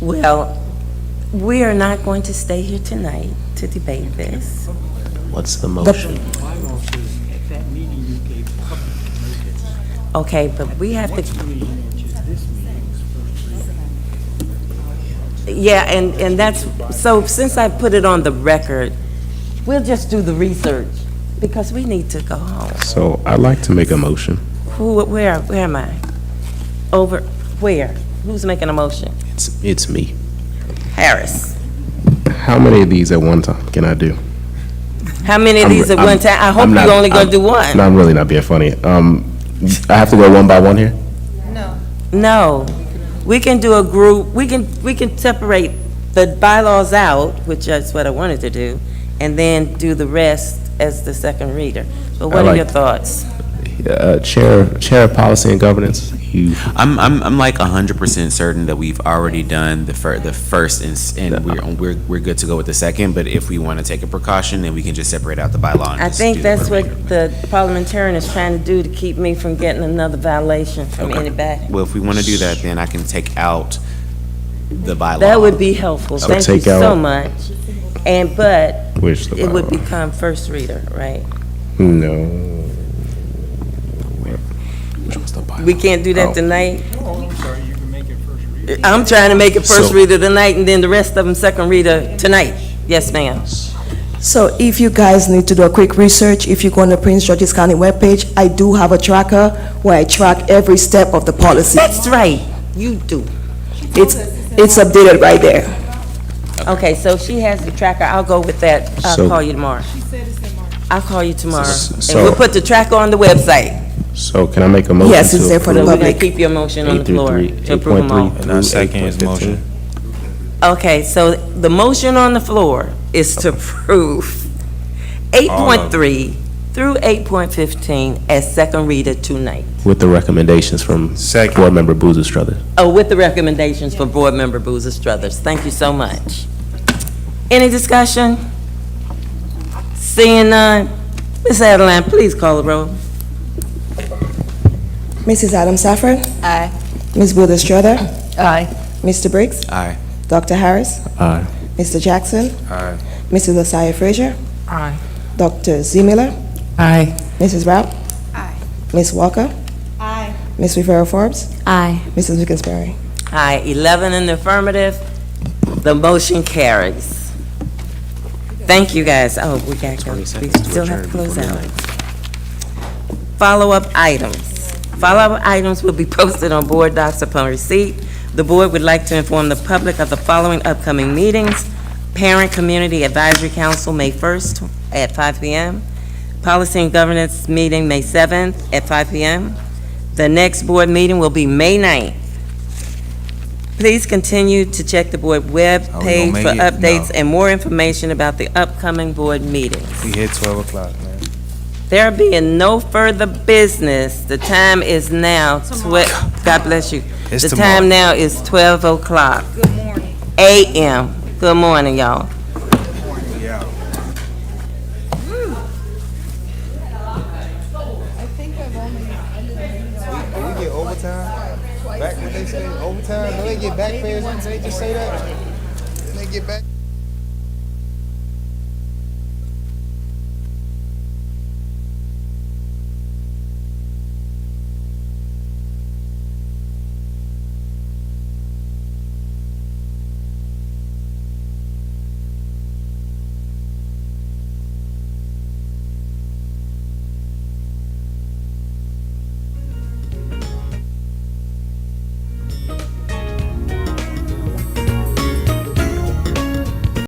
Well, we are not going to stay here tonight to debate this. What's the motion? Bylaw says at that meeting you gave public notice. Okay, but we have Next to, meeting, which is this meeting, is first reading. yeah, and that's, so since I put it on the record, we'll just do the research because we need to go home. So I'd like to make a motion. Where am I? Over, where? Who's making a motion? It's me. Harris. How many of these at one time can I do? How many of these at one time? I hope you're only gonna do one. No, I'm really not being funny. I have to go one by one here? No, we can do a group, we can separate the bylaws out, which is what I wanted to do, and then do the rest as the second reader. But what are your thoughts? Chair of Policy and Governance, you, I'm like 100% certain that we've already done the first, and we're good to go with the second, but if we want to take a precaution, then we can just separate out the bylaw. And I just think do that's the what the parliamentarian is trying to do to keep me from getting another violation from Okay. anybody. Well, if we want to do that, then I can take out the bylaw. That would be helpful. So Thank you take out- so much. But which the it would bylaw? become first reader, right? No. We can't do that Oh. tonight? Oh, I'm sorry, you can make it first reading. I'm trying to make it first So- reader tonight, and then the rest of them second reader tonight. Yes, ma'am. So if you guys need to do a quick research, if you go on the Prince George's County webpage, I do have a tracker where I track every step of the policy. That's right, you do. It's updated right there. Okay, so if she has the tracker, I'll go with that. I'll So- call you tomorrow. I'll call you tomorrow. And So- we'll put the tracker on the website. So can I make a motion to Yes, it's there for the approve We're gonna public. keep your motion on 8 the through floor 3, to approve them all. 8.3 And I second his through motion. 8.15? Okay, so the motion on the floor is to approve 8.3 through 8.15 as second reader tonight. With the recommendations from Second. Board Member Boozer Struthers. Oh, with the recommendations for Board Member Boozer Struthers. Thank you so much. Any discussion? Seeing none, Ms. Adeline, please call the roll. Mrs. Adam Safford? Aye. Ms. Booth Strother? Aye. Mr. Briggs? Aye. Dr. Harris? Aye. Mr. Jackson? Aye. Mrs. Lasaya Frazier? Aye. Dr. Z. Miller? Aye. Mrs. Raup? Aye. Ms. Walker? Aye. Ms. Rivera Forbes? Aye. Mrs. Wickensberry? Aye, 11 in the affirmative. The motion carries. Thank you, guys. Oh, we got to go. We still have to close out. Follow-up items. Follow-up items will be posted on board docs upon receipt. The board would like to inform the public of the following upcoming meetings. Parent Community Advisory Council, May 1st at 5 p.m. Policy and Governance Meeting, May 7th at 5 p.m. The next board meeting will be May 9th. Please continue to check the board web Are we page gonna for make it? updates No. and more information about the upcoming board meetings. We hit 12 o'clock, man. There being no further business, the time is now, God bless you. It's The tomorrow. time now is 12 o'clock. Good morning. A.M. Good morning, y'all. Yeah. We get overtime? Back when they say overtime, do they get back pay? They just say that? They get back?